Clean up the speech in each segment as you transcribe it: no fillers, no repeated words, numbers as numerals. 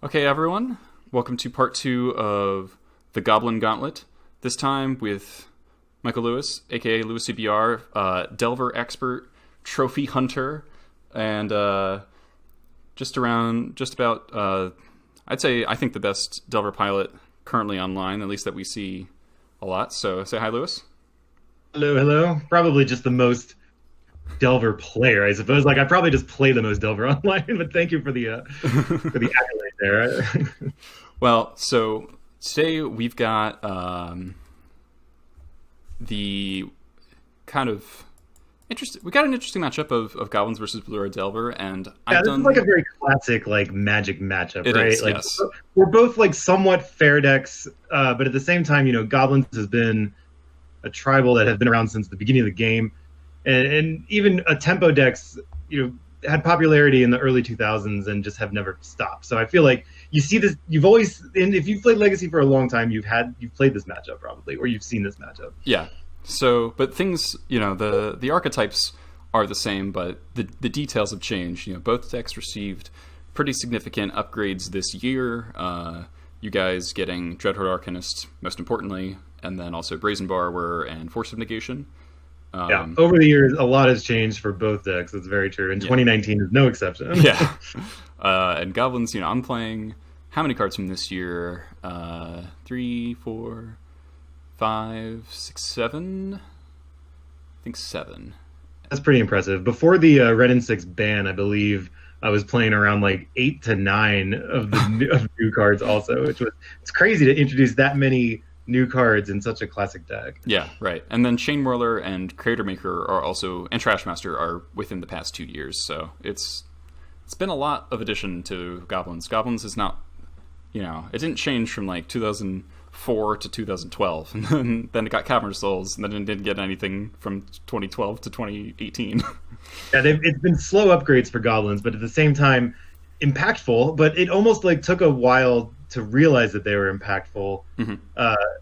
Okay, everyone, welcome to part two of the Goblin Gauntlet. This time with Michael Lewis, aka LewisCBR, Delver expert, trophy hunter, and just about, I think the best Delver pilot currently online, at least that we see a lot. So say hi, Lewis. Hello. Probably just the most Delver player, I suppose. Like I probably just play the most Delver online, but thank you for the accolade there. Well, so today we've got the kind of we got an interesting matchup of Goblins versus Blue Red Delver, and This is like a very classic like Magic matchup, it right? is, Like yes. we're both like somewhat fair decks, but at the same time, Goblins has been a tribal that has been around since the beginning of the game, and even a tempo decks, had popularity in the early 2000s and just have never stopped. So I feel like you see this. You've always, and if you've played Legacy for a long time, you've played this matchup probably, or you've seen this matchup. Yeah. So, but things, the archetypes are the same, but the details have changed. Both decks received pretty significant upgrades this year. You guys getting Dreadhorde Arcanist, most importantly, and then also Brazen Borrower and Force of Negation. Over the years, a lot has changed for both decks. That's very true. And 2019 is no exception. Yeah. And Goblins, I'm playing how many cards from this year? 3, 4, 5, 6, 7? I think 7. That's pretty impressive. Before the Red and 6 ban, I believe I was playing around like 8 to 9 of the of new cards also, it's crazy to introduce that many new cards in such a classic deck. Yeah, right. And then Chain Whirler and Creator Maker are also, and Trashmaster are within the past 2 years. So it's been a lot of addition to Goblins. Goblins is not, it didn't change from like 2004 to 2012, and then it got Cavern Souls, and then it didn't get anything from 2012 to 2018. Yeah, it's been slow upgrades for Goblins, but at the same time, impactful. But it almost like took a while to realize that they were impactful. Mm-hmm.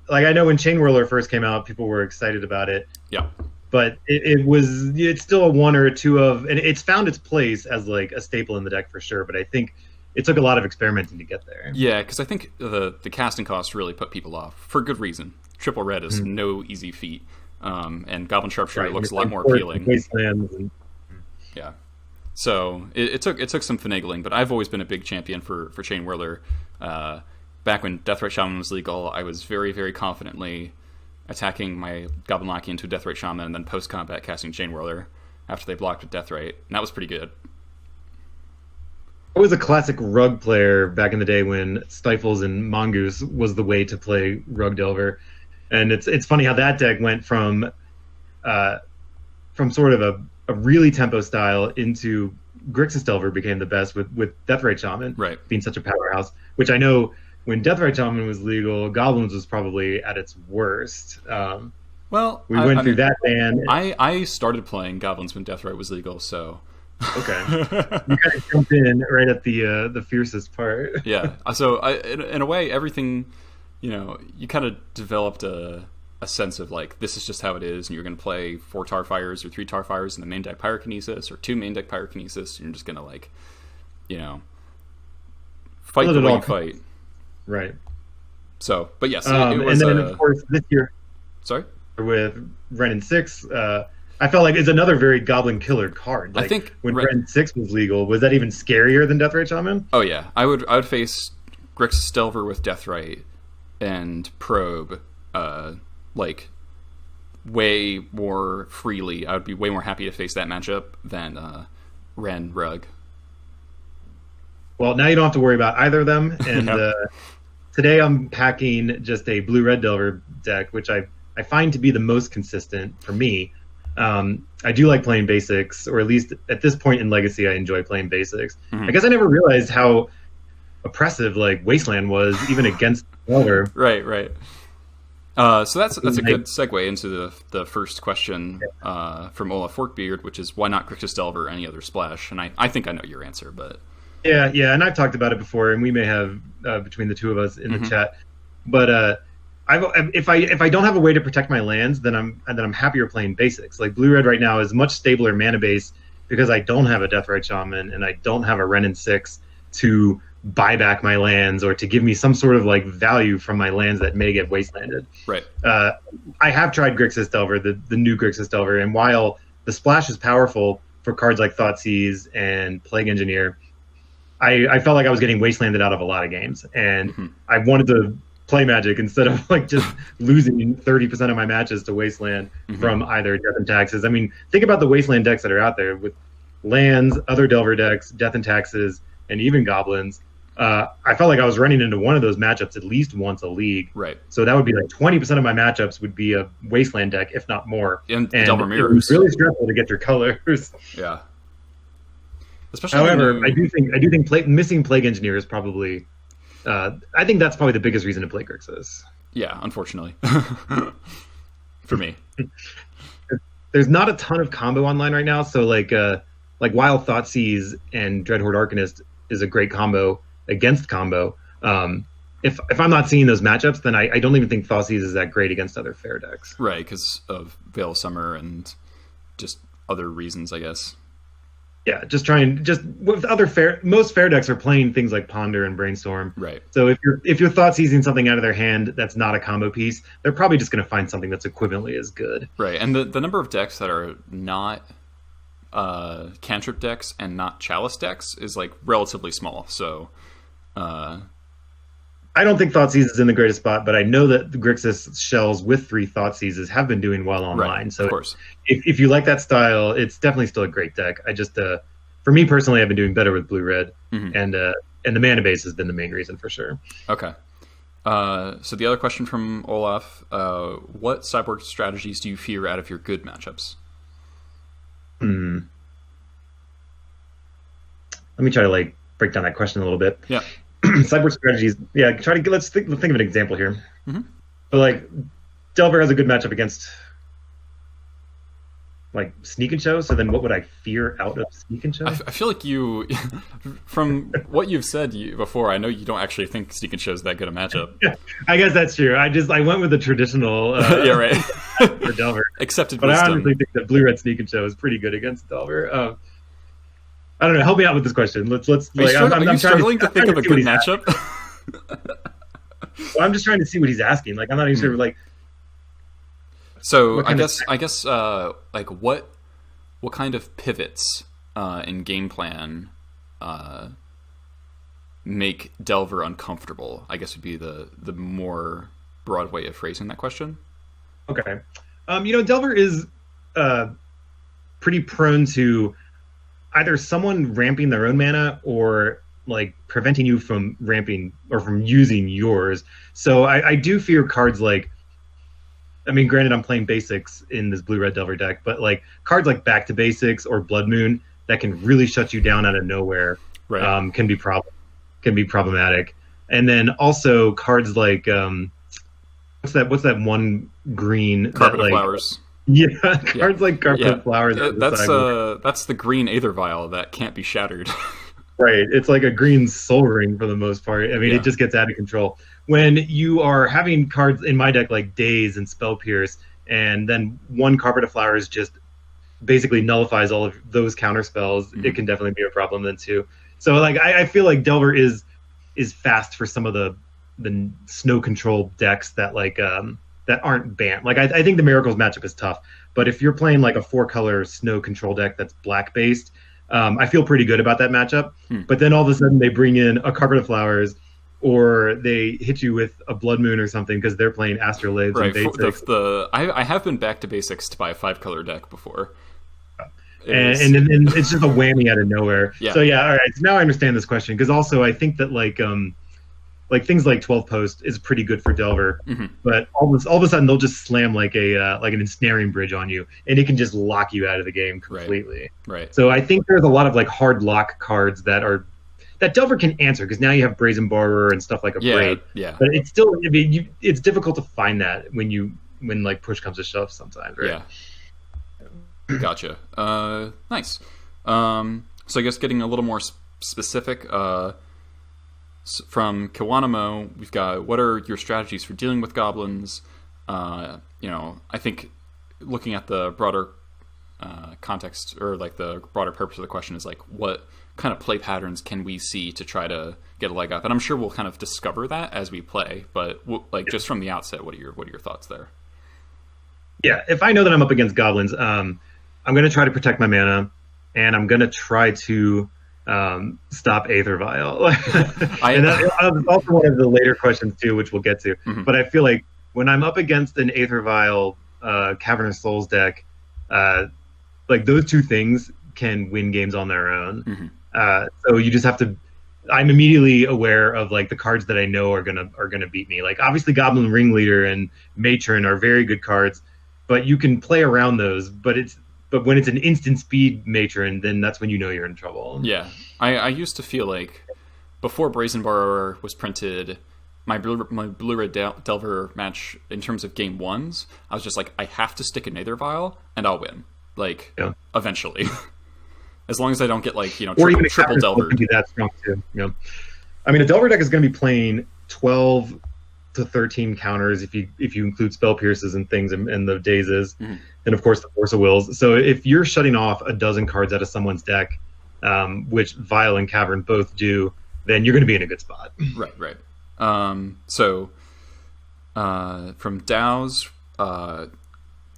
Like I know when Chain Whirler first came out, people were excited about it. Yeah. But it's still a one or a two of, and it's found its place as like a staple in the deck for sure. But I think it took a lot of experimenting to get there. Yeah, because I think the casting cost really put people off for good reason. Triple red is no easy feat, and Goblin Sharpshooter looks a lot more appealing. Yeah. So it took some finagling, but I've always been a big champion for Chain Whirler. Back when Deathrite Shaman was legal, I was very, very confidently attacking my Goblin Lackey into Deathrite Shaman and then post-combat casting Chain Whirler after they blocked with Deathrite, and that was pretty good. I was a classic Rug player back in the day when Stifles and Mongoose was the way to play Rug Delver, and it's funny how that deck went from sort of a really tempo style into Grixis Delver became the best with Deathrite Shaman being such a powerhouse, which I know when Deathrite Shaman was legal, Goblins was probably at its worst. Well, we went through that ban. I started playing Goblins when Deathrite was legal, so... Okay. You kind of jumped in right at the fiercest part. Yeah. So in a way, everything, you kind of developed a sense of like, this is just how it is, and you're going to play 4 Tarfires or 3 Tarfires in the main deck Pyrokinesis, or 2 main deck Pyrokinesis, and you're just going to like, fight the way you fight. Right. So, but yes, it was... And then, of course, this year... Sorry? With Ren and 6, I felt like it's another very Goblin killer card. Like, I think when Ren 6 was legal, was that even scarier than Deathrite Shaman? Oh yeah, I would face Grixis Delver with Deathrite and Probe, like way more freely. I would be way more happy to face that matchup than Ren Rug. Well, now you don't have to worry about either of them. And today I'm packing just a blue-red Delver deck, which I find to be the most consistent for me. I do like playing basics, or at least at this point in Legacy, I enjoy playing basics. I guess I never realized how oppressive like Wasteland was, even against Delver. Right. So that's a good segue into the first question from Olaf Forkbeard, which is why not Grixis Delver or any other splash? And I think I know your answer, but yeah, and I've talked about it before, and we may have between the two of us in the chat, but. If I don't have a way to protect my lands, then I'm happier playing basics. Like blue red right now is much stabler mana base because I don't have a Deathrite Shaman and I don't have a Ren and 6 to buy back my lands or to give me some sort of like value from my lands that may get wastelanded. Right. I have tried Grixis Delver, the new Grixis Delver, and while the splash is powerful for cards like Thoughtseize and Plague Engineer, I felt like I was getting wastelanded out of a lot of games, and I wanted to play Magic instead of like just losing 30% of my matches to wasteland from either Death and Taxes. I mean, think about the wasteland decks that are out there with lands, other Delver decks, Death and Taxes, and even Goblins. I felt like I was running into one of those matchups at least once a league. Right. So that would be like 20% of my matchups would be a wasteland deck, if not more. And Delver Mirrors. It's really stressful to get your colors. Yeah. Especially However, I do think missing Plague Engineer is probably. I think that's probably the biggest reason to play Grixis. Yeah, unfortunately, for me. There's not a ton of combo online right now, so like while Thoughtseize and Dreadhorde Arcanist is a great combo against combo, if I'm not seeing those matchups, then I don't even think Thoughtseize is that great against other fair decks. Right, because of Veil of Summer and just other reasons, I guess. Yeah, just with most fair decks are playing things like Ponder and Brainstorm. Right. So if you're Thoughtseizing something out of their hand that's not a combo piece, they're probably just going to find something that's equivalently as good. Right, and the number of decks that are not cantrip decks and not chalice decks is like relatively small. So I don't think Thoughtseize is in the greatest spot, but I know that the Grixis shells with 3 Thoughtseizes have been doing well online. Right, so of course. If you like that style, it's definitely still a great deck. I just, for me personally, I've been doing better with blue-red, and the mana base has been the main reason for sure. Okay. So the other question from Olaf, what sideboard strategies do you fear out of your good matchups? Let me try to break down that question a little bit. Yeah. Sideboard strategies. Yeah, let's think of an example here. But Delver has a good matchup against Sneak and Show. So then, what would I fear out of Sneak and Show? I feel like you, from what you've said before, I know you don't actually think Sneak and Show is that good a matchup. Yeah, I guess that's true. I went with the traditional. Yeah, right. For Delver, accepted but wisdom. I honestly think that blue-red Sneak and Show is pretty good against Delver. I don't know. Help me out with this question. Let's. Are you struggling to think of a good matchup? Well, I'm just trying to see what he's asking. I'm not even sure. So I guess what kind of pivots in game plan make Delver uncomfortable? I guess would be the more broad way of phrasing that question. Okay. Delver is pretty prone to either someone ramping their own mana or preventing you from ramping or from using yours. So I do fear cards granted I'm playing basics in this blue-red Delver deck, but cards like Back to Basics or Blood Moon that can really shut you down out of nowhere, right. Can be problematic. And then also cards like what's that one green Carpet of Flowers. Yeah, cards like Carpet of Flowers. That's the green Aether Vial that can't be shattered. Right, it's like a green Soul Ring for the most part. I mean, It just gets out of control. When you are having cards in my deck like Daze and Spell Pierce, and then one Carpet of Flowers just basically nullifies all of those counter spells, it can definitely be a problem then too. So I feel like Delver is fast for some of the snow control decks that that aren't banned. I think the Miracles matchup is tough, but if you're playing a 4-color snow control deck that's black based, I feel pretty good about that matchup. But then all of a sudden they bring in a Carpet of Flowers, or they hit you with a Blood Moon or something because they're playing Astrolabes. Right. And Basics. I have been Back to Basics to buy a 5-color deck before. And then it's just a whammy out of nowhere. Yeah. So all right. So now I understand this question, because also I think that things like 12 Post is pretty good for Delver, but all of a sudden they'll just slam an ensnaring bridge on you, and it can just lock you out of the game completely. Right. So I think there's a lot of hard lock cards that Delver can answer, because now you have Brazen Borrower and stuff like a Braid. Yeah. But it's still it's difficult to find that when push comes to shove sometimes, right? Yeah. Gotcha. Nice. So I guess getting a little more specific. From Kiwanamo, we've got, what are your strategies for dealing with goblins? I think looking at the broader context, or like the broader purpose of the question is like, what kind of play patterns can we see to try to get a leg up? And I'm sure we'll kind of discover that as we play, but like just from the outset, what are your thoughts there? Yeah, if I know that I'm up against goblins, I'm going to try to protect my mana, and I'm going to try to stop Aether Vial. And that's also one of the later questions too, which we'll get to. Mm-hmm. But I feel like when I'm up against an Aether Vial Cavernous Souls deck, like those two things can win games on their own. Mm-hmm. So you just have to. I'm immediately aware of like the cards that I know are gonna beat me. Like obviously Goblin Ringleader and Matron are very good cards, but you can play around those. But when it's an instant speed Matron, then that's when you know you're in trouble. Yeah, I used to feel like before Brazen Borrower was printed, my Blue-Red Delver match in terms of game ones, I was just like, I have to stick an Aether Vial and I'll win. Like eventually. As long as I don't get like, triple Delver. Can be that strong too. I mean, a Delver deck is going to be playing 12 to 13 counters if you include Spell Pierces and things and the Dazes, and of course the Force of Wills. So if you're shutting off a dozen cards out of someone's deck, which Vial and Cavern both do, then you're going to be in a good spot. Right. So from Dow's,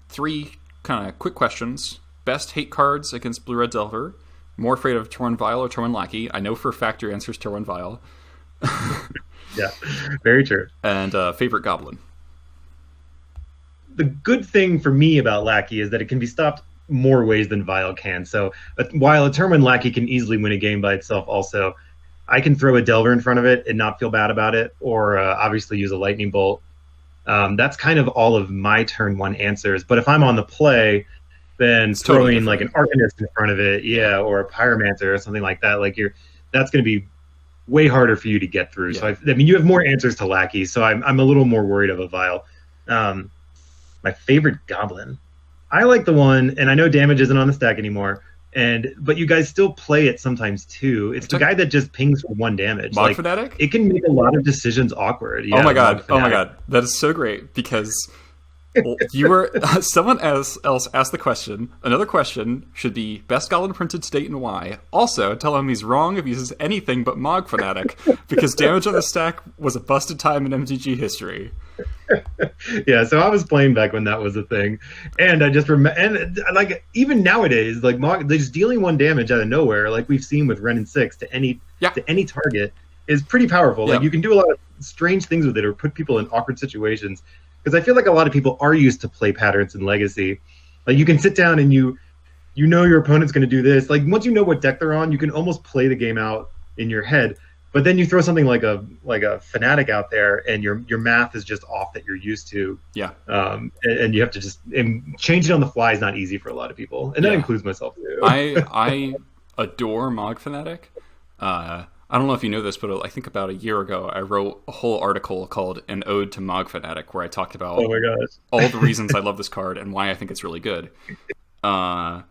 3 kind of quick questions. Best hate cards against Blue-Red Delver. More afraid of Torn Vial or Torn Lackey. I know for a fact your answer is Torn Vial. Yeah, very true. And favorite Goblin. The good thing for me about Lackey is that it can be stopped more ways than Vial can. So while a Torn Lackey can easily win a game by itself also, I can throw a Delver in front of it and not feel bad about it, or obviously use a Lightning Bolt. That's kind of all of my turn 1 answers. But if I'm on the play, then it's throwing totally like an Arcanist in front of it, or a Pyromancer or something like that, that's going to be way harder for you to get through. Yeah. So I mean, you have more answers to Lackey, so I'm a little more worried of a Vial. My favorite Goblin, I like the one, and I know damage isn't on the stack anymore, but you guys still play it sometimes too. It's the guy that just pings for 1 damage. Mod Fanatic? It can make a lot of decisions awkward. Yeah, oh my god! That is so great because. You were someone else asked the question. Another question should be best Goblin printed to date and why. Also, tell him he's wrong if he says anything but Mog Fanatic, because damage on the stack was a busted time in MTG history. Yeah, so I was playing back when that was a thing, and I just remember, and like even nowadays, like they're just dealing 1 damage out of nowhere, like we've seen with Ren and 6 to any target is pretty powerful. Like you can do a lot of strange things with it, or put people in awkward situations. Because I feel like a lot of people are used to play patterns in Legacy. Like you can sit down and you know your opponent's going to do this. Like once you know what deck they're on, you can almost play the game out in your head. But then you throw something like a Fanatic out there, and your math is just off that you're used to. Yeah. And you have to and change it on the fly is not easy for a lot of people, and that includes myself too. I adore Mog Fanatic. I don't know if you know this, but I think about a year ago, I wrote a whole article called An Ode to Mog Fanatic, where I talked about all the reasons I love this card and why I think it's really good. Because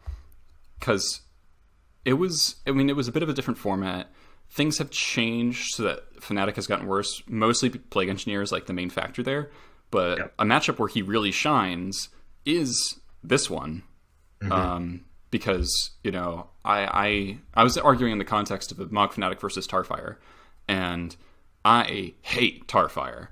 it was a bit of a different format. Things have changed so that Fanatic has gotten worse. Mostly Plague Engineer is like the main factor there. But a matchup where he really shines is this one. Mm-hmm. Because, I was arguing in the context of a Mog Fanatic versus Tarfire, and I hate Tarfire.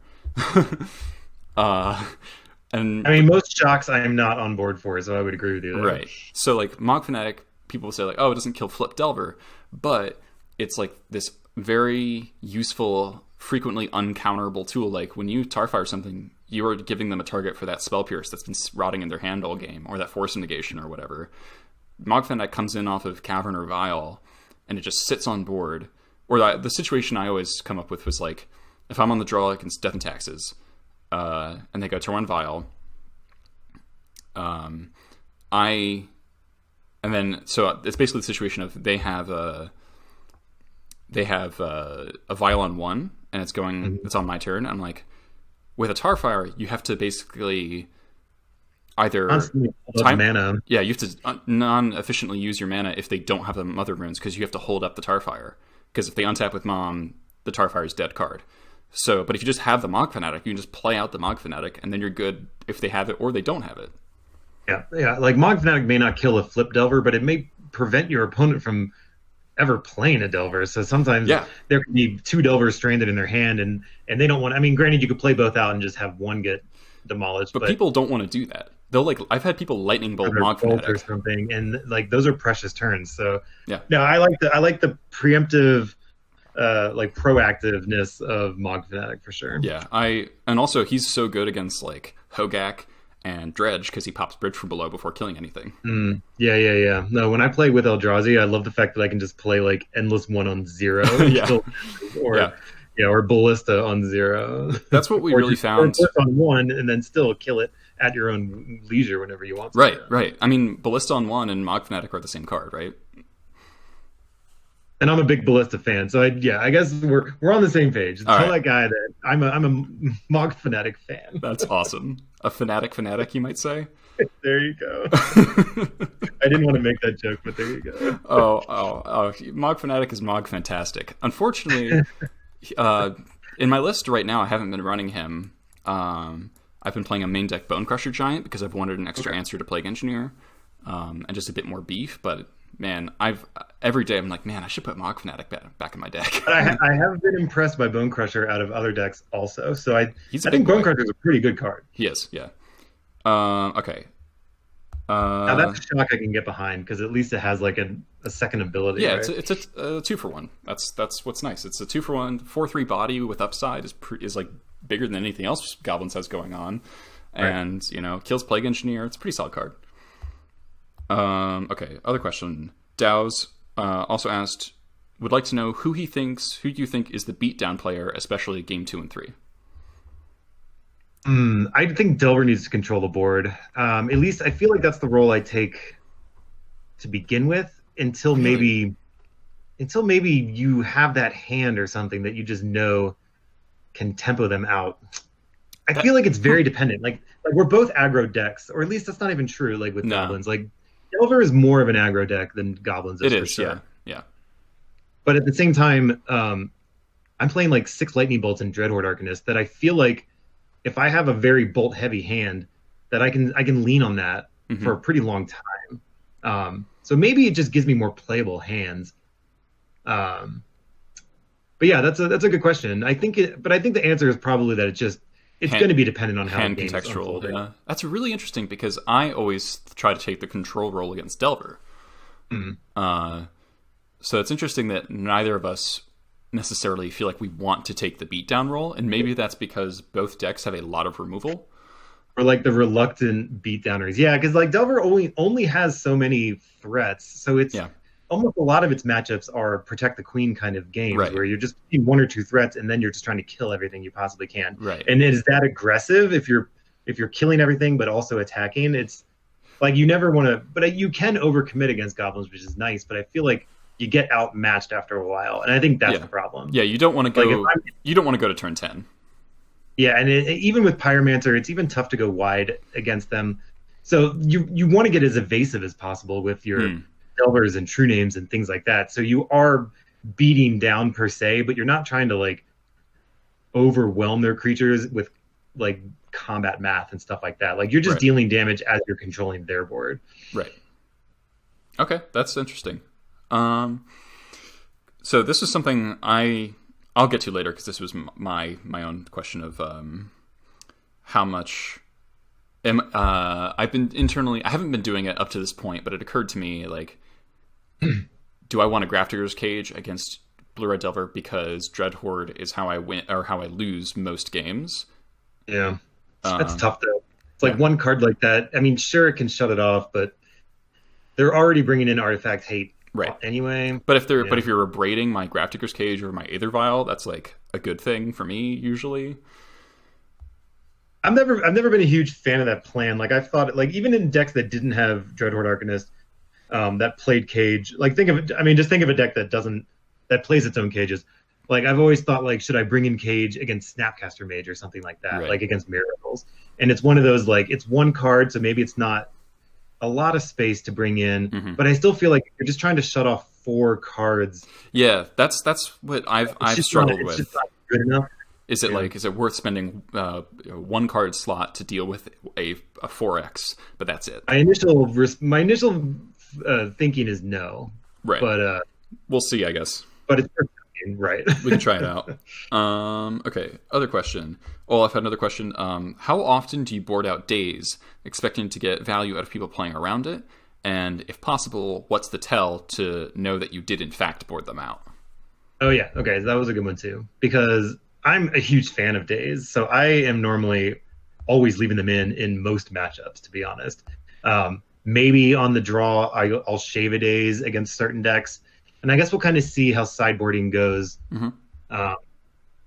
And I mean, most shocks I am not on board for, so I would agree with you there. Right. So, like, Mog Fanatic, people say, like, oh, it doesn't kill Flip Delver, but it's, like, this very useful, frequently uncounterable tool. Like, when you Tarfire something, you are giving them a target for that Spell Pierce that's been rotting in their hand all game, or that Force Negation or whatever. Mog Fanatic comes in off of Cavern or Vial, and it just sits on board. Or the situation I always come up with was like, if I'm on the draw against Death and Taxes, and they go turn 1 Vial, so it's basically the situation of they have a Vial on 1, and it's going, it's on my turn. I'm like, with a Tarfire, you have to basically either mana. Yeah, you have to non-efficiently use your mana if they don't have the Mother Runes, because you have to hold up the Tarfire. Because if they untap with Mom, the Tarfire is dead card. So, but if you just have the Mog Fanatic, you can just play out the Mog Fanatic, and then you're good if they have it or they don't have it. Yeah. Like Mog Fanatic may not kill a flip Delver, but it may prevent your opponent from ever playing a Delver. So sometimes there could be 2 Delvers stranded in their hand, and they don't want. I mean, granted, you could play both out and just have one get demolished, but people don't want to do that. They'll like. I've had people lightning bolt Mog Fanatic or something, and like those are precious turns. So yeah, no, I like the preemptive, like proactiveness of Mog Fanatic for sure. Yeah, and also he's so good against like Hogak and Dredge because he pops Bridge from below before killing anything. Yeah. No, when I play with Eldrazi, I love the fact that I can just play like Endless 1 on 0. Or Ballista on 0. That's what we really found. Or on 1 and then still kill it at your own leisure whenever you want to. Right. I mean, Ballista on 1 and Mog Fanatic are the same card, right? And I'm a big Ballista fan, so I guess we're on the same page. Tell that guy that I'm a Mog Fanatic fan. That's awesome. A fanatic, you might say. There you go. I didn't want to make that joke, but there you go. Oh! Mog Fanatic is Mog Fantastic. Unfortunately, in my list right now, I haven't been running him. I've been playing a main deck Bone Crusher Giant because I've wanted an extra answer to Plague Engineer, and just a bit more beef. But man, every day I'm like, man, I should put Mog Fanatic back in my deck. But I have been impressed by Bone Crusher out of other decks also. So I think Bone Crusher is a pretty good card. He is, yeah. Okay. Now that's a shock I can get behind because at least it has like a second ability. Yeah, right? it's a 2-for-1. That's what's nice. It's a 2-for-1, 4/3 body with upside is like bigger than anything else Goblins has going on, and kills Plague Engineer. It's a pretty solid card. Okay. Other question. Dow's also asked, would like to know who do you think is the beatdown player, especially game 2 and 3. I think Delver needs to control the board. At least I feel like that's the role I take to begin with until maybe you have that hand or something that you just know can tempo them out. I feel like it's very dependent. Like we're both aggro decks, or at least that's not even true. Like with Goblins, like Delver is more of an aggro deck than Goblins is. It for is, sure. Yeah. But at the same time, I'm playing like 6 Lightning Bolts in Dreadhorde Arcanist that I feel like if I have a very bolt heavy hand, that I can lean on that for a pretty long time. So maybe it just gives me more playable hands. But yeah, that's a good question. I think the answer is probably that it's going to be dependent on how hand the game's contextual. unfolding. Yeah. That's really interesting because I always try to take the control role against Delver. So it's interesting that neither of us necessarily feel like we want to take the beatdown role, and maybe that's because both decks have a lot of removal. Or like the reluctant beatdowners. Yeah, because like Delver only has so many threats, so it's almost a lot of its matchups are protect the queen kind of games where you're just putting 1 or 2 threats and then you're just trying to kill everything you possibly can. Right. And is that aggressive if you're killing everything but also attacking? It's like you never want to, but you can overcommit against Goblins, which is nice, but I feel like you get outmatched after a while, and I think that's the problem. Yeah, you don't want to go. You don't want to go to turn 10. Yeah, and even with Pyromancer, it's even tough to go wide against them. So you want to get as evasive as possible with your Delvers and True Names and things like that. So you are beating down per se, but you're not trying to like overwhelm their creatures with like combat math and stuff like that. Like you're just dealing damage as you're controlling their board. Right. Okay, that's interesting. So this is something I'll get to later because this was my own question of how much I've been internally. I haven't been doing it up to this point, but it occurred to me like, do I want a Grafdigger's Cage against Blue Red Delver because Dreadhorde is how I win or how I lose most games? Yeah, that's tough though. It's like one card like that. I mean, sure, it can shut it off, but they're already bringing in Artifact Hate. Right. Anyway, but if you're abrading my Grafdigger's Cage or my Aether Vial, that's like a good thing for me usually. I've never been a huge fan of that plan. Like I've thought, like even in decks that didn't have Dreadhorde Arcanist, that played Cage. Like just think of a deck that plays its own cages. Like I've always thought, like should I bring in Cage against Snapcaster Mage or something like that, like against Miracles? And it's one of those like it's one card, so maybe it's not a lot of space to bring in, but I still feel like you're just trying to shut off 4 cards. Yeah, that's what I've struggled with. It's just not good enough. Is it is it worth spending one card slot to deal with a 4X, but that's it? My initial thinking is no. Right. But we'll see, I guess. But it's right. We can try it out. Okay. Other question. Olaf had another question. How often do you board out days, expecting to get value out of people playing around it? And if possible, what's the tell to know that you did in fact board them out? Oh yeah. Okay. So that was a good one too, because I'm a huge fan of days. So I am normally always leaving them in most matchups, to be honest. Maybe on the draw, I'll shave a days against certain decks. And I guess we'll kind of see how sideboarding goes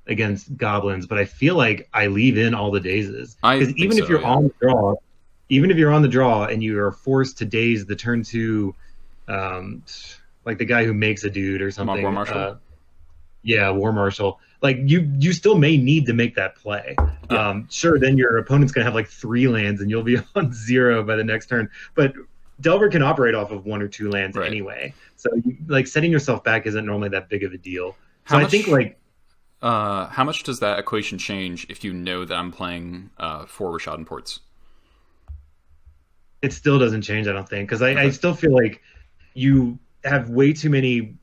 against goblins. But I feel like I leave in all the dazes. Because even if you're on the draw and you are forced to daze the turn 2, like the guy who makes a dude or something. War Marshal? War Marshal. Like you still may need to make that play. Yeah. Sure, then your opponent's going to have like 3 lands and you'll be on 0 by the next turn. But Delver can operate off of 1 or 2 lands anyway. So setting yourself back isn't normally that big of a deal. So I think how much does that equation change if you know that I'm playing 4 Rishadan Ports? It still doesn't change, I don't think, because I still feel like you have way too many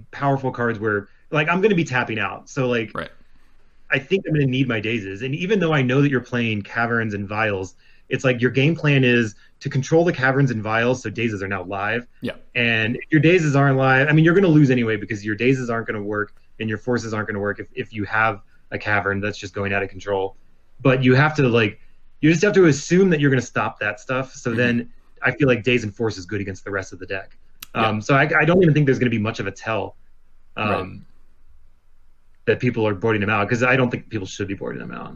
powerful cards where I'm going to be tapping out. So I think I'm going to need my dazes. And even though I know that you're playing Caverns and Vials, it's like your game plan is to control the Caverns and Vials, so dazes are now live. Yeah. And if your dazes aren't live, I mean, you're going to lose anyway because your dazes aren't going to work and your forces aren't going to work if you have a Cavern that's just going out of control. But you have to you just have to assume that you're going to stop that stuff. So then I feel like Daze and Force is good against the rest of the deck. So I don't even think there's going to be much of a tell that people are boarding them out, because I don't think people should be boarding them out.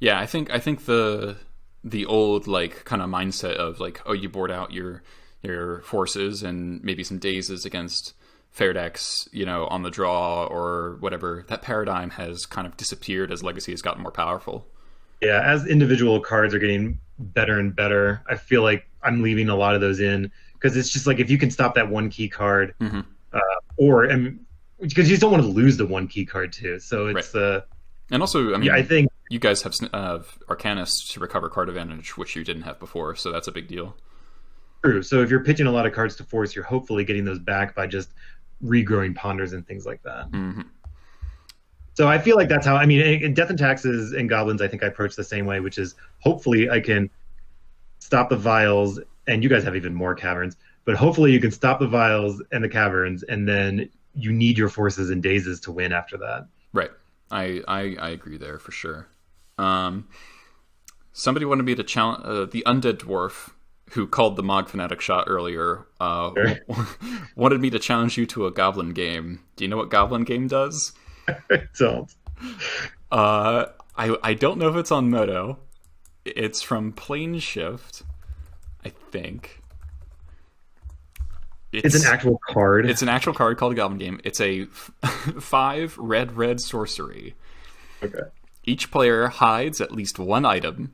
Yeah, I think the old kind of mindset of you board out your forces and maybe some dazes against fair decks, on the draw or whatever. That paradigm has kind of disappeared as Legacy has gotten more powerful. Yeah, as individual cards are getting better and better, I feel like I'm leaving a lot of those in, because it's just if you can stop that 1 key card, because you just don't want to lose the 1 key card too. So it's and also, I mean, I think you guys have Arcanist to recover card advantage, which you didn't have before, so that's a big deal. True. So if you're pitching a lot of cards to force, you're hopefully getting those back by just regrowing Ponders and things like that. Mm-hmm. So I feel like that's how, in Death and Taxes and Goblins, I think I approach the same way, which is hopefully I can stop the Vials, and you guys have even more Caverns, but hopefully you can stop the Vials and the Caverns, and then you need your forces and dazes to win after that. Right. I agree there for sure. Somebody wanted me to challenge the Undead Dwarf, who called the Mog Fanatic shot earlier, wanted me to challenge you to a Goblin game. Do you know what Goblin game does? I don't. I don't know if it's on Moto. It's from Plane Shift, I think. It's an actual card. It's an actual card called a Goblin game. It's a 5 red sorcery. Okay. Each player hides at least 1 item,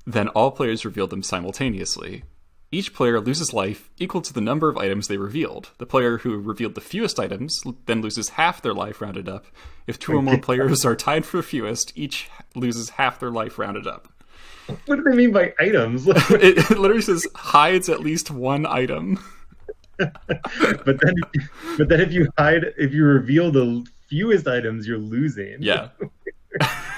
then all players reveal them simultaneously. Each player loses life equal to the number of items they revealed. The player who revealed the fewest items then loses half their life rounded up. If 2 or more players are tied for fewest, each loses half their life rounded up. What do they mean by items? It literally says hides at least 1 item. but then if you reveal the fewest items, you're losing. Yeah.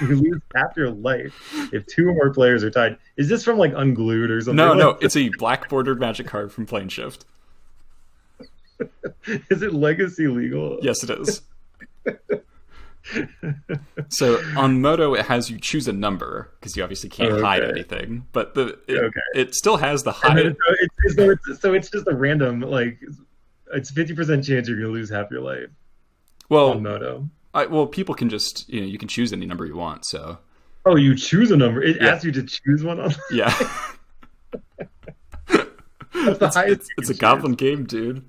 You lose half your life if 2 or more players are tied. Is this from Unglued or something? No, it's a black bordered magic card from Plane Shift. Is it Legacy legal? Yes, it is. So on Moto, it has you choose a number, because you obviously can't hide anything. But it still has the hide. So it's just a random, it's 50% chance you're going to lose half your life. Well, on Moto. People can just, you can choose any number you want, so. Oh, you choose a number. It asks you to choose one on. Yeah. That's the highest. It's a Goblin game, dude.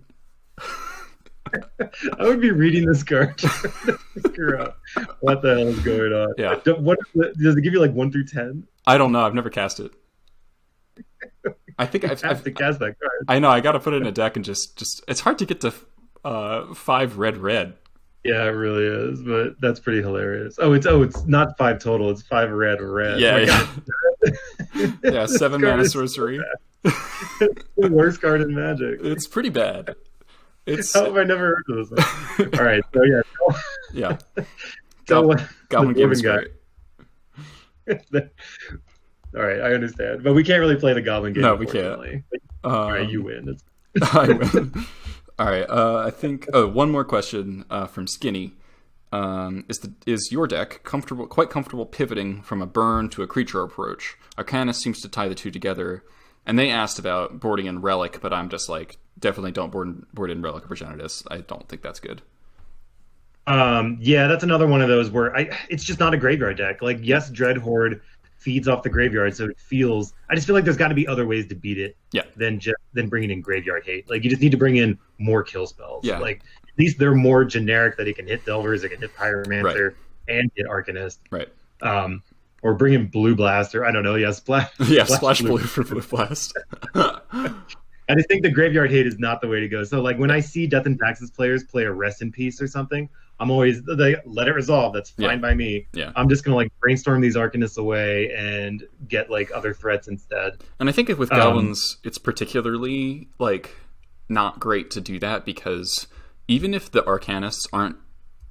I would be reading this card to figure out what the hell is going on. Yeah. Does it give you 1 through 10? I don't know. I've never cast it. I think I've to cast that card. I know. I got to put it in a deck and just. It's hard to get to 5 red. Yeah, it really is, but that's pretty hilarious. Oh, it's not 5 total. It's 5 red or red. Yeah, Oh my yeah. God. Yeah, This 7 card mana is so sorcery. it's the worst card in Magic. It's pretty bad. It's How have I never heard of this one? All right, so yeah, yeah. so Goblin the game is Dwarven great. All right, I understand, but we can't really play the Goblin game. No, we can't. All right, you win. I win. All right. I think. Oh, one more question from Skinny. Is your deck quite comfortable pivoting from a burn to a creature approach? Arcanist seems to tie the two together, and they asked about boarding in Relic, but I'm just like, definitely don't board in Relic of Progenitus. I don't think that's good. Yeah, that's another one of those where it's just not a graveyard deck. Like, yes, Dreadhorde feeds off the graveyard, so it feels. I just feel like there's got to be other ways to beat it. Yeah. Than bringing in graveyard hate. Like, you just need to bring in more kill spells. Yeah. Like, at least they're more generic that it can hit Delvers, it can hit Pyromancer, Right. and hit Arcanist. Right. Or bring in Blue Blast, or I don't know. Yeah, Splash. Yeah, Splash Blue for Blue Blast. I just think the graveyard hate is not the way to go. So, like, when I see Death and Taxes players play a Rest in Peace or something, I'm always let it resolve. That's fine by me. Yeah. I'm just gonna like brainstorm these Arcanists away and get like other threats instead. And I think with Goblins, it's particularly like not great to do that, because even if the Arcanists aren't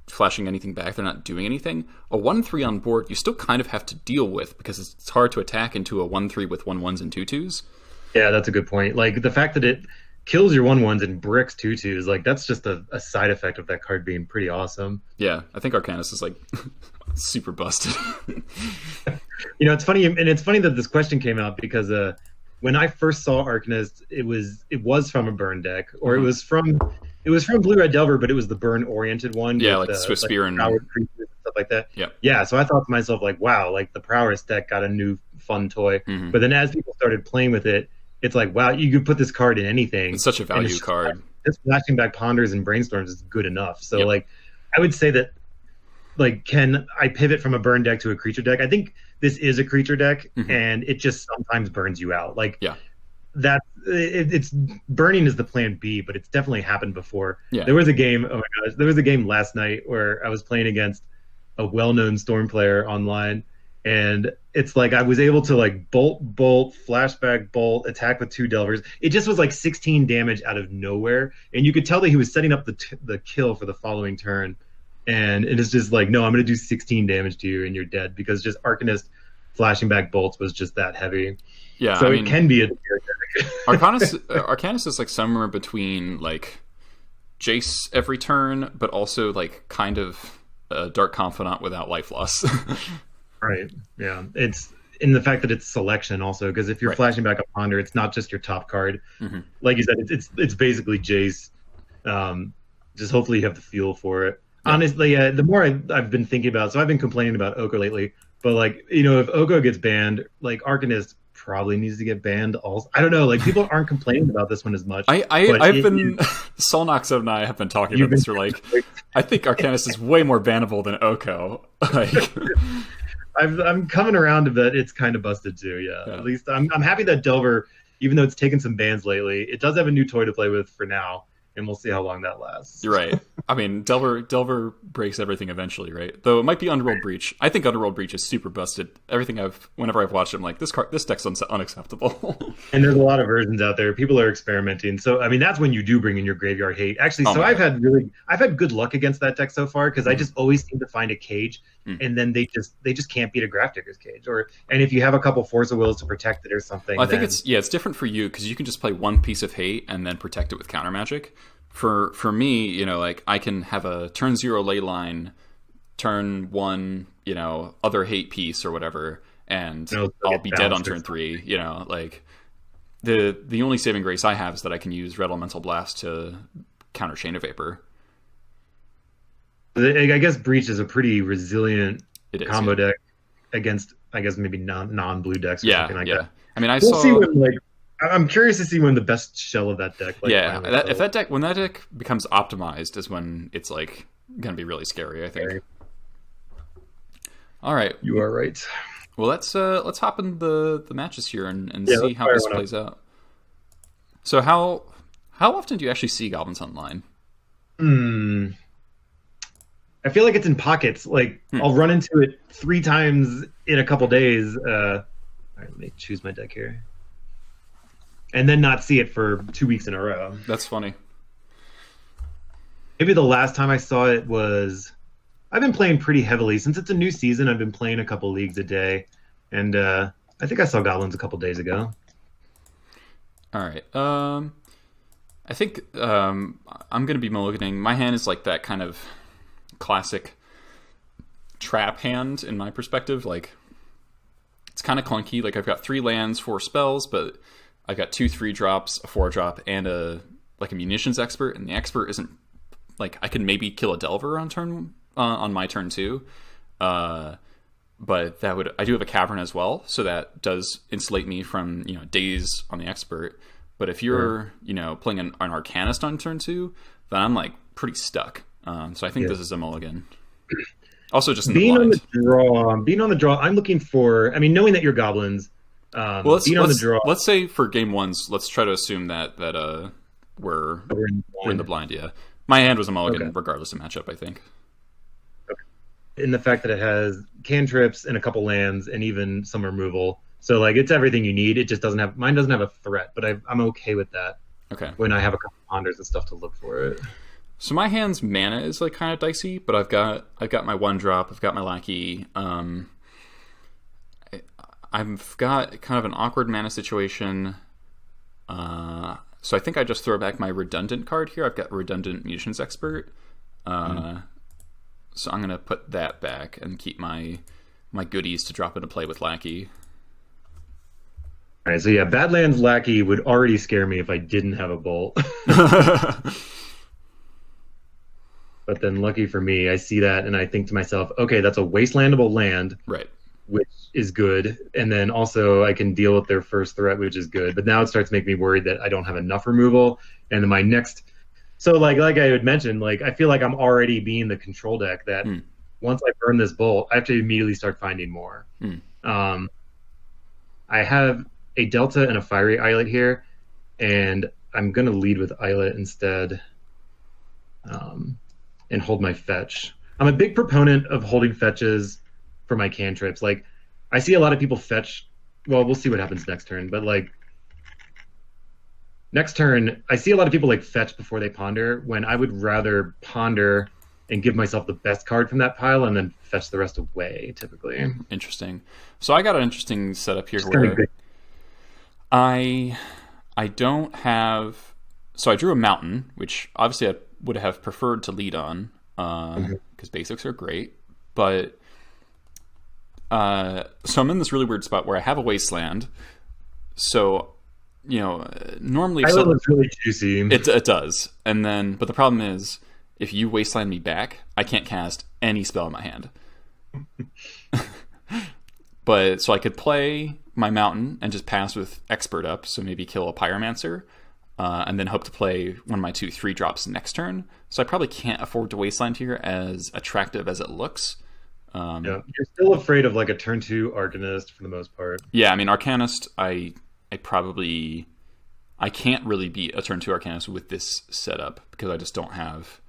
flashing anything back, they're not doing anything, a 1/3 on board you still kind of have to deal with, because it's hard to attack into a 1/3 with 1/1s and 2/2s. Yeah, that's a good point. Like, the fact that it kills your 1/1s and bricks 2/2s, like, that's just a side effect of that card being pretty awesome. Yeah, I think Arcanist is like super busted. You know, it's funny, and it's funny that this question came out because when I first saw Arcanist, it was from a burn deck, or it was from Blue Red Delver, but it was the burn oriented one. Yeah, like the Swift Spear and creatures and stuff like that. Yeah. Yeah. So I thought to myself, like, wow, like the Prowess deck got a new fun toy. Mm-hmm. But then as people started playing with it, it's like, wow, you could put this card in anything. It's such a value card. Just flashing back Ponders and Brainstorms is good enough. So Yep. like, I would say that, like, can I pivot from a burn deck to a creature deck? I think this is a creature deck, and it just sometimes burns you out. Like, Yeah. it's burning is the plan B, but it's definitely happened before. Yeah. There was a game. Oh my gosh, there was a game last night where I was playing against a well-known Storm player online, and it's like I was able to like bolt, flashback, bolt, attack with 2 Delvers. It just was like 16 damage out of nowhere, and you could tell that he was setting up the kill for the following turn. And it is just like, no, I'm going to do 16 damage to you and you're dead, because just Arcanist flashing back bolts was just that heavy. Yeah, so I mean, it can be a Arcanist is like somewhere between like Jace every turn, but also like kind of a Dark Confidant without life loss. Right. Yeah. It's in the fact that it's selection also, because if you're flashing back a Ponder, it's not just your top card. Like you said, it's basically Jace. Just hopefully you have the feel for it. Yeah. Honestly, the more I've been thinking about, so I've been complaining about Oko lately, but like, you know, if Oko gets banned, like Arcanist probably needs to get banned also. I don't know, like people aren't complaining about this one as much. I've been Solnox and I have been talking about this for like, I think Arcanist is way more bannable than Oko. Like, I'm coming around to that it's kind of busted too. Yeah. At least I'm happy that Delver, even though it's taken some bans lately, it does have a new toy to play with for now. And we'll see how long that lasts. You're right. I mean, Delver breaks everything eventually, right? Though it might be Underworld Breach. I think Underworld Breach is super busted. Whenever I've watched it, I'm like, this deck's unacceptable. And there's a lot of versions out there. People are experimenting. So I mean, that's when you do bring in your graveyard hate. Actually, I've had good luck against that deck so far, because I just always seem to find a cage, and then they just can't beat a Grafdigger's Cage. And if you have a couple Force of Wills to protect it or something, well, I think it's different for you, because you can just play one piece of hate and then protect it with counter magic. For me, you know, like I can have a turn 0 Leyline, turn 1, you know, other hate piece or whatever, and I'll be dead on turn 3. You know, like the only saving grace I have is that I can use Red Elemental Blast to counter Chain of Vapor. I guess Breach is a pretty resilient combo deck against, I guess, maybe non-blue decks. Or something like that. I mean, we'll see when, like, I'm curious to see when the best shell of that deck. Like, when that deck becomes optimized is when it's like going to be really scary, I think. Okay. All right, you are right. Well, let's hop in the matches here and see how this plays out. So how often do you actually see Goblins online? I feel like it's in pockets. Like I'll run into it 3 times in a couple days. All right, let me choose my deck here, and then not see it for 2 weeks in a row. That's funny. Maybe the last time I saw it was, I've been playing pretty heavily since it's a new season. I've been playing a couple leagues a day, and I think I saw Goblins a couple days ago. All right. I think I'm gonna be mulliganing. My hand is like that kind of classic trap hand in my perspective. Like, it's kind of clunky. Like, I've got 3 lands, 4 spells, but I've got 2 3-drops, a 4-drop, and a munitions expert. And the expert isn't like, I could maybe kill a Delver on my turn too. But I do have a Cavern as well, so that does insulate me from days on the expert. But if you're playing an Arcanist on turn 2, then I'm like pretty stuck. So I think this is a mulligan. Also, just being on the draw, I'm looking for. I mean, knowing that you're Goblins, being on the draw. Let's say for game 1s, let's try to assume that we're in the blind. Yeah, my hand was a mulligan regardless of matchup, I think. In the fact that it has cantrips and a couple lands and even some removal, so like it's everything you need. It just mine doesn't have a threat, but I'm okay with that. Okay. When I have a couple ponders and stuff to look for it. So my hand's mana is like kind of dicey, but I've got my 1-drop, I've got my lackey. I've got kind of an awkward mana situation. So I think I just throw back my redundant card here. I've got redundant munitions expert. So I'm gonna put that back and keep my goodies to drop into play with lackey. All right, so yeah, Badlands lackey would already scare me if I didn't have a bolt. But then, lucky for me, I see that and I think to myself, okay, that's a wastelandable land, right? Which is good. And then also I can deal with their first threat, which is good. But now it starts to make me worried that I don't have enough removal. And then my next, so like I had mentioned, like I feel like I'm already being the control deck that once I burn this bolt, I have to immediately start finding more. I have a Delta and a Fiery Islet here, and I'm gonna lead with Islet instead. And hold my fetch. I'm a big proponent of holding fetches for my cantrips. Like, I see a lot of people fetch. Well, we'll see what happens next turn. But like, next turn, I see a lot of people like fetch before they ponder. When I would rather ponder and give myself the best card from that pile, and then fetch the rest away. Typically, interesting. So I got an interesting setup here where I don't have. So I drew a mountain, which obviously I would have preferred to lead on because basics are great, but so I'm in this really weird spot where I have a wasteland. So normally Islet looks really juicy. It does, and then but the problem is if you wasteland me back, I can't cast any spell in my hand. But so I could play my mountain and just pass with expert up, so maybe kill a pyromancer. And then hope to play one of my 2 3-drops next turn. So I probably can't afford to wasteland here, as attractive as it looks. You're still afraid of like a turn 2 Arcanist for the most part. Yeah, I mean Arcanist, I can't really beat a turn 2 Arcanist with this setup because I just don't have.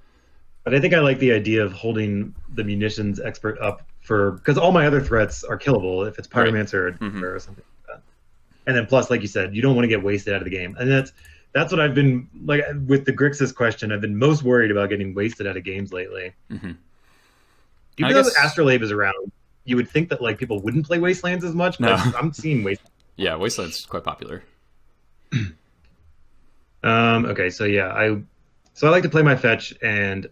But I think I like the idea of holding the munitions expert up because all my other threats are killable if it's Pyromancer or something like that. And then plus, like you said, you don't want to get wasted out of the game, and that's what I've been like with the Grixis question. I've been most worried about getting wasted out of games lately. Even though Astrolabe is around, you would think that like people wouldn't play Wastelands as much, but I'm seeing Wastelands. Yeah, Wasteland's quite popular. Okay, so yeah, I like to play my fetch, and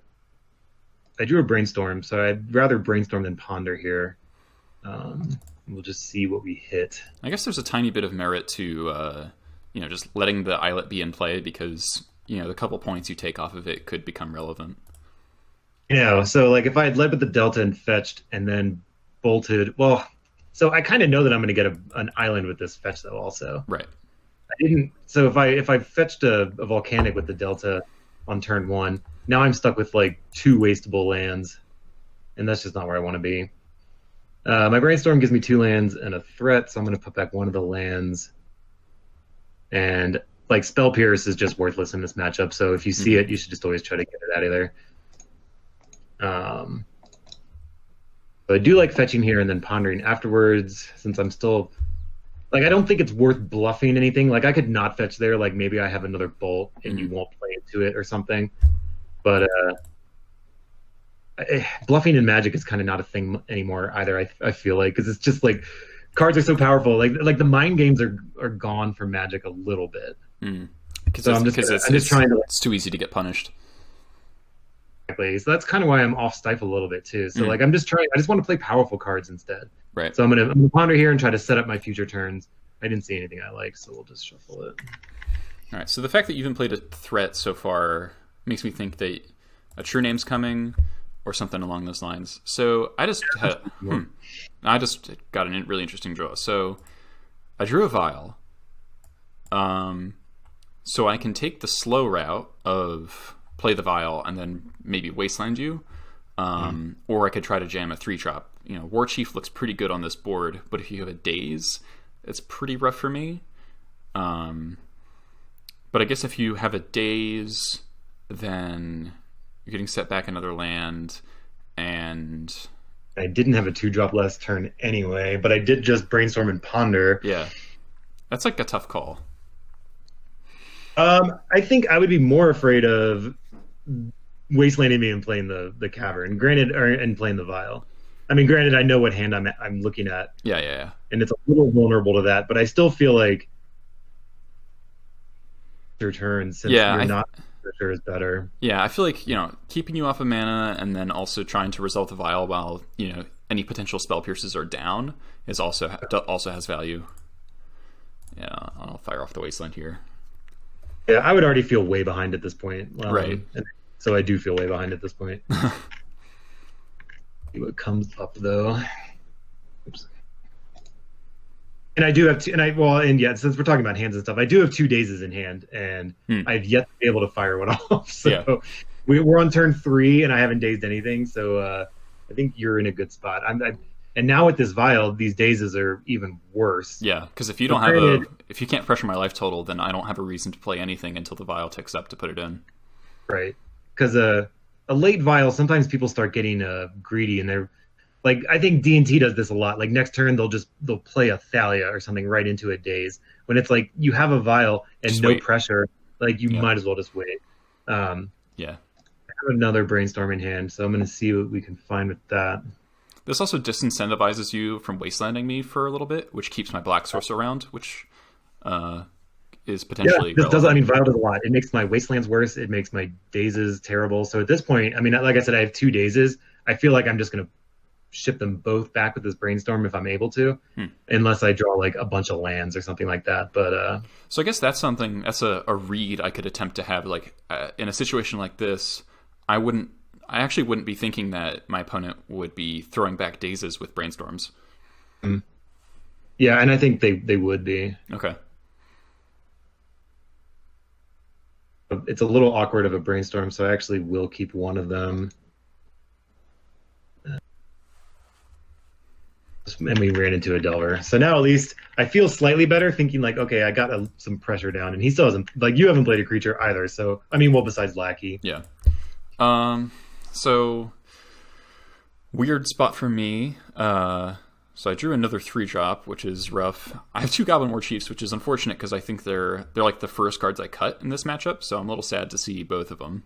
I drew a Brainstorm, so I'd rather Brainstorm than Ponder here. We'll just see what we hit. I guess there's a tiny bit of merit to just letting the Islet be in play, because the couple points you take off of it could become relevant. So like if I had led with the Delta and fetched and then bolted, well, so I kind of know that I'm going to get an island with this fetch though also. Right. I didn't. So if I fetched a Volcanic with the Delta on turn 1, now I'm stuck with like 2 wastable lands, and that's just not where I want to be. My Brainstorm gives me 2 lands and a threat, so I'm going to put back one of the lands. And like Spell Pierce is just worthless in this matchup, so if you see it, you should just always try to get it out of there. So I do like fetching here and then pondering afterwards, since I'm still like I don't think it's worth bluffing anything. Like I could not fetch there, like maybe I have another bolt and you won't play into it or something. But bluffing in Magic is kind of not a thing anymore either. I feel like because it's just like cards are so powerful. Like the mind games are gone from Magic a little bit. Because it's too easy to get punished. Exactly. So that's kind of why I'm off Stifle a little bit too. So like I just want to play powerful cards instead. Right. So I'm gonna ponder here and try to set up my future turns. I didn't see anything I like, so we'll just shuffle it. All right. So the fact that you haven't played a threat so far makes me think that a True Name's coming or something along those lines. So I just got a really interesting draw. So I drew a Vial. So I can take the slow route of play the Vial and then maybe wasteland you, or I could try to jam a 3-drop. You know, War Chief looks pretty good on this board, but if you have a Daze, it's pretty rough for me. But I guess if you have a Daze, then you're getting set back another land, and I didn't have a 2-drop last turn anyway, but I did just brainstorm and ponder. Yeah, that's like a tough call. I think I would be more afraid of wastelanding me and playing the Cavern, and playing the Vial. I mean, granted, I know what hand I'm looking at. Yeah. And it's a little vulnerable to that, but I still feel like your turn, since you're not sure, is better. Yeah, I feel like, keeping you off of mana and then also trying to resolve the Vial while, any potential spell pierces are down is also has value. Yeah, I'll fire off the Wasteland here. Yeah, I would already feel way behind at this point. Right. So I do feel way behind at this point. See what comes up though. Oops. And I do have since we're talking about hands and stuff, I do have 2 Dazes in hand, and I've yet to be able to fire one off. So we're on turn 3, and I haven't dazed anything. So I think you're in a good spot. And now with this Vial, these Dazes are even worse. Yeah, because if you if you can't pressure my life total, then I don't have a reason to play anything until the Vial ticks up to put it in. Right, because a late Vial, sometimes people start getting greedy, and they're like, I think D&T does this a lot. Like next turn, they'll play a Thalia or something right into a Daze, when it's like you have a Vial and just no pressure. Like you might as well just wait. I have another Brainstorm in hand, so I'm going to see what we can find with that. This also disincentivizes you from wastelanding me for a little bit, which keeps my Black Source around, which is potentially this does. I mean, Vial does a lot. It makes my wastelands worse. It makes my Dazes terrible. So at this point, I mean, like I said, I have 2 Dazes. I feel like I'm just going to ship them both back with this Brainstorm if I'm able to, unless I draw like a bunch of lands or something like that. But so I guess that's a read I could attempt to have. Like in a situation like this, I actually wouldn't be thinking that my opponent would be throwing back Dazes with Brainstorms. Yeah, and I think they would be. Okay. It's a little awkward of a Brainstorm, so I actually will keep one of them. And we ran into a Delver. So now at least I feel slightly better, thinking like, okay, I got some pressure down, and he still hasn't, like, you haven't played a creature either. So, I mean, well, besides Lackey. Yeah. So weird spot for me. So I drew another 3-drop, which is rough. I have 2 Goblin War Chiefs, which is unfortunate because I think they're like the first cards I cut in this matchup. So I'm a little sad to see both of them.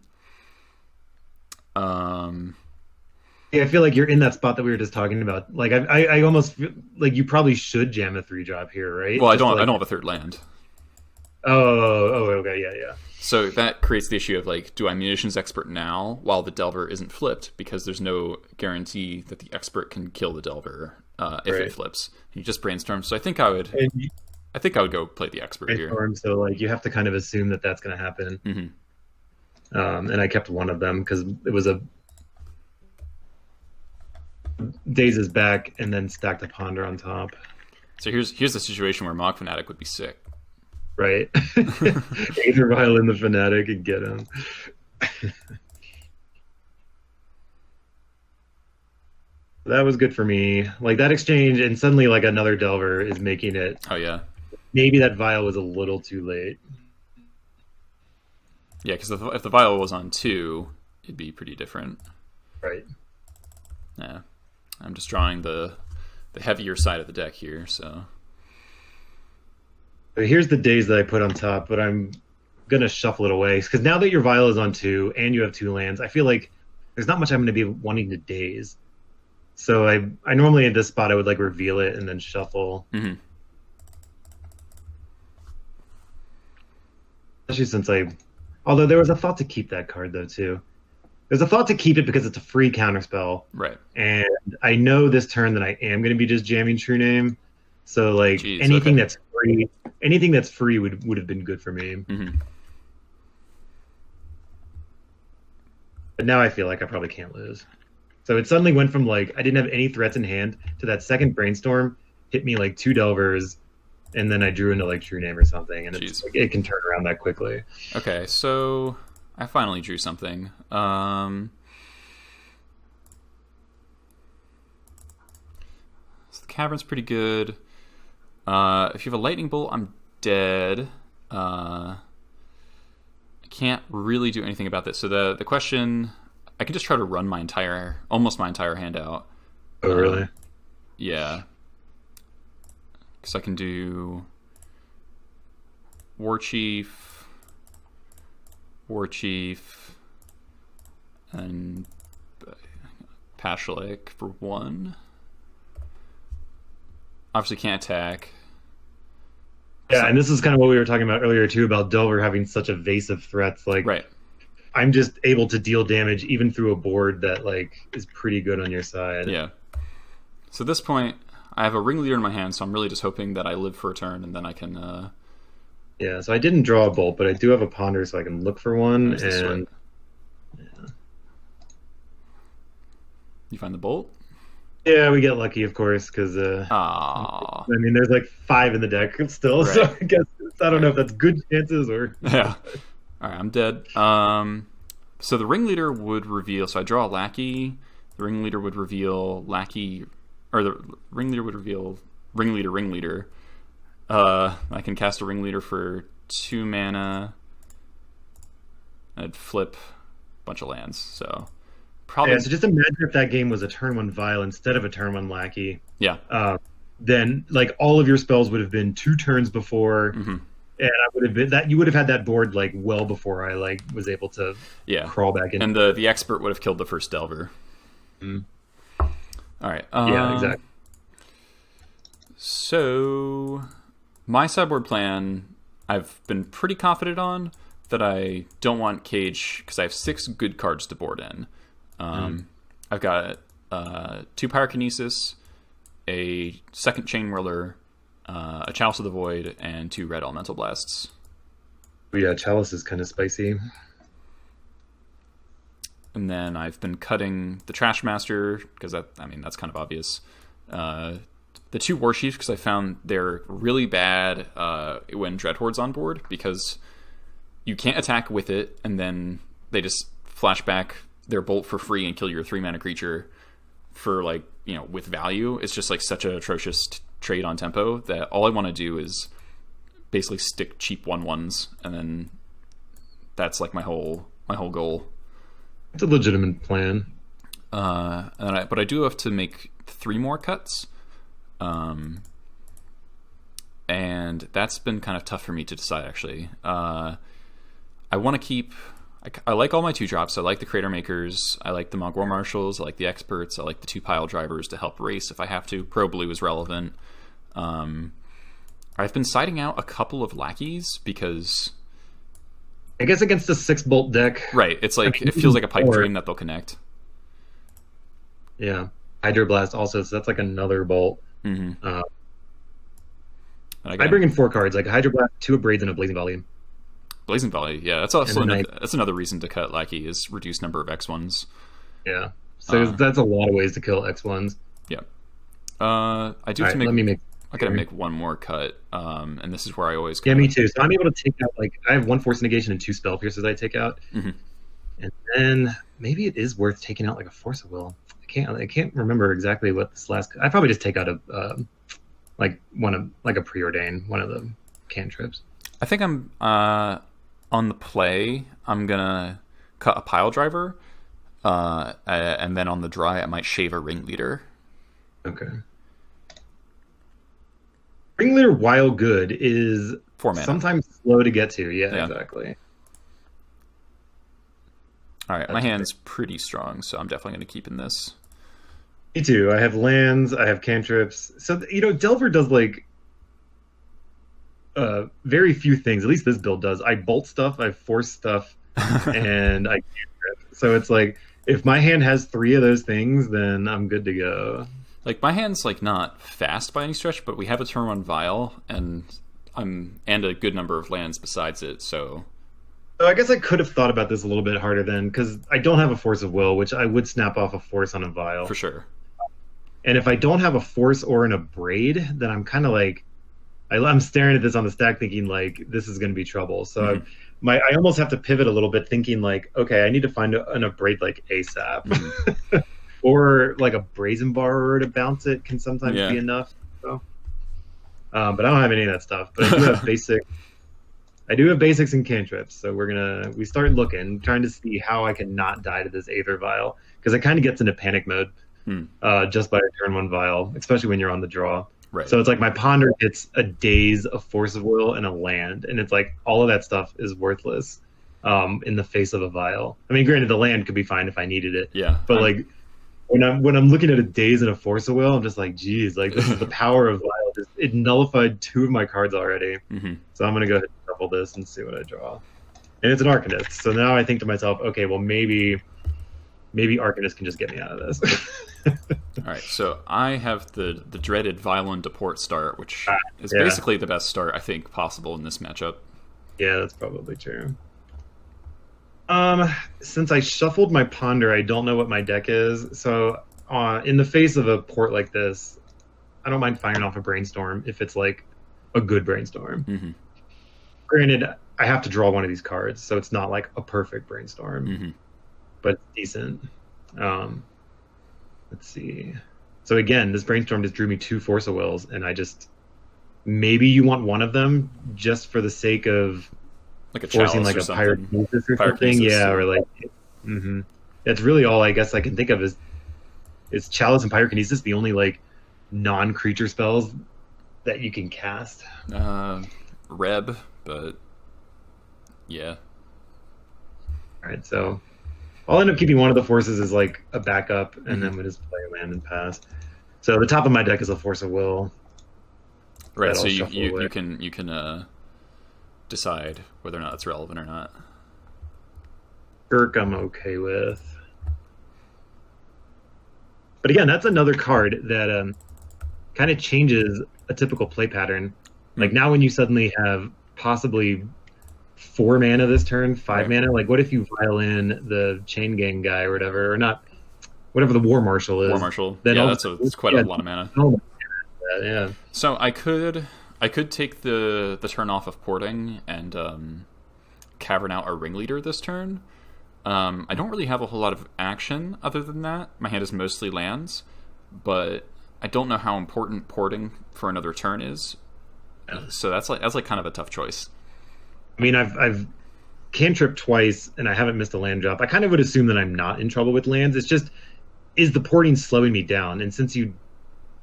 Yeah, I feel like you're in that spot that we were just talking about. Like I almost feel like you probably should jam a 3-drop here, right? Well, I don't have a third land. Oh, okay, yeah. So that creates the issue of like, do I Munitions Expert now while the Delver isn't flipped, because there's no guarantee that the Expert can kill the Delver if it flips. You just Brainstorm. So I think I would go play the Expert here. So like you have to kind of assume that that's going to happen. Mm-hmm. And I kept one of them because it was a Dazes back and then stacked a Ponder on top. So here's the situation where Mog Fanatic would be sick. Right. Aether Vial in the Fanatic and get him. That was good for me. Like that exchange, and suddenly like another Delver is making it. Oh yeah. Maybe that Vial was a little too late. Yeah, because if the Vial was on 2, it'd be pretty different. Right. Yeah. I'm just drawing the heavier side of the deck here. So here's the days that I put on top, but I'm gonna shuffle it away because now that your vial is on 2 and you have 2 lands, I feel like there's not much I'm gonna be wanting to daze. So I normally at this spot I would like reveal it and then shuffle. Mm-hmm. Especially although there was a thought to keep that card though too. There's a thought to keep it because it's a free counterspell. Right. And I know this turn that I am going to be just jamming True Name. So like anything that's free would have been good for me. Mm-hmm. But now I feel like I probably can't lose. So it suddenly went from like I didn't have any threats in hand to that second Brainstorm hit me like 2 Delvers, and then I drew into like True Name or something, and it's like, it can turn around that quickly. Okay, so I finally drew something. So the Cavern's pretty good. If you have a Lightning Bolt, I'm dead. I can't really do anything about this. So the question, I can just try to run almost my entire hand out. Oh, really? Yeah. Because I can do War Chief, and Pashalik for 1. Obviously can't attack. Yeah, and this is kind of what we were talking about earlier too, about Delver having such evasive threats. Like, right. I'm just able to deal damage even through a board that like is pretty good on your side. Yeah. So at this point, I have a Ringleader in my hand, so I'm really just hoping that I live for a turn, and then I can... Yeah, so I didn't draw a Bolt, but I do have a Ponder, so I can look for one. And yeah. You find the Bolt? Yeah, we get lucky, of course, because I mean, there's like 5 in the deck still, right. So I guess I don't know if that's good chances or... Yeah. All right, I'm dead. So the Ringleader would reveal... So I draw a Lackey. The Ringleader would reveal Lackey... Or the Ringleader would reveal Ringleader. I can cast a Ringleader for 2 mana. I'd flip a bunch of lands. So probably... Yeah, so just imagine if that game was a turn 1 Vial instead of a turn 1 Lackey. Yeah. Then like all of your spells would have been 2 turns before. Mm-hmm. And I would have been that you would have had that board like well before I like was able to crawl back in. And the Expert would have killed the first Delver. Mm-hmm. All right. Yeah, exactly. So my sideboard plan, I've been pretty confident on that I don't want Cage because I have 6 good cards to board in. I've got 2 Pyrokinesis, a 2nd Chain Whirler, a Chalice of the Void, and 2 red Elemental Blasts. Yeah, Chalice is kind of spicy. And then I've been cutting the Trash Master, because that's kind of obvious. The 2 War Chiefs, because I found they're really bad when Dreadhoard's on board, because you can't attack with it, and then they just flash back their Bolt for free and kill your 3-mana creature for, like, with value. It's just, like, such an atrocious trade on tempo that all I want to do is basically stick cheap 1/1s, and then that's, like, my whole goal. It's a legitimate plan. But I do have to make 3 more cuts. And that's been kind of tough for me to decide, actually. I want to keep... I like all my 2-drops. I like the Crater Makers. I like the Mogwai Marshals. I like the Experts. I like the 2 Pile Drivers to help race if I have to. Pro Blue is relevant. I've been siding out a couple of Lackeys because... I guess against a 6 Bolt deck. Right. It's like it feels like a pipe dream that they'll connect. Yeah. Hydroblast also, so that's like another Bolt. Mm-hmm. I bring in 4 cards, like a Hydroblast, 2 Abrades, and a Blazing Volley. Blazing Volley, yeah. That's also that's another reason to cut Lackey is reduce number of X1s. Yeah. So that's a lot of ways to kill X1s. Yeah. I do have to make... I gotta make 1 more cut, and this is where I always... Yeah, me too. So I'm able to take out, like, I have 1 Force Negation and 2 Spell Pierces I take out. Mm-hmm. And then maybe it is worth taking out, like, a Force of Will. I can't remember exactly what this last... I'd probably just take out a Preordain, one of the cantrips. I think I'm, on the play, I'm gonna cut a Pile Driver, and then on the dry, I might shave a Ringleader, Okay. Ringleader, while good, is 4 mana. Sometimes slow to get to. Yeah, exactly. All right, my hand's pretty strong, so I'm definitely going to keep in this. Me too. I have lands, I have cantrips. So, Delver does, like, very few things. At least this build does. I bolt stuff, I force stuff, and I cantrip. So it's like, if my hand has 3 of those things, then I'm good to go. Like, my hand's, like, not fast by any stretch, but we have a turn 1 Vial, and a good number of lands besides it, so... So I guess I could have thought about this a little bit harder then, because I don't have a Force of Will, which I would snap off a Force on a Vial. For sure. And if I don't have a Force or an Abrade, then I'm kind of like... I'm staring at this on the stack thinking, like, this is going to be trouble. So I almost have to pivot a little bit, thinking, like, okay, I need to find an Abrade, like, ASAP. Or, like, a Brazen Borrower to bounce it can sometimes be enough. So. But I don't have any of that stuff. But I do have basics and cantrips, so we start looking, trying to see how I can not die to this Aether Vial, because it kind of gets into panic mode just by a turn 1 Vial, especially when you're on the draw. Right. So it's like my Ponder gets a Daze, a Force of Will, and a land, and it's like all of that stuff is worthless in the face of a Vial. I mean, granted, the land could be fine if I needed it. Yeah. But like when I'm looking at a Daze and a Force of Will, I'm just like, geez, like this is the power of Vial. It nullified 2 of my cards already. So I'm gonna go ahead and shuffle this and see what I draw. And it's an Arcanist. So now I think to myself, okay, well maybe Arcanist can just get me out of this. All right, so I have the dreaded Violent Deport start, which is basically the best start I think possible in this matchup. Yeah, that's probably true. Since I shuffled my Ponder, I don't know what my deck is. So in the face of a port like this, I don't mind firing off a Brainstorm if it's like a good Brainstorm. Granted, I have to draw one of these cards, so it's not like a perfect Brainstorm, but it's decent. Let's see. So again, this Brainstorm just drew me 2 Force of Wills, and maybe you want one of them just for the sake of like a forcing like a Pyrokinesis or something. Yeah, or like that's really all I guess I can think of is Chalice and Pyrokinesis the only like non-creature spells that you can cast. Reb, but yeah. Alright, so I'll end up keeping one of the forces as like a backup, and then we just play a land and pass. So the top of my deck is a Force of Will. Right, so you can decide whether or not it's relevant or not. Skirk I'm okay with. But again, that's another card that kind of changes a typical play pattern. Like now when you suddenly have possibly 4 mana this turn, 5 mana, like what if you vial in the Chain Gang guy or whatever, or not, whatever the War Marshal is. War Marshal, yeah, that's quite a lot of mana. Yeah. So I could take the turn off of porting and cavern out our Ringleader this turn. I don't really have a whole lot of action other than that. My hand is mostly lands, but I don't know how important porting for another turn is. So that's like kind of a tough choice. I mean, I've cantripped twice and I haven't missed a land drop. I kind of would assume that I'm not in trouble with lands. It's just, is the porting slowing me down? And since you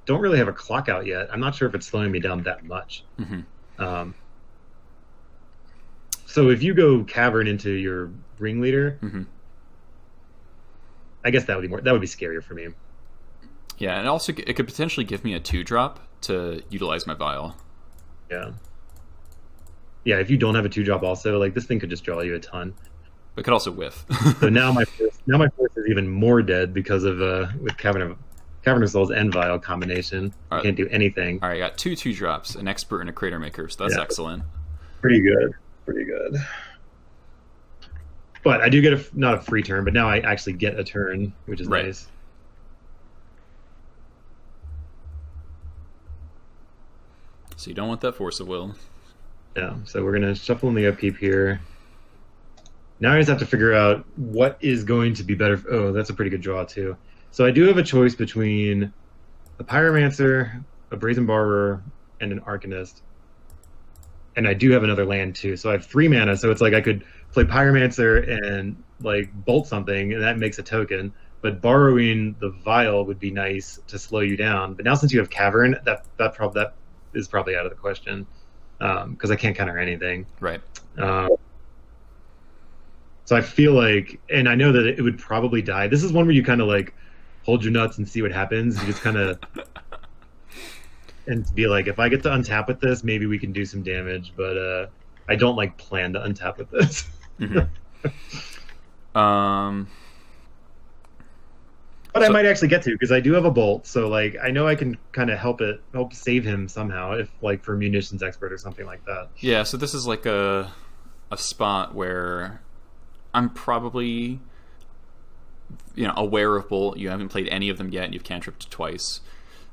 don't really have a clock out yet, I'm not sure if it's slowing me down that much. So if you go cavern into your Ringleader, I guess that would be scarier for me. Yeah, and also it could potentially give me a 2-drop to utilize my Vial. Yeah, if you don't have a 2-drop also, like this thing could just draw you a ton. It could also whiff. So now my force is even more dead because of with Cavern of Souls and Vial combination. Right. I can't do anything. All right, I got 2 2-drops, an Expert and a Crater Maker, so that's excellent. Pretty good. But I do get not a free turn, but now I actually get a turn, which is nice. So you don't want that Force of Will. Yeah, so we're going to shuffle in the upkeep here. Now I just have to figure out what is going to be better. Oh, that's a pretty good draw, too. So I do have a choice between a Pyromancer, a Brazen Borrower, and an Arcanist. And I do have another land, too. So I have 3 mana, so it's like I could play Pyromancer and like bolt something, and that makes a token. but borrowing the vial would be nice to slow you down. But now since you have Cavern, that is probably out of the question, because I can't counter anything. Right. So I feel like, and I know that it would probably die. This is one where you kind of like hold your nuts and see what happens. You just kind of and be like, if I get to untap with this, maybe we can do some damage. But I don't like plan to untap with this. But I might actually get to, because I do have a bolt, so like I know I can kind of help save him somehow, if like for munitions expert or something like that. Yeah, so this is like a spot where I'm probably, aware of bolt. You haven't played any of them yet, and you've cantripped twice.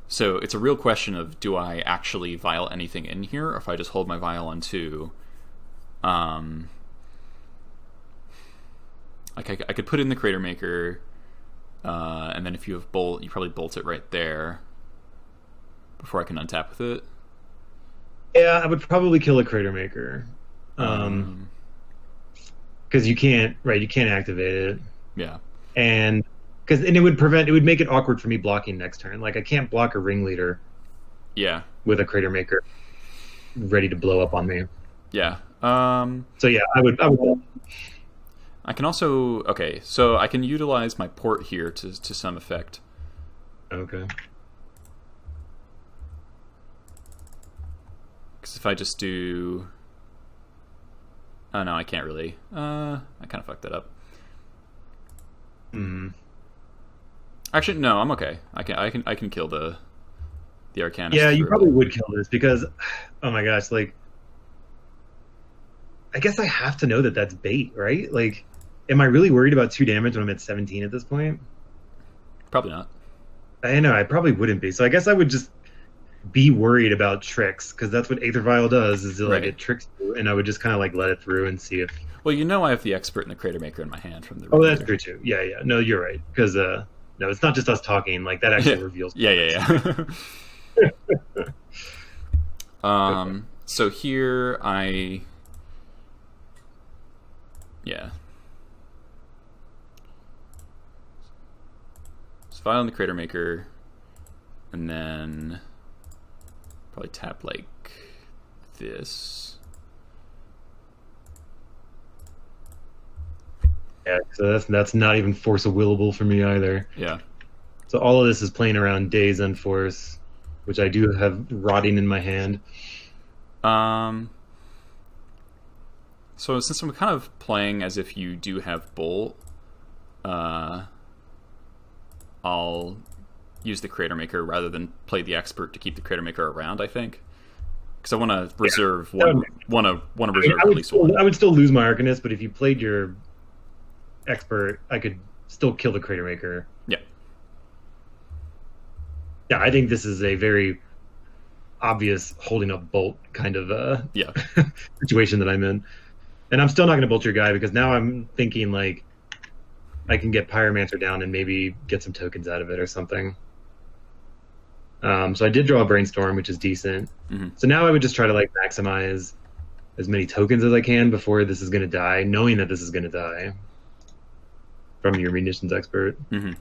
So it's a real question of, do I actually vial anything in here, or if I just hold my vial on 2? Like I could put in the Crater Maker. And then if you have bolt, you probably bolt it right there before I can untap with it. Yeah, I would probably kill a Crater Maker, because you can't activate it. Yeah, and it would make it awkward for me blocking next turn. Like I can't block a Ringleader. Yeah, with a Crater Maker ready to blow up on me. Yeah. So yeah, I would. I can also... Okay, so I can utilize my port here to some effect. Okay. Because if I just do... Oh, no, I can't really. I kind of fucked that up. Actually, no, I'm okay. I can kill the Arcanist. Yeah, you probably would kill this, because... Oh my gosh, like... I guess I have to know that that's bait, right? Like... Am I really worried about 2 damage when I'm at 17 at this point? Probably not. I know, I probably wouldn't be. So I guess I would just be worried about tricks, because that's what Aether Vial does, is like it tricks you, and I would just kind of like let it through and see if... Well, I have the Expert and the Crater Maker in my hand from the... Oh, that's true too. Yeah. No, you're right. Because, no, it's not just us talking. Like, that actually reveals... Yeah. So here I... Yeah. Vial in the Crater Maker, and then probably tap like this. Yeah, so that's not even Force of Willable for me either. Yeah. So all of this is playing around Daze and Force, which I do have rotting in my hand. So since I'm kind of playing as if you do have Bolt, I'll use the Crater Maker rather than play the Expert to keep the Crater Maker around, I think. Because I want to reserve one at least one. I would still lose my Arcanist, but if you played your Expert, I could still kill the Crater Maker. Yeah. Yeah, I think this is a very obvious holding up bolt kind of situation that I'm in. And I'm still not going to bolt your guy, because now I'm thinking like I can get Pyromancer down and maybe get some tokens out of it or something. So I did draw a Brainstorm, which is decent. Mm-hmm. So now I would just try to like maximize as many tokens as I can before this is going to die, knowing that this is going to die from your Munitions Expert. Mm-hmm.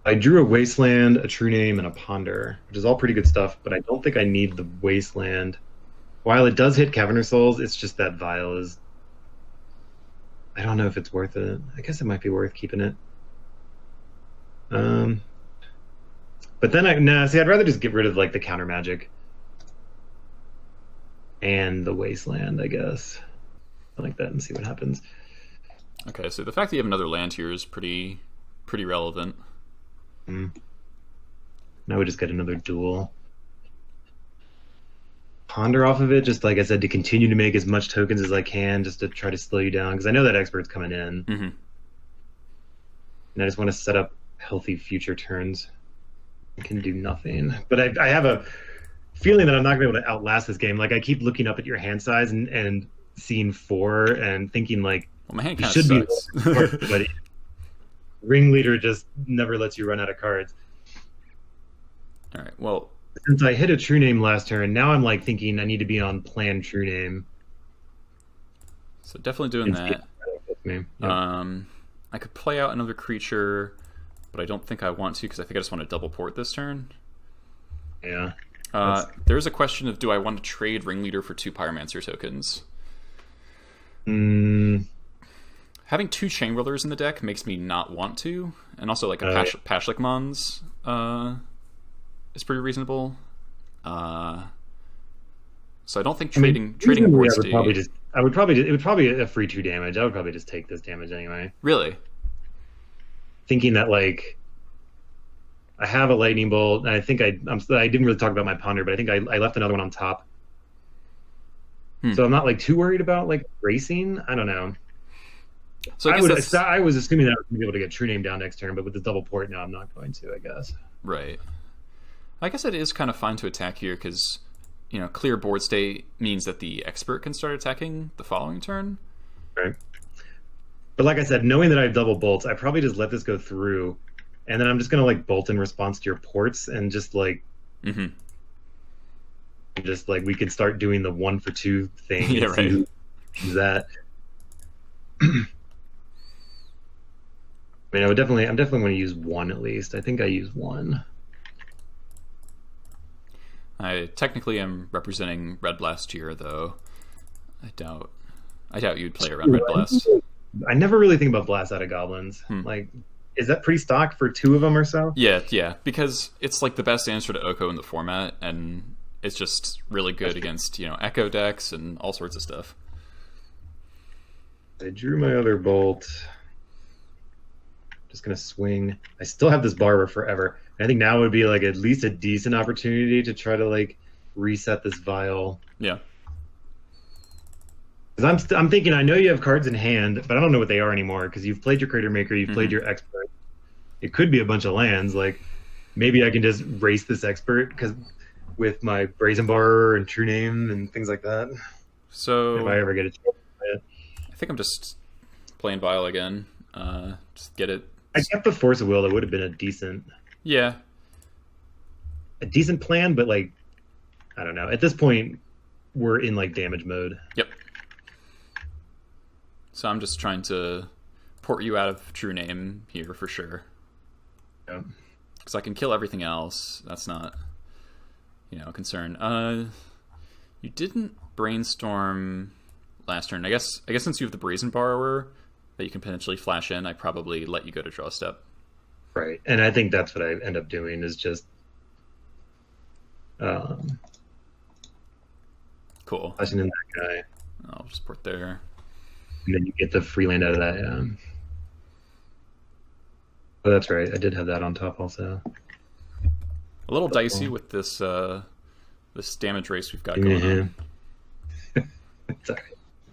I drew a Wasteland, a True Name, and a Ponder, which is all pretty good stuff, but I don't think I need the Wasteland. While it does hit Caverner Souls, it's just that Vial is... I don't know if it's worth it. I guess it might be worth keeping it. But then I'd rather just get rid of like the counter magic and the Wasteland, I guess. I like that and see what happens. Okay, so the fact that you have another land here is pretty relevant. Now we just get another duel. Ponder off of it, just like I said, to continue to make as much tokens as I can, just to try to slow you down, because I know that Expert's coming in. Mm-hmm. And I just want to set up healthy future turns. I can do nothing. But I have a feeling that I'm not going to be able to outlast this game. Like, I keep looking up at your hand size and seeing 4 and thinking, like, well, my hand kind of sucks. But Ringleader just never lets you run out of cards. All right, well... Since I hit a True Name last turn, now I'm like thinking I need to be on plan True Name. So definitely doing that. with me. Yep. I could play out another creature, but I don't think I want to because I think I just want to double port this turn. Yeah. There's a question of, do I want to trade Ringleader for 2 Pyromancer tokens? Having 2 Chamberlers in the deck makes me not want to, and also like a Pashlik Mons is pretty reasonable. So I don't think trading Void State. It would probably a free 2 damage. I would probably just take this damage anyway. Really? Thinking that like I have a lightning bolt, and I think I didn't really talk about my ponder, but I think I left another one on top. So I'm not like too worried about like racing. I don't know. So I was assuming that I was going to be able to get True Name down next turn, but with the double port now, I'm not going to, I guess. Right. I guess it is kind of fine to attack here because, clear board state means that the expert can start attacking the following turn. Right. But like I said, knowing that I have double bolts, I probably just let this go through, and then I'm just going to like bolt in response to your ports and just like... Just like we could start doing the 1 for 2 thing. Yeah, right. That... I mean, I'm definitely going to use 1 at least. I think I use 1. I technically am representing Red Blast here, though. I doubt you'd play around Red Blast. I never really think about Blast out of Goblins. Like, is that pretty stock for 2 of them or so? Yeah, because it's like the best answer to Oko in the format, and it's just really good against Echo decks and all sorts of stuff. I drew my other bolt. Just gonna swing. I still have this Barber forever. I think now would be like at least a decent opportunity to try to like reset this vial. Yeah. Because I'm thinking I know you have cards in hand, but I don't know what they are anymore. Because you've played your Crater Maker, you've played your Expert. It could be a bunch of lands. Like maybe I can just race this Expert because with my Brazen Bar and True Name and things like that. So if I ever get a chance to play it. I think I'm just playing Vial again. Just get it. I kept the Force of Will. It would have been a decent plan, but like I don't know. At this point, we're in like damage mode. Yep. So I'm just trying to port you out of True Name here for sure. Yeah. Because I can kill everything else. That's not a concern. You didn't brainstorm last turn. I guess since you have the Brazen Borrower that you can potentially flash in, I probably let you go to draw a step. Right, and I think that's what I end up doing is just cool. Flashing in that guy. I'll just port there. And then you get the free land out of that, yeah. Oh, that's right. I did have that on top also. A little dicey with this this damage race we've got going on. It's all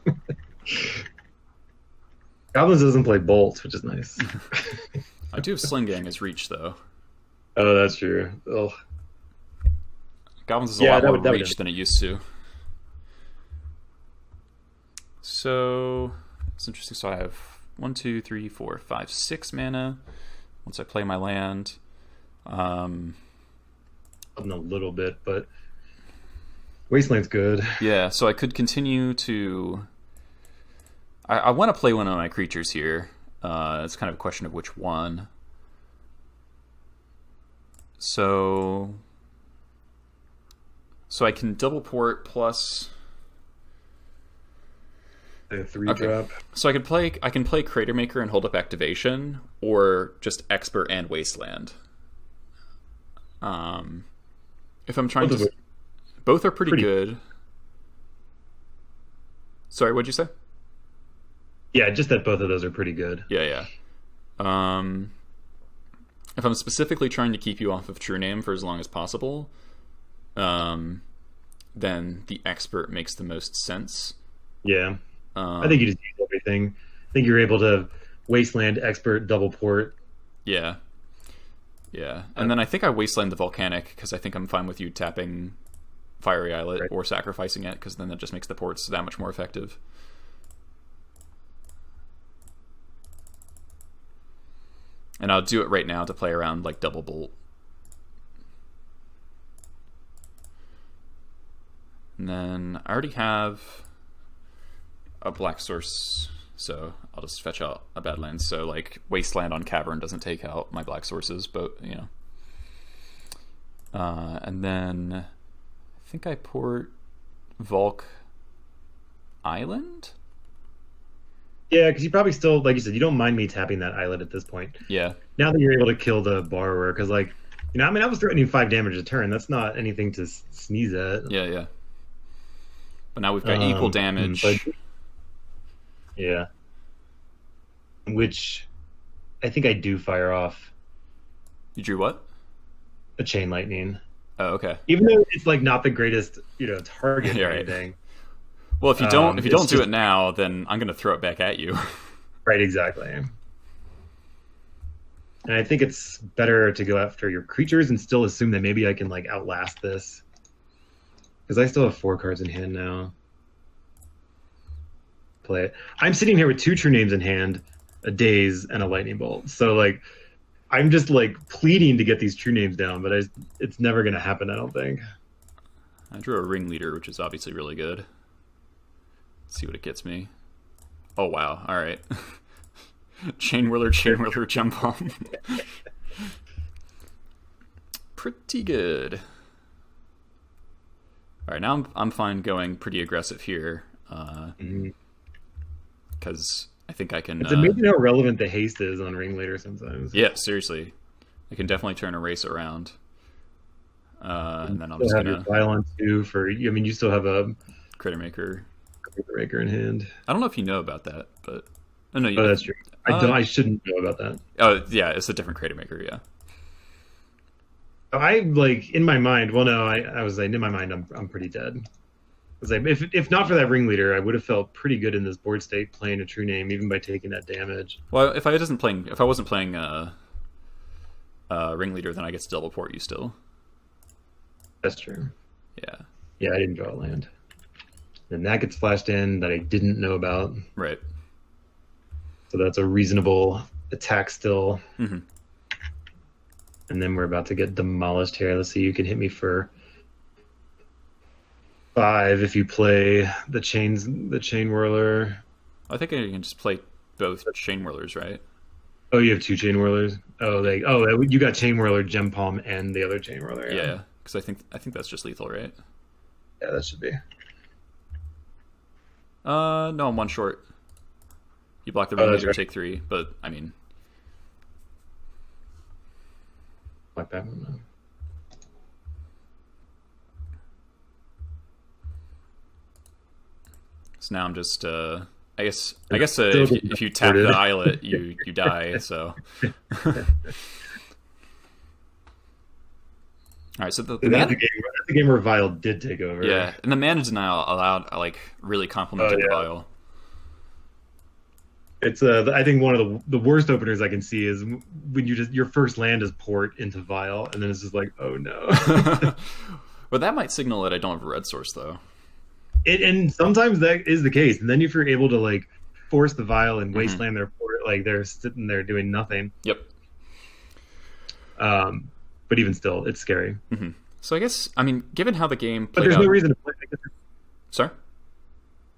right. Goblins doesn't play bolts, which is nice. I do have Sling Gang as reach, though. Oh, that's true. Oh. Goblins is a lot more reach than it used to. So it's interesting. So I have 1, 2, 3, 4, 5, 6 mana. Once I play my land, a little bit, but Wasteland's good. Yeah, so I could continue to. I want to play one of my creatures here. It's kind of a question of which one. So I can double port plus a 3-drop. So I can play Crater Maker and hold up activation, or just Expert and Wasteland. If I'm trying to, both are pretty good. Sorry, what'd you say? Yeah, just that both of those are pretty good. Yeah. If I'm specifically trying to keep you off of True Name for as long as possible, then the Expert makes the most sense. Yeah. I think you just use everything. I think you're able to Wasteland, Expert, double port. Yeah. And then I think I Wasteland the Volcanic because I think I'm fine with you tapping Fiery Islet or sacrificing it, because then that just makes the ports that much more effective. And I'll do it right now to play around like double bolt. And then I already have a Black Source So I'll just fetch out a Badlands. So like Wasteland on Cavern doesn't take out my black sources, but you know. And then I think I port Volk Island. Yeah, because you probably still, like you said, you don't mind me tapping that islet at this point. Yeah. Now that you're able to kill the borrower, because like, you know, I mean, I was threatening 5 damage a turn. That's not anything to sneeze at. Yeah, yeah. But now we've got equal damage. Yeah. Which I think I do fire off. You drew what? A Chain Lightning. Oh, okay. Even though it's like not the greatest, you know, target or anything. Well, if you don't do it now, then I'm going to throw it back at you. Right, exactly. And I think it's better to go after your creatures and still assume that maybe I can like outlast this. Because I still have 4 cards in hand now. Play it. I'm sitting here with 2 True Names in hand, a Daze, and a Lightning Bolt. So like, I'm just like pleading to get these True Names down, but it's never going to happen, I don't think. I drew a Ringleader, which is obviously really good. Let's see what it gets me. Oh wow! All right. Chain Whirler, Jump Bomb. Pretty good. All right, now I'm fine going pretty aggressive here, because I think I can. It's amazing how relevant the haste is on Ringleader sometimes. Yeah, seriously, I can definitely turn a race around. And then I'm just gonna Vial on 2 for. I mean, you still have a Critter Maker in hand. I don't know if you know about that, but no, oh, that's true. I shouldn't know about that. Oh, yeah, it's a different Critter Maker, yeah. I like in my mind. Well, no, I was like in my mind. I'm pretty dead. I was like, if not for that Ringleader, I would have felt pretty good in this board state playing a True Name, even by taking that damage. Well, if I wasn't playing Ringleader, then I get to double port you still. That's true. Yeah. Yeah, I didn't draw a land. And that gets flashed in that I didn't know about. Right. So that's a reasonable attack still. Mm-hmm. And then we're about to get demolished here. Let's see, you can hit me for 5 if you play the Chain Whirler. I think I can just play both Chain Whirlers, right? Oh, you have 2 Chain Whirlers? You got Chain Whirler, Gem Palm, and the other Chain Whirler. Yeah, because I think that's just lethal, right? Yeah, that should be. No, I'm 1 short. You block the Ringleader, right. take 3, but I mean, Like that one. No. So now I'm just I guess if you tap the islet, you die. So. All right, so that's the game where Vial did take over. Yeah, and the mana denial allowed really complemented the Vial. It's I think one of the worst openers I can see is when your first land is port into Vial, and then it's just like, oh no. Well, that might signal that I don't have a red source though. And sometimes that is the case, and then if you're able to like force the Vial and wasteland their port, like they're sitting there doing nothing. Yep. But even still, it's scary. Mm-hmm. So I guess, I mean, given how the game played no reason to play. Sorry?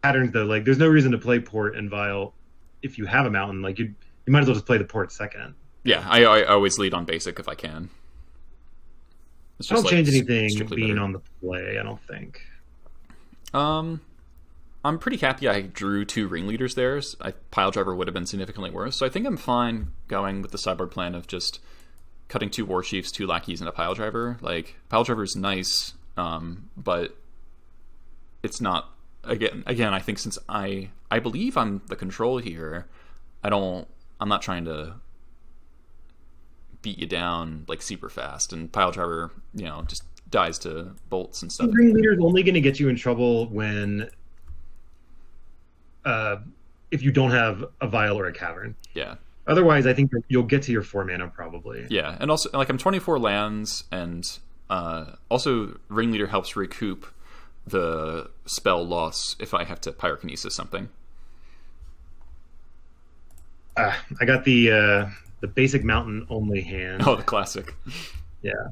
Patterns though, like there's no reason to play port and Vial if you have a mountain. Like you might as well just play the port second. Yeah, I always lead on basic if I can. It's just I don't change anything being on the play, I don't think. I'm pretty happy I drew 2 Ringleaders there. Pile Driver would have been significantly worse. So I think I'm fine going with the sideboard plan of just cutting 2 War Chiefs, 2 Lackeys, and a Pile Driver. Like, Pile Driver is nice, but it's not... Again, I think since I believe I'm the control here, I'm not trying to beat you down like super fast, and Pile Driver, just dies to bolts and stuff. Ringleader is only going to get you in trouble when if you don't have a Vial or a Cavern. Yeah. Otherwise, I think you'll get to your 4 mana probably. Yeah, and also I'm 24 lands, and also Ringleader helps recoup the spell loss if I have to Pyrokinesis something. I got the basic mountain only hand. Oh, the classic. Yeah.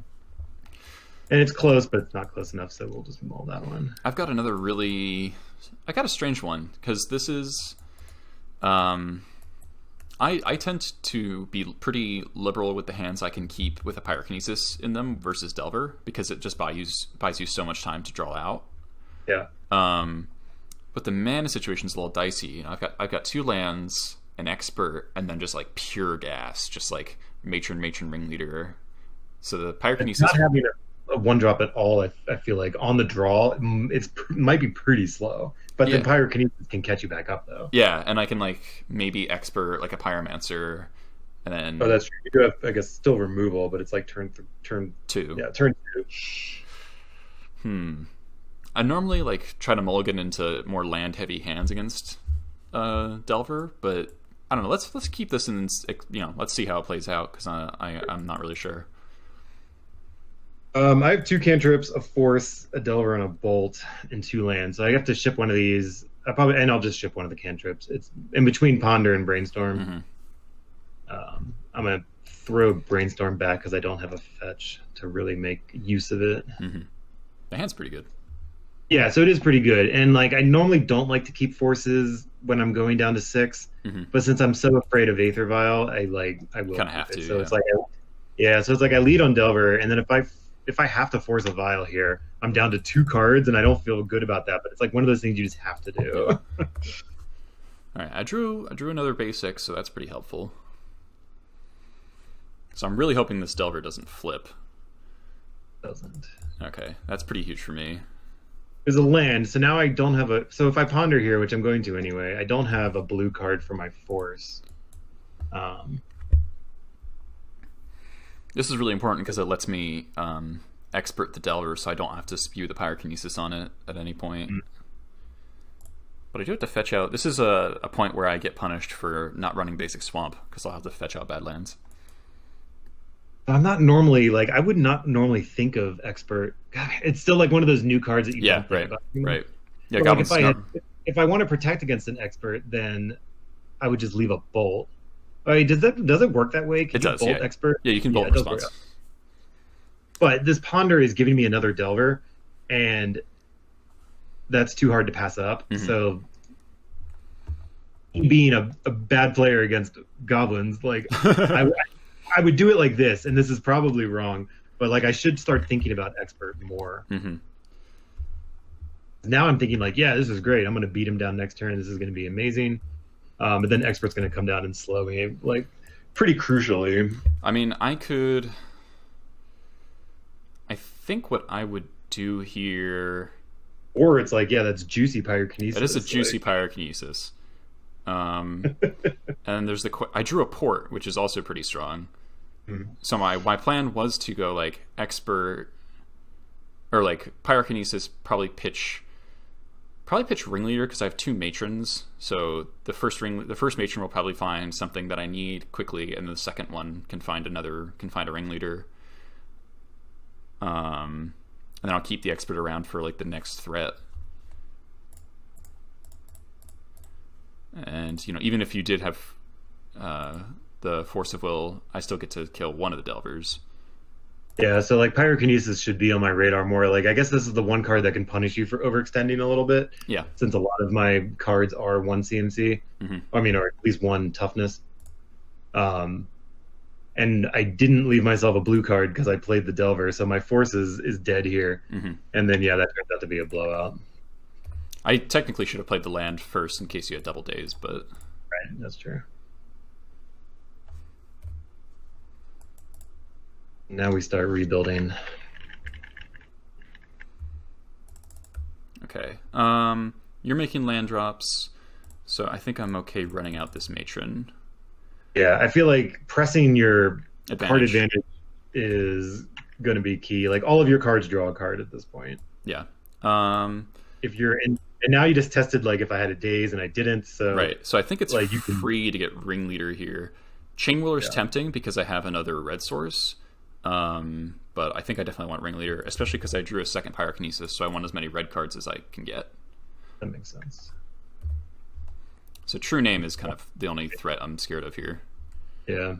And it's close, but it's not close enough, so we'll just mull that one. I got a strange one, because this is I tend to be pretty liberal with the hands I can keep with a Pyrokinesis in them versus Delver, because it just buys you so much time to draw out. Yeah. But the mana situation's a little dicey. You know, I've got 2 lands, an Expert, and then just like pure gas, just like Matron Ringleader. So the Pyrokinesis, not having a 1-drop at all, I feel like on the draw might be pretty slow. But the Pyrokinesis can catch you back up, though. Yeah, and I can like maybe Expert like a Pyromancer, and then that's true. You do have, I guess, still removal, but it's like turn 2. Yeah, turn 2. I normally like try to mulligan into more land heavy hands against Delver, but I don't know. Let's keep this in. Let's see how it plays out, because I'm not really sure. I have 2 cantrips, a Force, a Delver, and a Bolt in 2 lands. So I have to ship one of these. I'll just ship one of the cantrips. It's in between Ponder and Brainstorm. I'm gonna throw Brainstorm back because I don't have a fetch to really make use of it. The hand's pretty good. Yeah, so it is pretty good. And like, I normally don't like to keep Forces when I'm going down to 6, but since I'm so afraid of Aether Vial, I will kind of have to. So it's like, so it's like I lead on Delver, and then if I have to force a Vial here, I'm down to 2 cards, and I don't feel good about that. But it's like one of those things you just have to do. All right, I drew another basic, so that's pretty helpful. So I'm really hoping this Delver doesn't flip. Doesn't. Okay, that's pretty huge for me. There's a land, so now I don't have a. So if I ponder here, which I'm going to anyway, I don't have a blue card for my Force. This is really important because it lets me expert the Delver, so I don't have to spew the Pyrokinesis on it at any point. But I do have to fetch out. This is a point where I get punished for not running basic Swamp, because I'll have to fetch out bad lands. I'm not normally like, I would not normally think of Expert. God, it's still like one of those new cards that you don't think about. Right. Yeah, like if I want to protect against an Expert, then I would just leave a Bolt. I mean, does it work that way? Can it does. Bolt Expert? Yeah, you can Bolt response. But this Ponder is giving me another Delver, and that's too hard to pass up. So being a bad player against Goblins, like I would do it like this, and this is probably wrong, but like I should start thinking about Expert more. Now I'm thinking like, yeah, this is great. I'm going to beat him down next turn. This is going to be amazing. But then Expert's going to come down and slow me, like pretty crucially. I mean, I think what I would do here, or it's like, yeah, that's juicy Pyrokinesis. That is a juicy Pyrokinesis. And there's I drew a Port, which is also pretty strong. So my plan was to go like Expert, or like Pyrokinesis, probably pitch Ringleader, because I have 2 Matrons. So the first Matron will probably find something that I need quickly, and the second one can find a Ringleader. And then I'll keep the Expert around for like the next threat. And even if you did have the Force of Will, I still get to kill one of the Delvers. Yeah, so like Pyrokinesis should be on my radar more. Like, I guess this is the one card that can punish you for overextending a little bit. Yeah. Since a lot of my cards are 1 CMC. I mean, or at least 1 toughness. And I didn't leave myself a blue card because I played the Delver, so my Force is dead here. And then, yeah, that turned out to be a blowout. I technically should have played the land first in case you had double days, but... Right, that's true. Now we start rebuilding. Okay. You're making land drops, so I think I'm okay running out this Matron. Yeah, I feel like pressing your card advantage is going to be key. Like, all of your cards draw a card at this point. Yeah. If you're in... And now you just tested, like, if I had a daze and I didn't, so... Right, so I think it's like free to get Ringleader here. Chainwheeler's tempting because I have another red source, but I think I definitely want Ringleader, especially because I drew a second Pyrokinesis, so I want as many red cards as I can get. That makes sense. So True Name is kind of the only threat I'm scared of here. Yeah.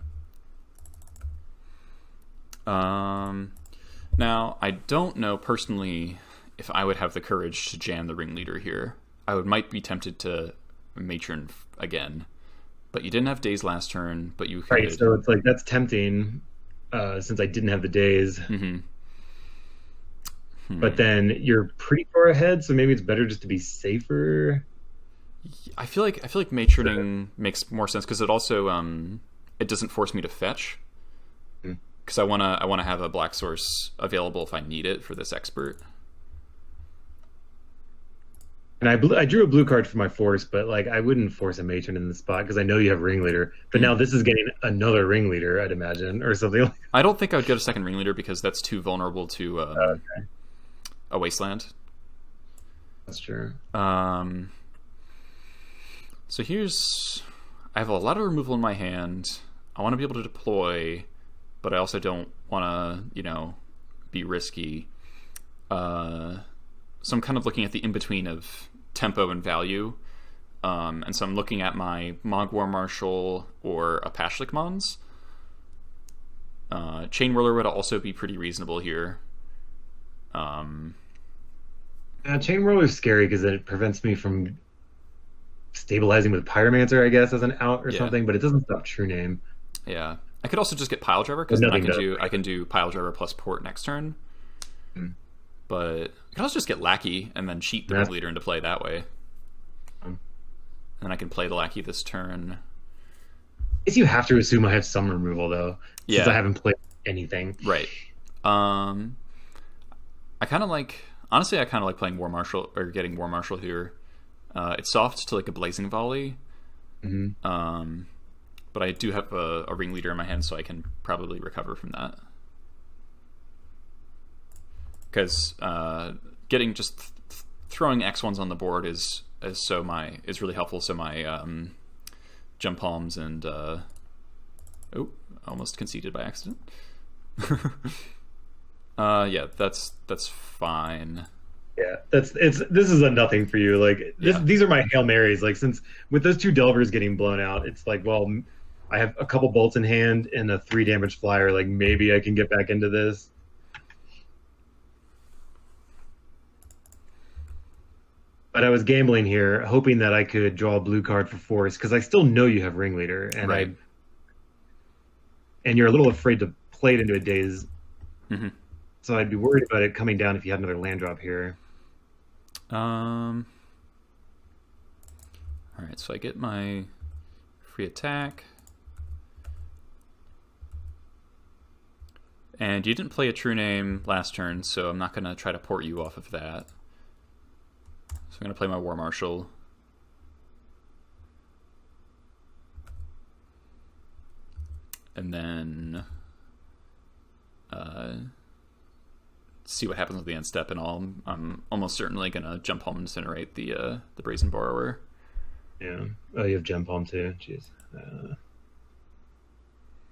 Now, I don't know personally if I would have the courage to jam the Ringleader here. I might be tempted to Matron again. But you didn't have days last turn, but you could... Right, so it's like, that's tempting, since I didn't have the days. But then you're pretty far ahead, so maybe it's better just to be safer. I feel like matroning makes more sense, because it also it doesn't force me to fetch. Because I wanna have a black source available if I need it for this expert. And I drew a blue card for my force, but like I wouldn't force a matron in the spot because I know you have ringleader. But now this is getting another ringleader, I'd imagine, or something like that. I don't think I would get a second ringleader because that's too vulnerable to a wasteland. That's true. So I have a lot of removal in my hand. I want to be able to deploy, but I also don't want to, be risky. So I'm kind of looking at the in-between of tempo and value. And so I'm looking at my Mog War Marshal or a Pashlik Mons. Chain Whirler would also be pretty reasonable here. Chain Whirler is scary because it prevents me from stabilizing with Pyromancer, I guess, as an out or something, but it doesn't stop True Name. Yeah. I could also just get Pile Driver, because I can do Pile Driver plus Port next turn. But I can also just get Lackey and then cheat the ringleader into play that way. And I can play the Lackey this turn. I guess you have to assume I have some removal, though, since I haven't played anything. Right. I kind of like... Honestly, I kind of like playing War Marshal, or getting War Marshal here. It's soft to like a Blazing Volley. But I do have a ringleader in my hand, so I can probably recover from that. Because getting just throwing X1s on the board is really helpful. So my Jump Palms and almost conceded by accident. Yeah, that's fine. Yeah, this is a nothing for you. Like these are my Hail Marys. Like, since with those two Delvers getting blown out, it's like, well, I have a couple bolts in hand and a 3 damage flyer. Like, maybe I can get back into this. But I was gambling here, hoping that I could draw a blue card for force, because I still know you have ringleader, and and you're a little afraid to play it into a daze. So I'd be worried about it coming down if you had another land drop here. All right, so I get my free attack. And you didn't play a True Name last turn, so I'm not going to try to port you off of that. So I'm going to play my War Marshal. And then see what happens with the end step and all. I'm almost certainly going to Jump Palm and Incinerate the Brazen Borrower. Yeah. Oh, you have Gem Palm too. Jeez.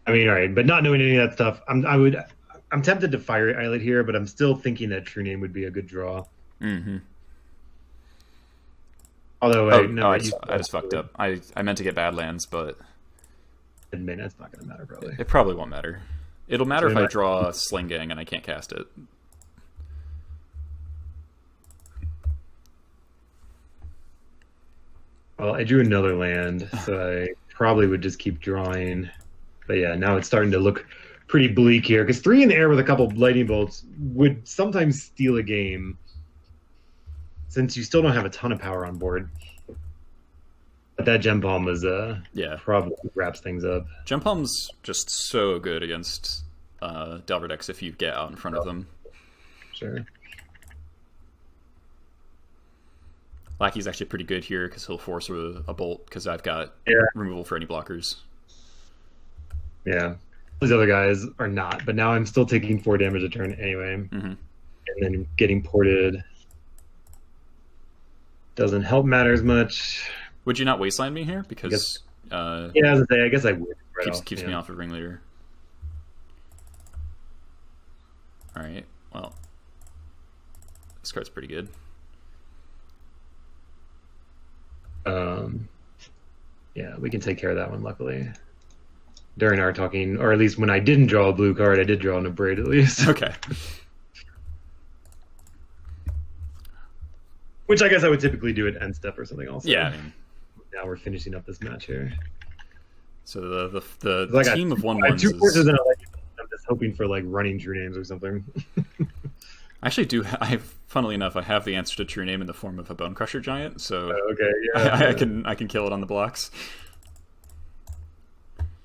I mean, all right, but not knowing any of that stuff, I'm tempted to Fire Islet here, but I'm still thinking that True Name would be a good draw. Although I just fucked up. I meant to get Badlands, but admit it's not going to matter probably. It probably won't matter. It'll matter if I draw Sling Gang and I can't cast it. Well, I drew another land, so I probably would just keep drawing. But yeah, now it's starting to look pretty bleak here, because 3 in the air with a couple lightning bolts would sometimes steal a game, since you still don't have a ton of power on board. But that Gem Palm was probably wraps things up. Gem Palm's just so good against Delver decks if you get out in front of them. Sure. Lackey's actually pretty good here because he'll force a bolt because I've got removal for any blockers. Yeah. These other guys are not, but now I'm still taking 4 damage a turn anyway. And then getting ported doesn't help matter as much. Would you not wasteland me here? Because I guess I would. Keeps me off of ringleader. Alright, well. This card's pretty good. Yeah, we can take care of that one, luckily. During our talking, or at least when I didn't draw a blue card, I did draw an Abrade at least. Okay. Which I guess I would typically do at end step or something else. Yeah, I mean, Now we're finishing up this match here. So the team of 1/1s. Two forces and I'm just hoping for like running true names or something. I actually do. Funnily enough, I have the answer to true name in the form of a Bone Crusher Giant. So okay, yeah, I can kill it on the blocks.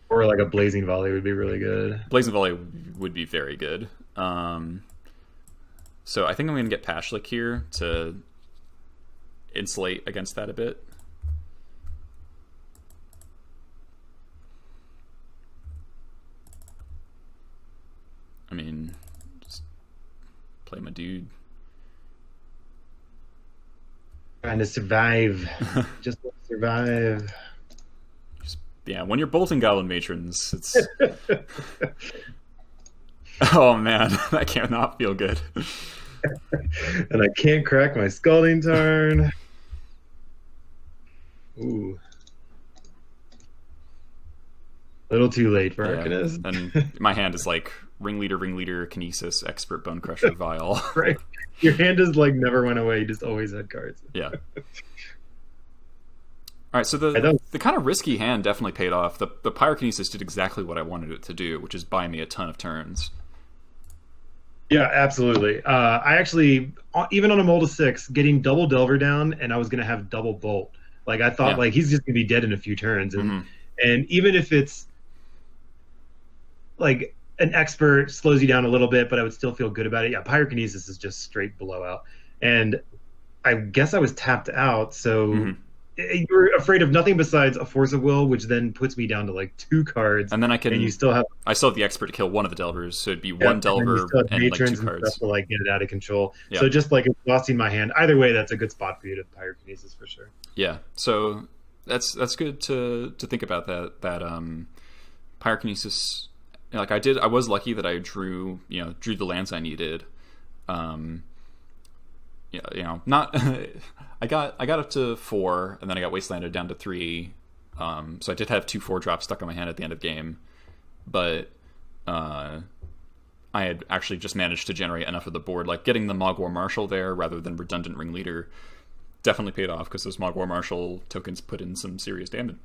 Or like a Blazing Volley would be really good. Blazing Volley would be very good. So I think I'm going to get Pashlik here to insulate against that a bit. I mean, just play my dude. Trying to survive. Just survive. Yeah, when you're bolting Goblin Matrons, it's... Oh man, that cannot feel good. And I can't crack my Scalding Tarn. Ooh. A little too late for Arcanist. And my hand is like Ringleader, Kinesis, Expert, Bone Crusher, Vial. Right. Your hand is like never went away, you just always had cards. Yeah. Alright, so the kind of risky hand definitely paid off. The Pyrokinesis did exactly what I wanted it to do, which is buy me a ton of turns. Yeah, absolutely. I actually, even on a mold of 6, getting double Delver down, and I was going to have double Bolt. Like, I thought, like, he's just going to be dead in a few turns. And and even if it's, like, an Expert slows you down a little bit, but I would still feel good about it. Yeah, Pyrokinesis is just straight blowout. And I guess I was tapped out, so... You're afraid of nothing besides a Force of Will, which then puts me down to like 2 cards. And then I still have the Expert to kill one of the Delvers, so it'd be one Delver and like 2 cards to like get it out of control. So just like exhausting my hand. Either way, that's a good spot for you to Pyrokinesis for sure. Yeah, so that's good to think about that Pyrokinesis. Like I was lucky that I drew the lands I needed. Not. I got up to 4, and then I got Wastelanded down to 3. So I did have 2 4-drops stuck on my hand at the end of the game, but I had actually just managed to generate enough of the board. Like getting the Mogwar Marshal there rather than Redundant Ringleader definitely paid off because those Mogwar Marshal tokens put in some serious damage.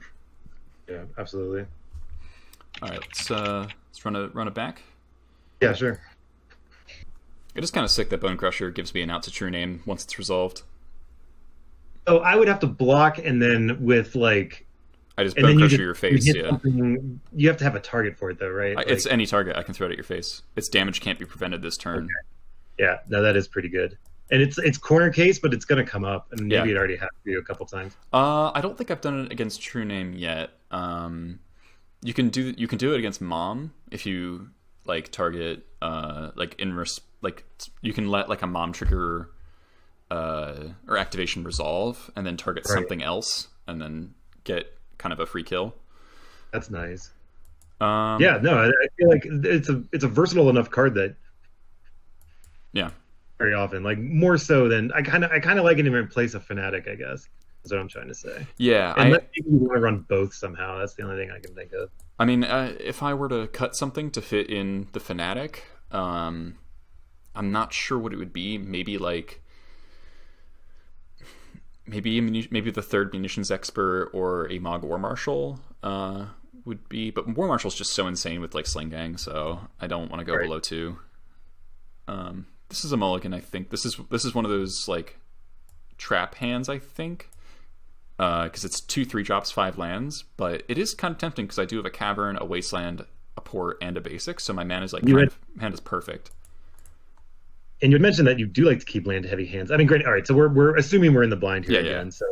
Yeah, absolutely. All right, let's run it back. Yeah, sure. It is kind of sick that Bone Crusher gives me an out to true name once it's resolved. Oh, I would have to block, and then with like, I just Bone Crusher your face. Yeah, you have to have a target for it, though, right? It's any target. I can throw it at your face. Its damage can't be prevented this turn. Okay. Yeah, no, that is pretty good. And it's corner case, but it's going to come up, and maybe it already has to you a couple times. I don't think I've done it against True Name yet. You can do it against Mom if you like target you can let like a Mom trigger. Or activation resolve, and then target something else, and then get kind of a free kill. That's nice. Yeah, no, I feel like it's a versatile enough card that. Yeah. Very often, like more so than I kind of like it in place of Fanatic, I guess. That's what I'm trying to say. Yeah, unless you want to run both somehow. That's the only thing I can think of. I mean, if I were to cut something to fit in the Fanatic, I'm not sure what it would be. Maybe the 3rd Munitions Expert or a Mog War Marshal would be, but War Marshal's just so insane with like Sling Gang, so I don't want to go below 2. This is a mulligan, I think. This is one of those like trap hands, I think, because it's 2 3-drops, 5 lands, but it is kind of tempting because I do have a Cavern, a Wasteland, a Port, and a Basic, so my mana is like hand is perfect. And you had mentioned that you do like to keep land-heavy hands. I mean, great. All right, so we're assuming we're in the blind here again. So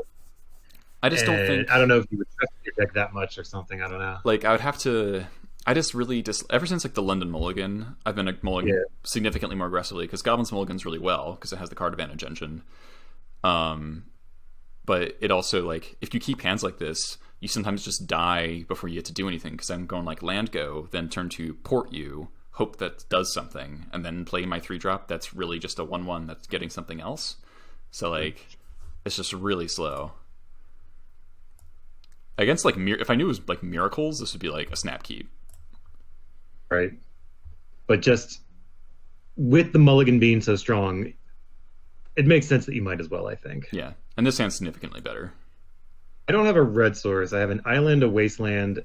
I just don't think... I don't know if you would trust your deck that much or something. I don't know. Like, I would have to... I just really... ever since like the London Mulligan, I've been mulligan significantly more aggressively, because Goblin's mulligans really well, because it has the card advantage engine. But it also, like, if you keep hands like this, you sometimes just die before you get to do anything, because I'm going, like, land go, then turn to port you, hope that does something, and then play my 3-drop that's really just a 1/1 that's getting something else. So like it's just really slow. Against like if I knew it was like Miracles, this would be like a snap keep. Right. But just with the mulligan being so strong, it makes sense that you might as well, I think. Yeah. And this hand's significantly better. I don't have a red source. I have an island, a wasteland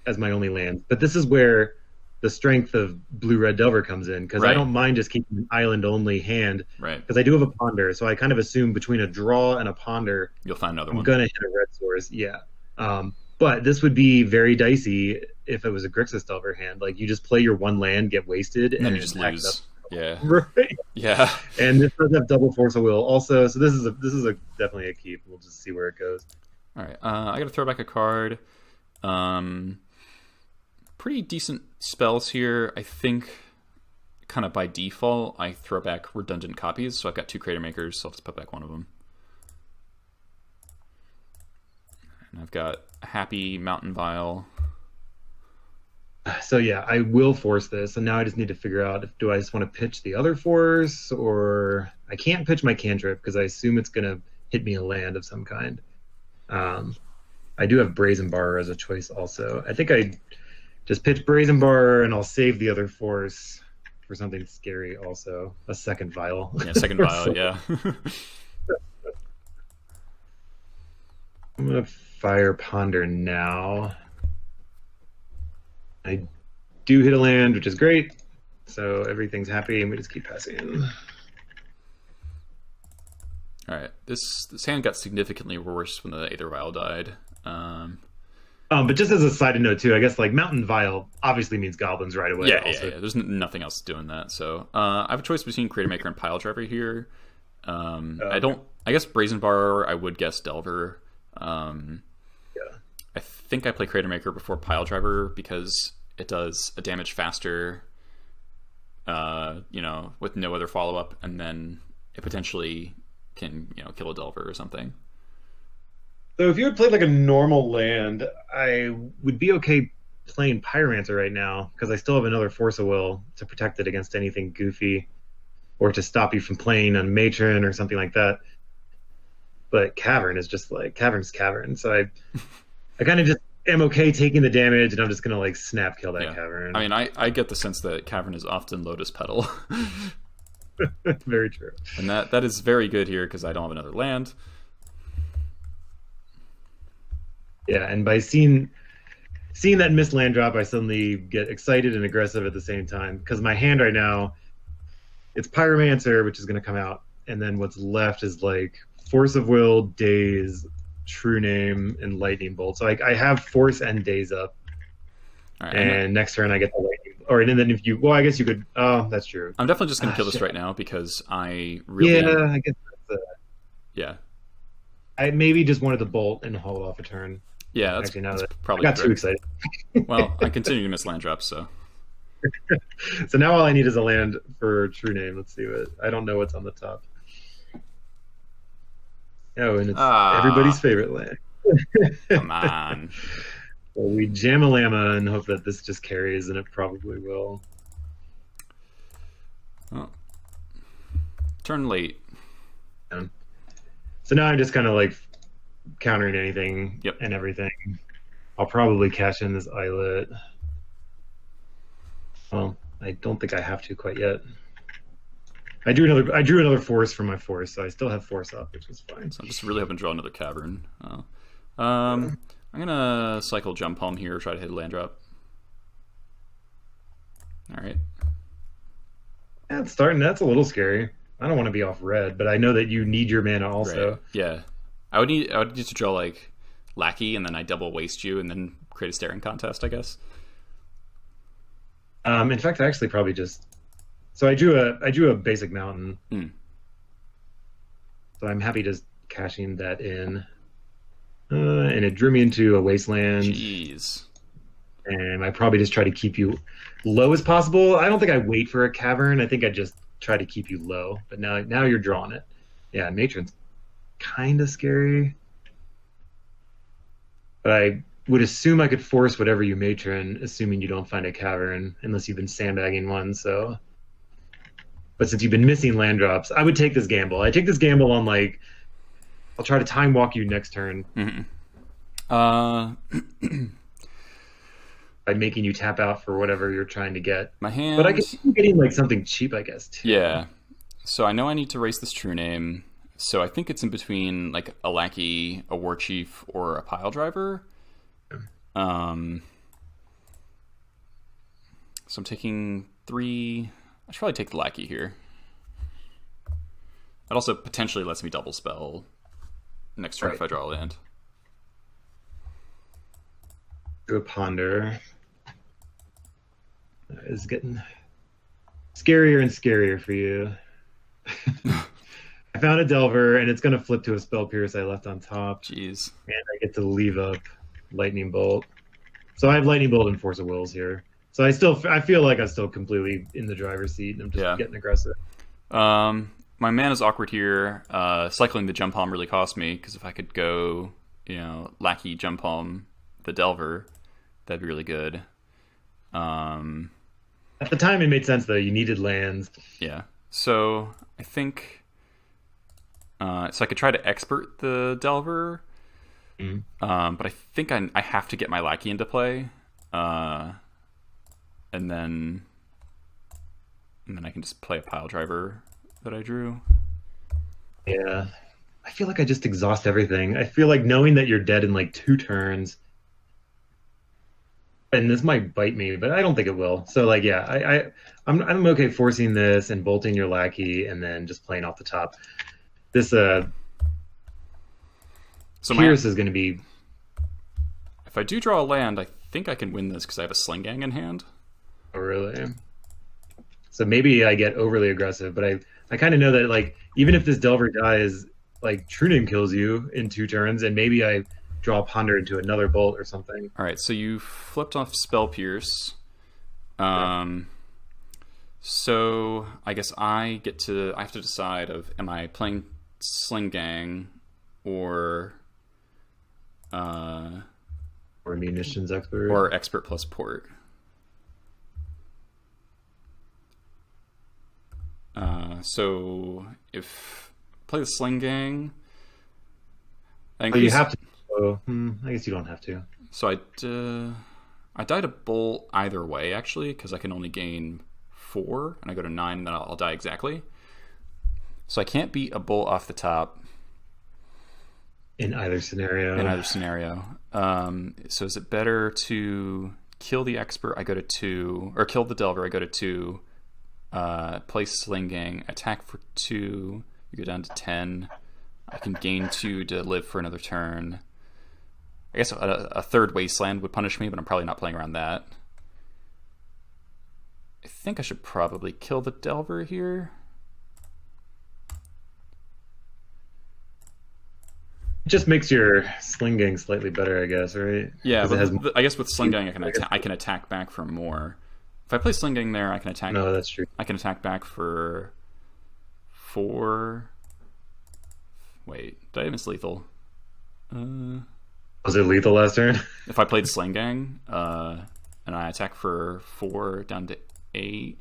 as my only land. But this is where the strength of blue-red Delver comes in, because I don't mind just keeping an island-only hand. Right. Because I do have a ponder, so I kind of assume between a draw and a ponder, you'll find another one. I'm going to hit a red source, yeah. But this would be very dicey if it was a Grixis Delver hand. Like, you just play your one land, get wasted, and then you just lose. Yeah. Right. Yeah. And this does have double Force of Will also, so this is definitely a keep. We'll just see where it goes. All right. I got to throw back a card. Pretty decent spells here. I think kind of by default, I throw back redundant copies. So I've got 2 Crater Makers, so I'll just put back one of them. And I've got a Happy Mountain Vial. So yeah, I will force this, and now I just need to figure out do I just want to pitch the other force, or I can't pitch my cantrip because I assume it's going to hit me a land of some kind. I do have Brazen Bar as a choice also. I think I just pitch Brazen Bar, and I'll save the other force for something scary also. A second vial. Yeah, second vial, yeah. I'm going to fire Ponder now. I do hit a land, which is great. So everything's happy, and we just keep passing. All right. This hand got significantly worse when the Aether Vial died. But just as a side note too, I guess like Mountain Vial obviously means goblins right away. Yeah. There's nothing else doing that. So I have a choice between Crater Maker and Pile Driver here. I guess Brazen Bar. I would guess Delver. I think I play Crater Maker before Pile Driver because it does a damage faster. With no other follow up, and then it potentially can kill a Delver or something. So if you had played like a normal land, I would be okay playing Pyromancer right now because I still have another Force of Will to protect it against anything goofy or to stop you from playing on Matron or something like that. But Cavern is just like Cavern's Cavern, so I kind of just am okay taking the damage, and I'm just gonna like snap kill that Cavern. I mean, I get the sense that Cavern is often Lotus Petal. Very true. And that is very good here because I don't have another land. Yeah, and by seeing that missed land drop, I suddenly get excited and aggressive at the same time because my hand right now, it's Pyromancer, which is going to come out, and then what's left is like Force of Will, Daze, True Name, and Lightning Bolt. So I have Force and Daze up, right, and next turn I get the Lightning. And then I guess you could. Oh, that's true. I'm definitely just going to kill this right now because I really. Yeah, I guess that's yeah. I maybe just wanted to bolt and hold off a turn. Yeah, that's probably. I got too excited. Well, I continue to miss land drops, so. So now all I need is a land for True Name. Let's see what I don't know what's on the top. Oh, and it's everybody's favorite land. Come on. So we jam a llama and hope that this just carries, and it probably will. Oh. Turn late. So now I'm just kind of like countering anything and everything. I'll probably cash in this Islet. Well, I don't think I have to quite yet. I drew another force from my force, so I still have force up, which is fine. So I'm just really hoping to draw another Cavern. I'm gonna cycle Jump Home here, try to hit a land drop. All right. Yeah, it's starting. That's a little scary. I don't want to be off red, but I know that you need your mana also. Right. Yeah, I would need to draw like Lackey, and then I double waste you, and then create a staring contest, I guess. In fact, I actually probably just. So I drew a basic mountain. So I'm happy just cashing that in, and it drew me into a wasteland. Jeez. And I probably just try to keep you low as possible. I don't think I wait for a Cavern. I think I just try to keep you low. But now you're drawing it. Yeah, Matron's kind of scary. But I would assume I could force whatever you Matron, assuming you don't find a Cavern, unless you've been sandbagging one. So, but since you've been missing land drops, I would take this gamble. I take this gamble on like, I'll try to time walk you next turn. By making you tap out for whatever you're trying to get. My hand. But I guess you're getting like something cheap, I guess, too. Yeah. So I know I need to race this True Name. So I think it's in between like a lackey, a war chief, or a pile driver. So I'm taking 3. I should probably take the lackey here. It also potentially lets me double spell next turn if I draw a land. Do a ponder. It's getting scarier and scarier for you. I found a Delver, and it's going to flip to a Spell Pierce I left on top. Jeez. And I get to leave up Lightning Bolt. So I have Lightning Bolt and Force of Wills here. So I feel like I'm still completely in the driver's seat, and I'm just getting aggressive. My mana's awkward here. Cycling the Jump Home really cost me, because if I could go, Lackey, Jump Home, the Delver, that'd be really good. At the time, it made sense, though. You needed lands. Yeah. So I think... so I could try to expert the Delver, but I think I have to get my Lackey into play, and then I can just play a pile driver that I drew. Yeah, I feel like I just exhaust everything. I feel like knowing that you're dead in like 2 turns, and this might bite me, but I don't think it will. So like, yeah, I'm okay forcing this and bolting your Lackey, and then just playing off the top. This Pierce is going to be... If I do draw a land, I think I can win this because I have a Sling Gang in hand. Oh, really? So maybe I get overly aggressive, but I kind of know that, like, even if this Delver dies, like, True Name kills you in 2 turns, and maybe I draw a Ponder into another Bolt or something. All right, so you flipped off Spell Pierce. So I guess I have to decide am I playing Sling Gang or Munitions Expert or Expert plus Port. So if I play the Sling Gang, you have to. So, I guess you don't have to. So I died a Bolt either way actually, because I can only gain 4, and I go to 9, and then I'll die exactly. So I can't beat a Bolt off the top. In either scenario. So is it better to kill the Expert? I go to 2, or kill the Delver. I go to 2. Play Sling Gang. Attack for 2. You go down to 10. I can gain 2 to live for another turn. I guess a third Wasteland would punish me, but I'm probably not playing around that. I think I should probably kill the Delver here. It just makes your Sling Gang slightly better, I guess, right? Yeah, but I guess with Sling Gang I can attack back for more. If I play Sling Gang there, I can attack. No, that's true. I can attack back for 4. Wait, did I miss lethal? Was it lethal last turn? If I played Sling Gang, and I attack for 4 down to 8,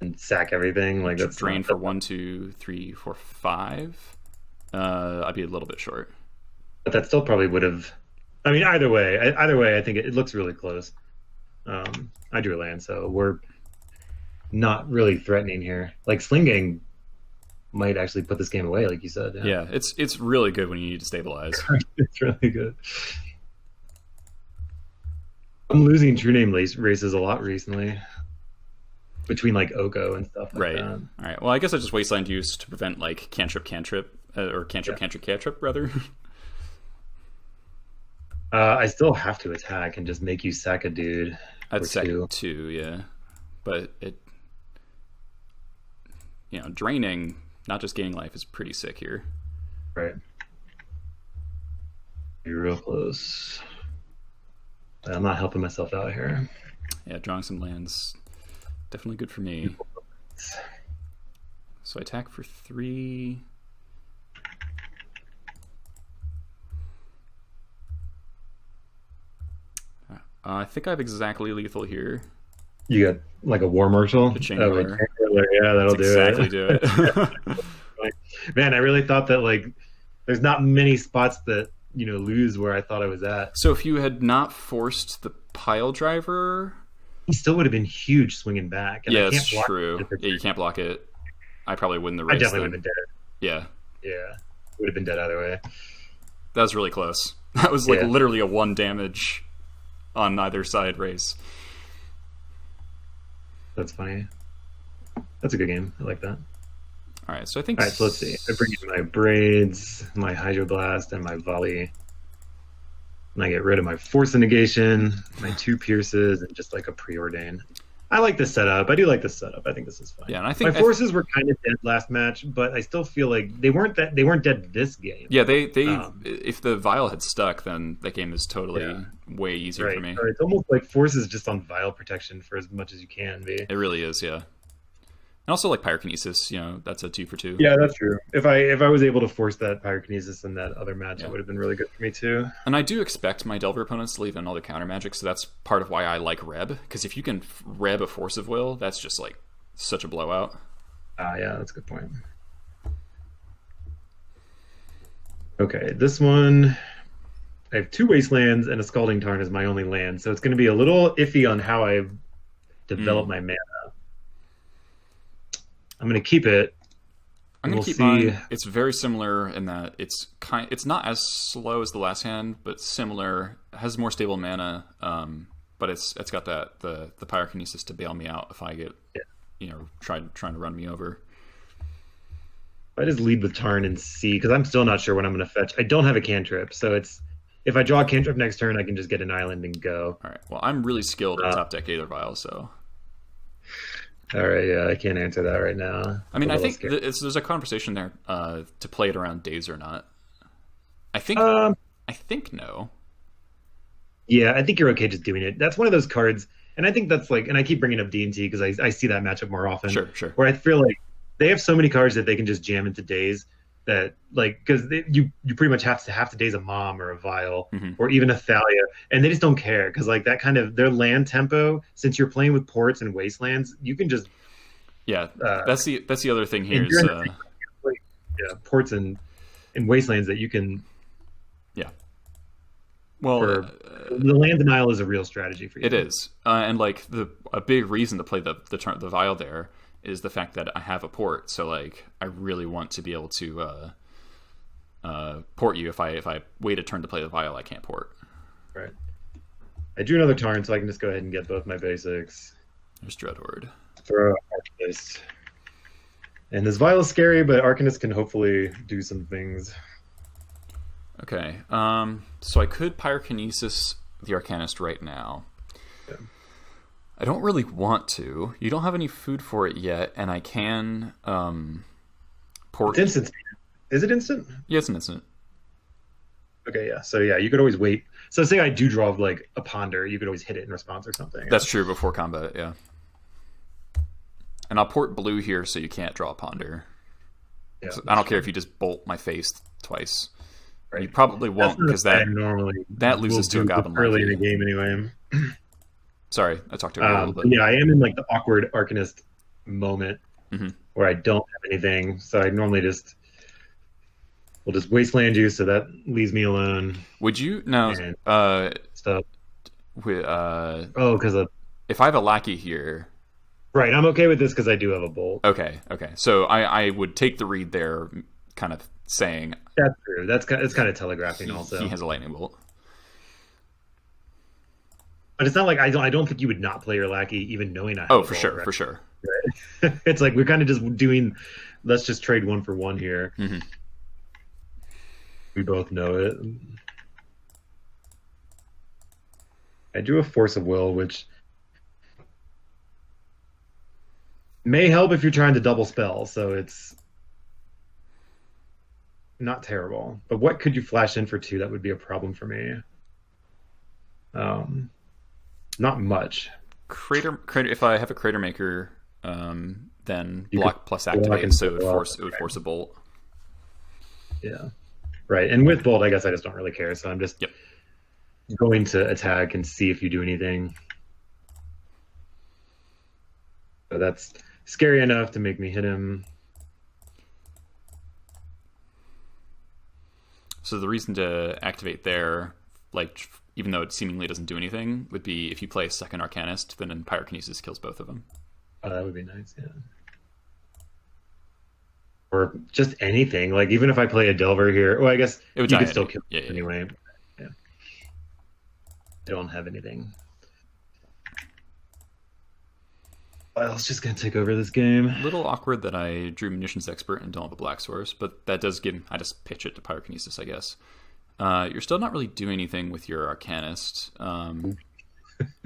and sack everything, like that's drain for 1, 2, 3, 4, 5. I'd be a little bit short. But that still probably would have. I mean, either way, I think it looks really close. I drew a land, so we're not really threatening here. Like Sling Gang might actually put this game away, like you said. Yeah, it's really good when you need to stabilize. It's really good. I'm losing True Name races a lot recently. Between like Oko and stuff like that. All right. Well, I guess I just Wasteland use to prevent like cantrip, or cantrip, rather. I still have to attack and just make you sack a dude. I'd sack 2, yeah. But draining, not just gaining life, is pretty sick here. Right. You're real close. I'm not helping myself out here. Yeah, drawing some lands. Definitely good for me. So I attack for 3. I think I have exactly lethal here. You got like a War Marshal? Yeah, that'll do it. Man, I really thought that like there's not many spots that lose where I thought I was at. So if you had not forced the pile driver, he still would have been huge swinging back. And yeah, it's true. Yeah, you can't block it. I probably win the race. I definitely would have been dead. Yeah. Yeah. Would have been dead either way. That was really close. That was like literally a 1 damage on either side race. That's funny. That's a good game. I like that. All right, so I think... All right, so let's see. I bring in my Braids, my Hydroblast, and my Volley. And I get rid of my Force Negation, my 2 Pierces, and just like a Preordain. I like this setup. I do like this setup. I think this is fine. Yeah, and I think my Forces were kind of dead last match, but I still feel like they weren't dead this game. Yeah, they if the Vial had stuck, then that game is totally way easier for me. Right. It's almost like Forces just on Vial protection for as much as you can be. It really is, yeah. And also like Pyrokinesis, that's a 2 for 2. Yeah, that's true. If I was able to force that Pyrokinesis in that other match, it would have been really good for me too. And I do expect my Delver opponents to leave in all their counter magic, so that's part of why I like Reb. Because if you can Reb a Force of Will, that's just like such a blowout. Yeah, that's a good point. Okay, this one, I have 2 Wastelands and a Scalding Tarn as my only land, so it's going to be a little iffy on how I develop my mana. I'm going to keep it. I'm going to keep mine. It's very similar in that it's not as slow as the last hand, but similar. It has more stable mana, but it's got the Pyrokinesis to bail me out if I get trying to run me over. I just lead with Tarn and C because I'm still not sure when I'm going to fetch. I don't have a cantrip, so if I draw a cantrip next turn, I can just get an island and go. All right. Well, I'm really skilled at Top Deck Aether Vial, so. All right, yeah, I can't answer that right now. I mean, I think there's a conversation there to play it around Days or not. I think no. Yeah, I think you're okay just doing it. That's one of those cards, and I think that's like, and I keep bringing up D&T because I see that matchup more often. Sure. Where I feel like they have so many cards that they can just jam into Days that, like, because you pretty much have to Days a Mom or a Vial or even a Thalia, and they just don't care because like that kind of their land tempo. Since you're playing with ports and wastelands, you can just that's the other thing here is ports and wastelands that you can. Yeah. Well, the land denial is a real strategy for you. It is, and like a big reason to play the Vial there is the fact that I have a port. So like I really want to be able to port you. If I wait a turn to play the Vial, I can't port. Right. I drew another Tarn, so I can just go ahead and get both my basics. There's Dreadhorde. Throw Arcanist. And this Vial is scary, but Arcanist can hopefully do some things. Okay. So I could Pyrokinesis the Arcanist right now. Yeah. I don't really want to. You don't have any food for it yet, and I can port. It's instant. Is it instant? Yeah, it's an instant. Okay, yeah. So yeah, you could always wait. So say I do draw like a Ponder, you could always hit it in response or something. That's true before combat, yeah. And I'll port blue here so you can't draw a Ponder. Yeah, so I don't care if you just bolt my face twice. Right. You probably won't because that loses to a Goblin early in the game anyway. Sorry, I talked to her a little bit. Yeah, I am in like the awkward Arcanist moment where I don't have anything, so I normally we'll just wasteland you, so that leaves me alone. Would you stuff? Because if I have a lackey here, right? I'm okay with this because I do have a bolt. Okay. So I would take the read there, kind of saying that's true. It's kind of telegraphing. Also, he has a lightning bolt. But it's not like I don't think you would not play your lackey even knowing I have for sure, right? For sure. Right? It's like we're kind of just doing. Let's just trade 1 for 1 here. We both know it. I drew a Force of Will, which may help if you're trying to double spell. So it's not terrible. But what could you flash in for 2? That would be a problem for me. Not much. Crater. If I have a Crater Maker, then block plus activate, so it would force a bolt. Yeah, right. And with bolt, I guess I just don't really care. So I'm just going to attack and see if you do anything. So that's scary enough to make me hit him. So the reason to activate there, like, even though it seemingly doesn't do anything, would be if you play a second Arcanist, then Pyrokinesis kills both of them. Oh, that would be nice, yeah. or just anything. Like even if I play a Delver here, well, I guess it would you die could still kill yeah, anyway. Yeah. I don't have anything. I was just gonna take over this game. A little awkward that I drew Munitions Expert and don't have a Black Source, but that does give. I just pitch it to Pyrokinesis, I guess. You're still not really doing anything with your Arcanist.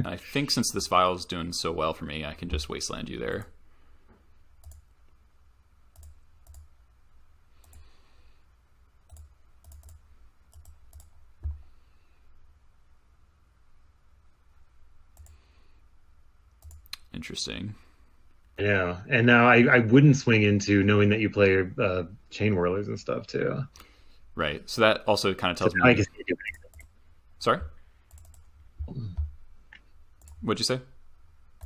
I think since this vial is doing so well for me, I can just Wasteland you there. Interesting. Yeah, and now I wouldn't swing into knowing that you play Chain Whirlers and stuff too. Right. So that also kind of tells me. Sorry? What'd you say?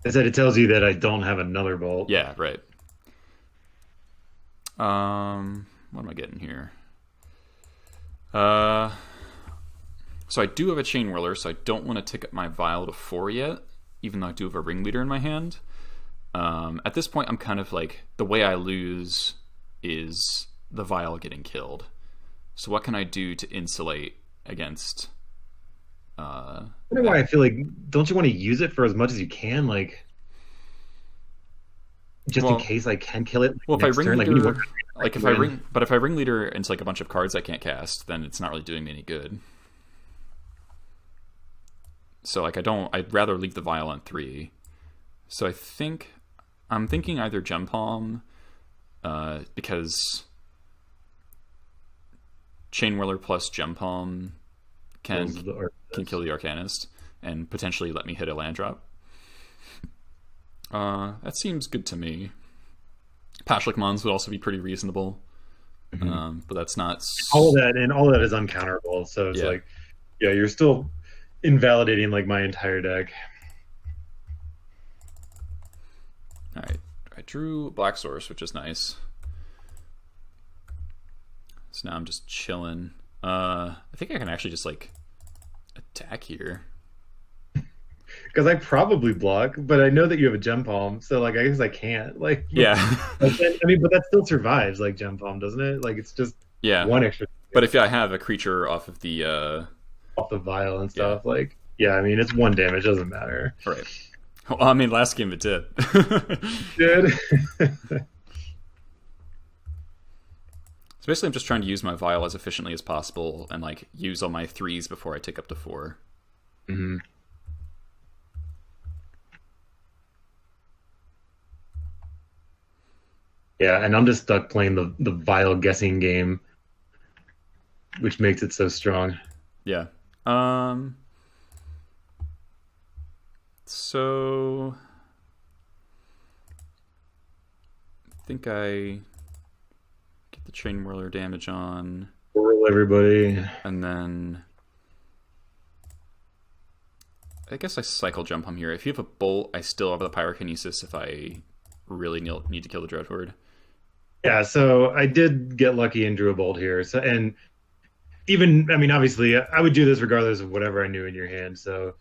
I said it tells you that I don't have another bolt. Yeah, right. What am I getting here? So I do have a Chain Whirler, so I don't want to tick up my vial to 4 yet, even though I do have a Ringleader in my hand. At this point, I'm kind of like, the way I lose is the vial getting killed. So what can I do to insulate against... I don't know why I feel like, don't you want to use it for as much as you can, like, just in case I can kill it? Well, if I Ringleader, if I Ringleader into like a bunch of cards I can't cast, then it's not really doing me any good. So like I'd rather leave the vial on 3. So I'm thinking either Gem Palm, because Chain Whirler plus Gem Palm can kill the Arcanist and potentially let me hit a land drop. That seems good to me. Pashlik Mons would also be pretty reasonable, but that's not all that is uncounterable. So it's like, yeah, you're still invalidating like my entire deck. All right, I drew Black Source, which is nice. So now I'm just chilling. I think I can actually just like attack here. Because I probably block, but I know that you have a Gem Palm, so like I guess I can't. Like yeah, I mean, but that still survives like Gem Palm, doesn't it? Like it's just one extra. But if I have a creature off of the vial and stuff, like I mean it's 1 damage, doesn't matter. Right. Well, I mean, last game it did. Did. So basically, I'm just trying to use my vial as efficiently as possible and like use all my 3s before I take up to 4. Mm-hmm. Yeah, and I'm just stuck playing the vial guessing game, which makes it so strong. Yeah. So I think I get the Chain Whirler damage on. Whirl everybody. And then I guess I cycle Jump Home here. If you have a bolt, I still have the Pyrokinesis if I really need to kill the Dreadhorde. Yeah, so I did get lucky and drew a bolt here. So, and even, I mean, obviously, I would do this regardless of whatever I knew in your hand. So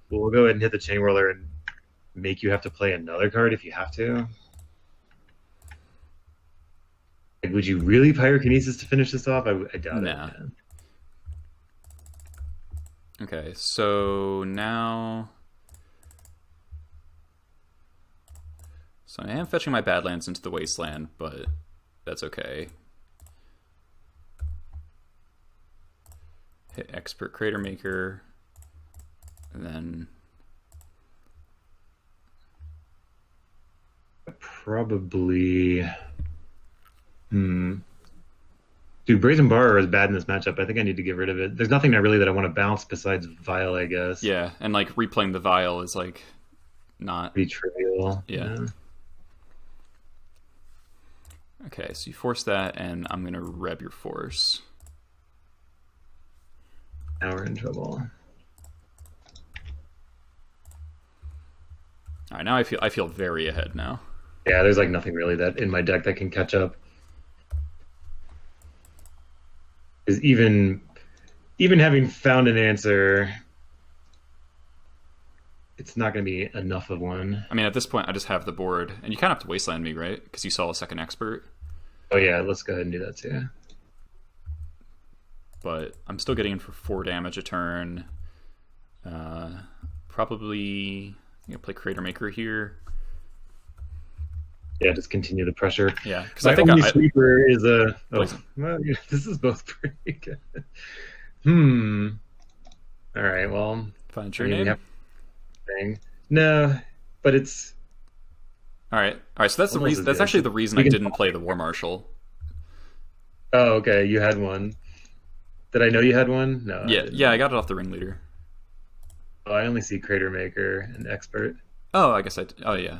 we'll go ahead and hit the Chain Whirler and make you have to play another card if you have to. Like, would you really Pyrokinesis to finish this off? I doubt it. Man. Okay, so now... So I am fetching my Badlands into the Wasteland, but that's okay. Hit Expert Crater Maker, and then... Probably... Dude, Brazen Bar is bad in this matchup. I think I need to get rid of it. There's nothing that I want to bounce besides Vial, I guess. Yeah, and like replaying the Vial is like not... Pretty trivial. Yeah. Okay, so you force that, and I'm going to Reb your force. Now we're in trouble. All right, now I feel very ahead now. Yeah, there's like nothing really that in my deck that can catch up. Is even having found an answer, it's not going to be enough of one. I mean, at this point, I just have the board, and you kind of have to Wasteland me, right? Because you saw a second Expert. Oh yeah, let's go ahead and do that too. But I'm still getting in for 4 damage a turn. Probably play Crater Maker here. Yeah, just continue the pressure. Yeah, because I think sweeper is a. Oh, well, yeah, this is both pretty good. All right. Well, find your name. No, but it's. All right. So that's the reason. That's actually the reason I didn't play the War Marshal. Oh, okay. You had one. Did I know you had one? No. Yeah. I got it off the ringleader. Oh, I only see Crater Maker and Expert. Oh, I guess I. Oh, yeah.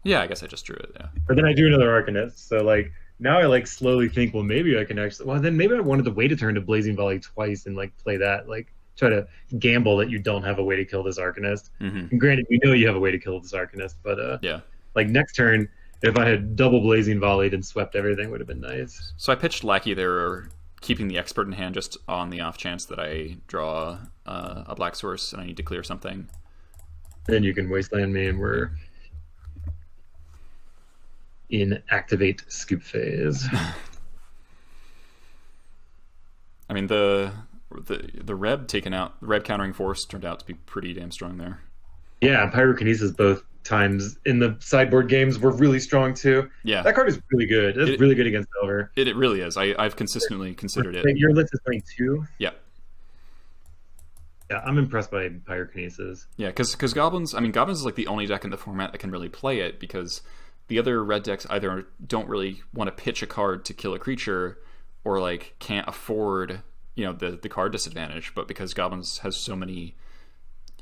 Yeah, I guess I just drew it. Yeah. But then I drew another Arcanist. So like now I like slowly think, well, maybe I can actually. Well, then maybe I wanted to wait a turn to Blazing Volley twice and like play that. Like try to gamble that you don't have a way to kill this Arcanist. And granted, you know you have a way to kill this Arcanist, but yeah. Like next turn, if I had double Blazing Volleyed and swept everything, would have been nice. So I pitched Lackey there, keeping the Expert in hand just on the off chance that I draw a black source and I need to clear something. Then you can Wasteland me, and we're in activate scoop phase. I mean the Reb taken out, the Reb countering force turned out to be pretty damn strong there. Yeah, Pyrokinesis both times in the sideboard games were really strong too. Yeah, that card is really good. It's really good against Delver. It really is. I've consistently considered it. Your list is playing 2. Yeah. Yeah, I'm impressed by Pyrokinesis. Yeah, because Goblins. I mean, Goblins is like the only deck in the format that can really play it, because the other red decks either don't really want to pitch a card to kill a creature, or like can't afford the card disadvantage. But because Goblins has so many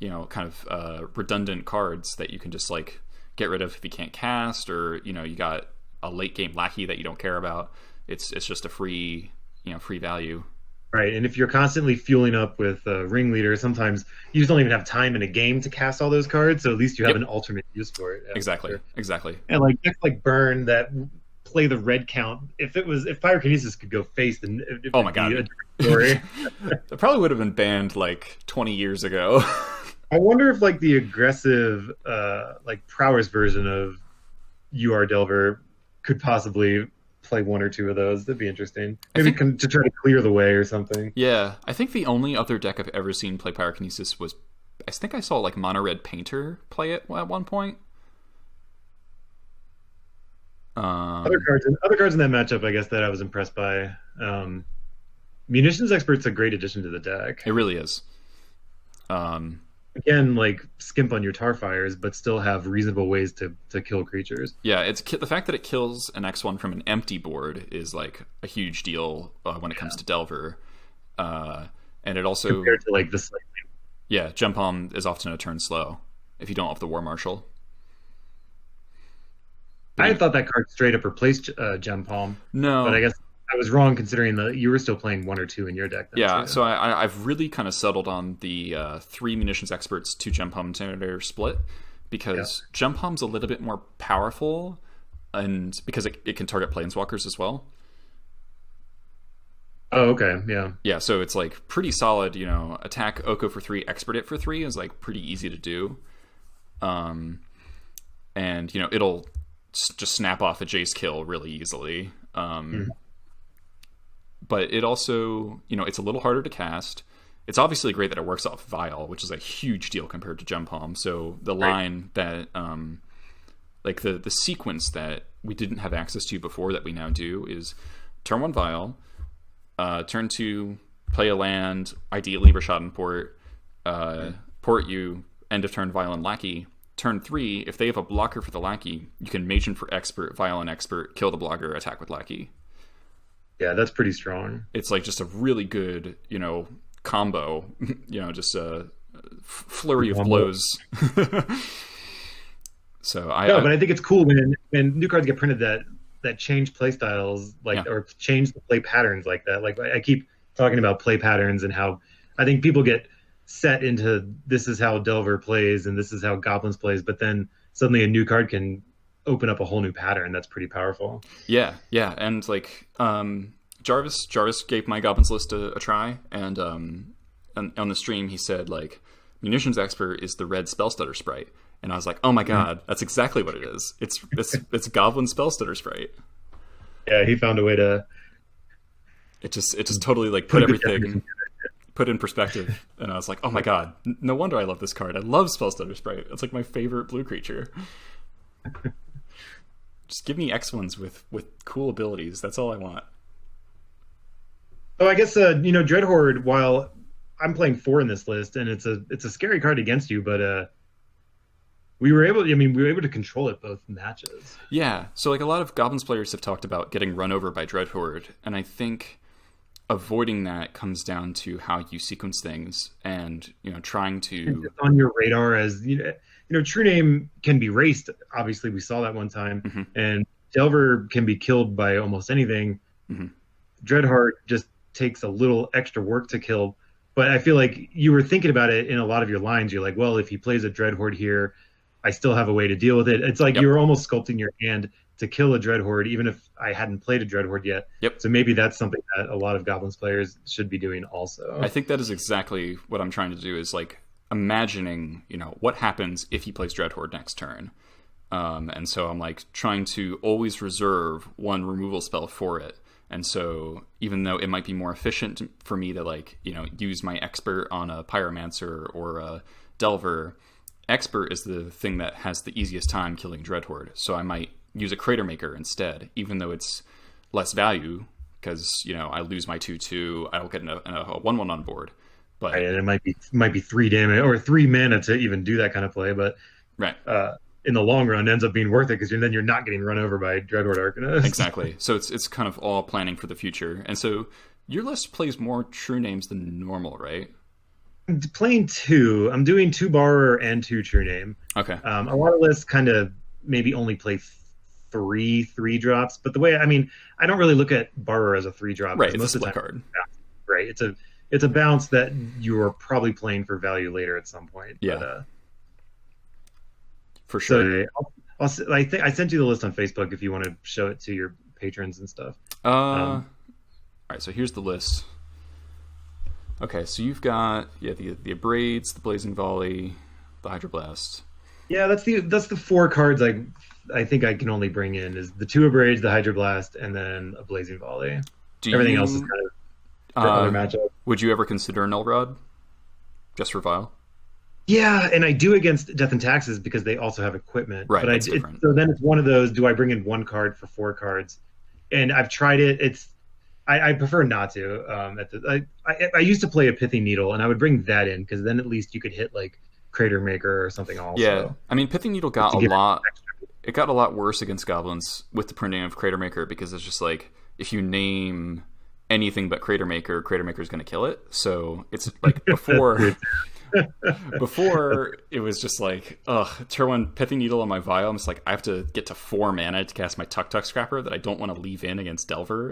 kind of redundant cards that you can just like get rid of if you can't cast, or you got a late game Lackey that you don't care about. It's just a free free value. Right, and if you're constantly fueling up with Ringleader, sometimes you just don't even have time in a game to cast all those cards, so at least you have an alternate use for it. Exactly. And like decks like Burn that play the red count, if Pyrokinesis could go face, then oh my god, it probably would have been banned like 20 years ago. I wonder if like the aggressive like prowess version of UR Delver could possibly play 1 or 2 of those. That'd be interesting. Maybe to try to clear the way or something. Yeah, I think the only other deck I've ever seen play Pyrokinesis was, I think I saw like Mono Red Painter play it at one point. Other cards in that matchup, I guess, that I was impressed by. Munitions Expert's a great addition to the deck. It really is. Again, like skimp on your Tarfires, but still have reasonable ways to kill creatures. Yeah, it's the fact that it kills an X1 from an empty board is like a huge deal when it comes to Delver, and it also compared to like this. Yeah, Gem Palm is often a turn slow if you don't have the War Marshal. I thought that card straight up replaced Gem Palm. No, but I guess I was wrong, considering that you were still playing 1 or 2 in your deck. Yeah, so I've really kind of settled on the 3 Munitions Experts, 2 Gem Palm Intimidator split, because Gem Palm's a little bit more powerful, and because it can target Planeswalkers as well. Oh, okay, yeah. Yeah, so it's like pretty solid, attack Oko for 3, Expert it for 3 is like pretty easy to do. And, it'll just snap off a Jace kill really easily. But it also, it's a little harder to cast. It's obviously great that it works off Vial, which is a huge deal compared to Gem Palm. So the line that, like the sequence that we didn't have access to before that we now do is turn 1 Vial, turn 2 play a land, ideally Rashad and Port, Port you, end of turn Vial and Lackey. Turn 3, if they have a blocker for the Lackey, you can Mage in for Expert, Vial and Expert, kill the blocker, attack with Lackey. Yeah, that's pretty strong. It's like just a really good, combo, just a flurry of blows. So but I think it's cool when new cards get printed that change play styles, or change the play patterns like that. Like I keep talking about play patterns and how I think people get set into this is how Delver plays and this is how Goblins plays, but then suddenly a new card can open up a whole new pattern. That's pretty powerful. Yeah, and like Jarvis gave my Goblins list a try, and on the stream he said like Munitions Expert is the red Spellstutter sprite, and I was like, oh my god, that's exactly what it is. It's Goblin Spellstutter sprite. Yeah, he found a way to. It just totally like put everything put in perspective, and I was like, oh my god, no wonder I love this card. I love Spellstutter Sprite. It's like my favorite blue creature. Just give me X-ones with cool abilities. That's all I want. Oh, I guess Dreadhorde. While I'm playing 4 in this list, and it's a scary card against you, but we were able to control it both matches. Yeah, so like a lot of Goblins players have talked about getting run over by Dreadhorde, and I think avoiding that comes down to how you sequence things, and trying to on your radar as True Name can be raced. Obviously, we saw that one time, and Delver can be killed by almost anything. Dreadhorde just takes a little extra work to kill, but I feel like you were thinking about it in a lot of your lines. You're like, well, if he plays a Dreadhorde here, I still have a way to deal with it. It's like you were almost sculpting your hand to kill a Dreadhorde, even if I hadn't played a Dreadhorde yet. So maybe that's something that a lot of Goblins players should be doing also. I think that is exactly what I'm trying to do, is like imagining, what happens if he plays Dreadhorde next turn. And so I'm like trying to always reserve one removal spell for it. And so even though it might be more efficient for me to like, use my Expert on a Pyromancer or a Delver, Expert is the thing that has the easiest time killing Dreadhorde. So I might use a Crater Maker instead, even though it's less value because, I lose my 2/2. I don't get a 1/1 on board. But right, and it might be 3 damage or 3 mana to even do that kind of play. But in the long run, ends up being worth it because then you're not getting run over by Dreadhorde Arcanist. Exactly. So it's kind of all planning for the future. And so your list plays more True Names than normal, right? I'm playing 2. I'm doing 2 Borrower and 2 True Name. Okay. A lot of lists kind of maybe only play 3 drops, but I don't really look at Borrower as a 3-drop. Right, it's a split card. Right, it's a bounce that you are probably playing for value later at some point. Yeah, but, for sure. So I think I sent you the list on Facebook if you want to show it to your patrons and stuff. All right, so here's the list. Okay, so you've got the Abrades, the Blazing Volley, the Hydroblast. Yeah, that's the 4 cards I think I can only bring in is the 2 Abrades, the Hydroblast, and then a Blazing Volley. Everything else is kind of for other matchups. Would you ever consider a Null Rod just for Vial? Yeah, and I do against Death and Taxes because they also have equipment. Right, but so then it's one of those, do I bring in 1 card for 4 cards? And I've tried it. I prefer not to. I used to play a Pithy Needle, and I would bring that in because then at least you could hit like Crater Maker or something also. Yeah, Pithy Needle got a lot. It got a lot worse against Goblins with the printing of Crater Maker because it's just like if you name anything but Crater Maker is going to kill it. So it's like before it was just like, turn 1 Pithy Needle on my Vial. I'm just like, I have to get to 4 mana to cast my Tuk Tuk Scrapper that I don't want to leave in against Delver,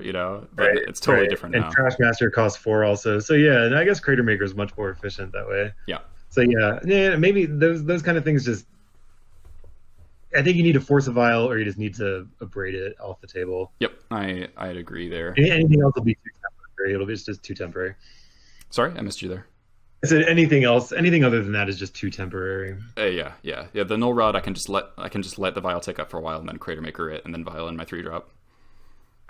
But it's totally different now. And Trash Master costs 4 also. So yeah, and I guess Crater Maker is much more efficient that way. Yeah. So yeah, maybe those kind of things just. I think you need to force a Vial, or you just need to abrade it off the table. Yep, I'd agree there. Anything else will be too temporary. It's just too temporary. Sorry, I missed you there. I said anything other than that is just too temporary. Yeah. The Null Rod, I can just let the Vial take up for a while, and then Crater Maker it, and then Vial in my 3-drop.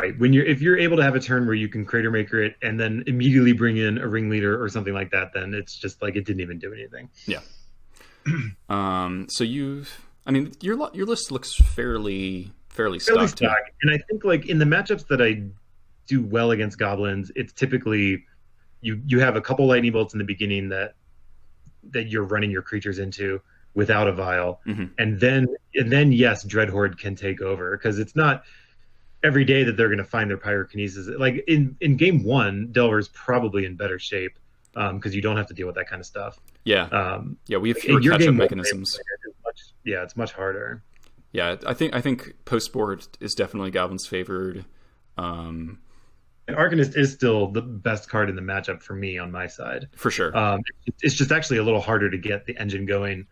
Right. If you're able to have a turn where you can Crater Maker it and then immediately bring in a Ringleader or something like that, then it's just like it didn't even do anything. Yeah. So your list looks fairly stocked. And I think like in the matchups that I do well against Goblins, it's typically you have a couple Lightning Bolts in the beginning that you're running your creatures into without a Vial, and then yes, Dreadhorde can take over because it's not every day that they're going to find their Pyrokinesis. Like in game 1, Delver's probably in better shape because you don't have to deal with that kind of stuff. Yeah, we have fewer catch-up mechanisms. It's much harder. Yeah, I think post-board is definitely Goblin's favored. And Arcanist is still the best card in the matchup for me on my side. For sure. It's just actually a little harder to get the engine going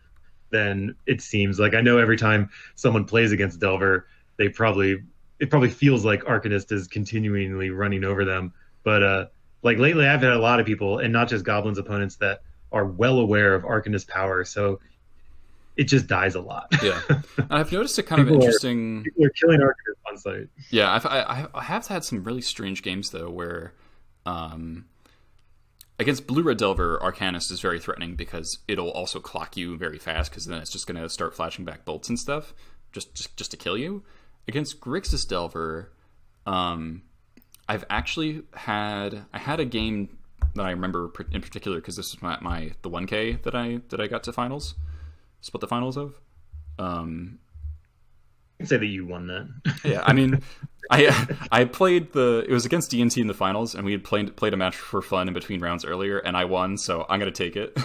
than it seems. Like I know every time someone plays against Delver, it probably feels like Arcanist is continually running over them. But like lately, I've had a lot of people, and not just Goblins opponents, that are well aware of Arcanist power. So it just dies a lot. Yeah, and I've noticed a kind of interesting. People are killing Arcanist on site. Yeah, I have had some really strange games though where, against Blue Red Delver, Arcanist is very threatening because it'll also clock you very fast because then it's just going to start flashing back bolts and stuff just to kill you. Against Grixis Delver, I've actually had a game that I remember in particular because this was the 1K that I got to finals. Split the finals of. You can say that you won that. Yeah, I mean, I played it was against DNT in the finals, and we had played a match for fun in between rounds earlier, and I won, so I'm gonna take it.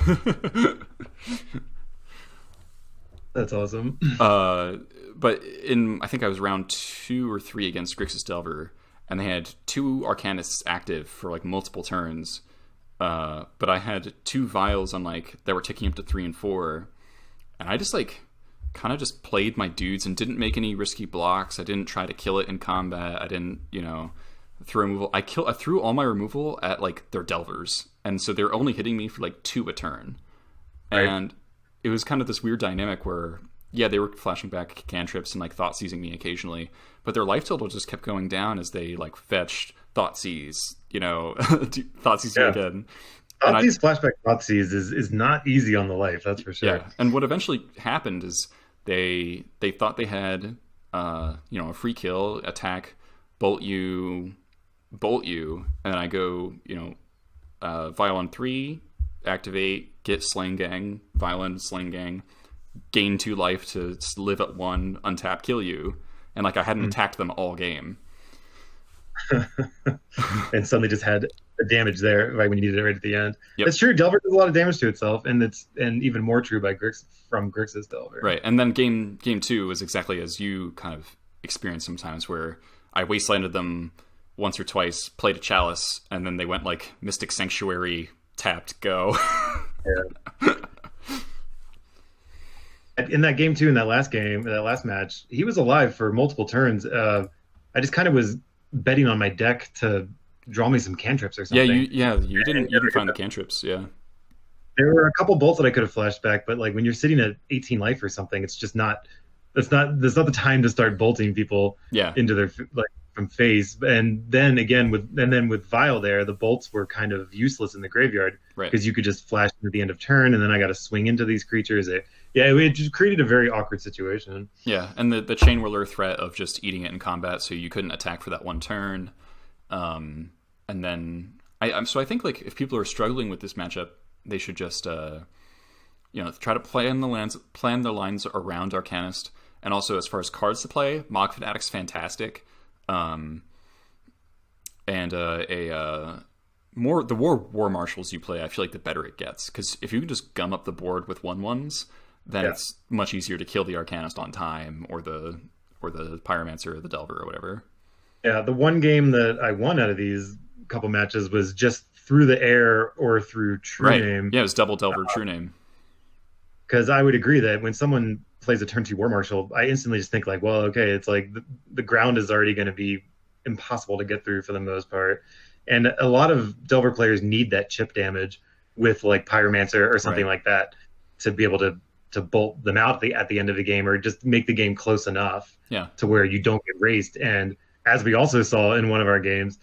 That's awesome. But I think I was round 2 or 3 against Grixis Delver, and they had 2 Arcanists active for like multiple turns. But I had 2 Vials on that were ticking up to 3 and 4. And I just kind of just played my dudes and didn't make any risky blocks. I didn't try to kill it in combat. I didn't, throw removal. I threw all my removal at their Delvers. And so they're only hitting me for 2 a turn. Right. And it was kind of this weird dynamic where, yeah, they were flashing back cantrips and Thought Seizing me occasionally, but their life total just kept going down as they fetched Thought Seize, Thought Seize again. These flashback Thoughtseize is not easy on the life, that's for sure. Yeah, and what eventually happened is they thought they had a free kill, attack, bolt you, and then I go, Vial on 3, activate, get Slaying Gang, Violent Slaying Gang, gain 2 life to live at 1, untap, kill you, and I hadn't attacked them all game. And suddenly just had the damage there right when you needed it right at the end. Yep. That's true. Delver does a lot of damage to itself, and even more true from Grixis Delver. Right, and then game 2 was exactly as you kind of experience sometimes, where I wastelanded them once or twice, played a Chalice, and then they went Mystic Sanctuary, tapped, go. Yeah. In that game 2, in that last match, he was alive for multiple turns. I just kind of was betting on my deck to draw me some cantrips or something. You didn't find the cantrips. Yeah, there were a couple bolts that I could have flashed back, but when you're sitting at 18 life or something, it's just not. That's not the time to start bolting people into their from phase. And then again with Vial there, the bolts were kind of useless in the graveyard because you could just flash them at the end of turn, and then I got to swing into these creatures. It just created a very awkward situation. Yeah, and the Chain Whirler threat of just eating it in combat, so you couldn't attack for that 1 turn. And then I think if people are struggling with this matchup, they should just try to plan the lines around Arcanist, and also as far as cards to play, Mog Fanatic's fantastic. And the more War Marshals you play, I feel the better it gets, because if you can just gum up the board with 1/1s, then it's much easier to kill the Arcanist on time, or the Pyromancer or the Delver or whatever. Yeah, the one game that I won out of these couple matches was just through the air or through True Name. Yeah, it was double Delver True Name. Because I would agree that when someone plays a turn 2 War Marshal, I instantly just think well, okay, it's the ground is already going to be impossible to get through for the most part. And a lot of Delver players need that chip damage with Pyromancer or something like that to be able to bolt them out at the end of the game, or just make the game close enough to where you don't get raced. And as we also saw in one of our games,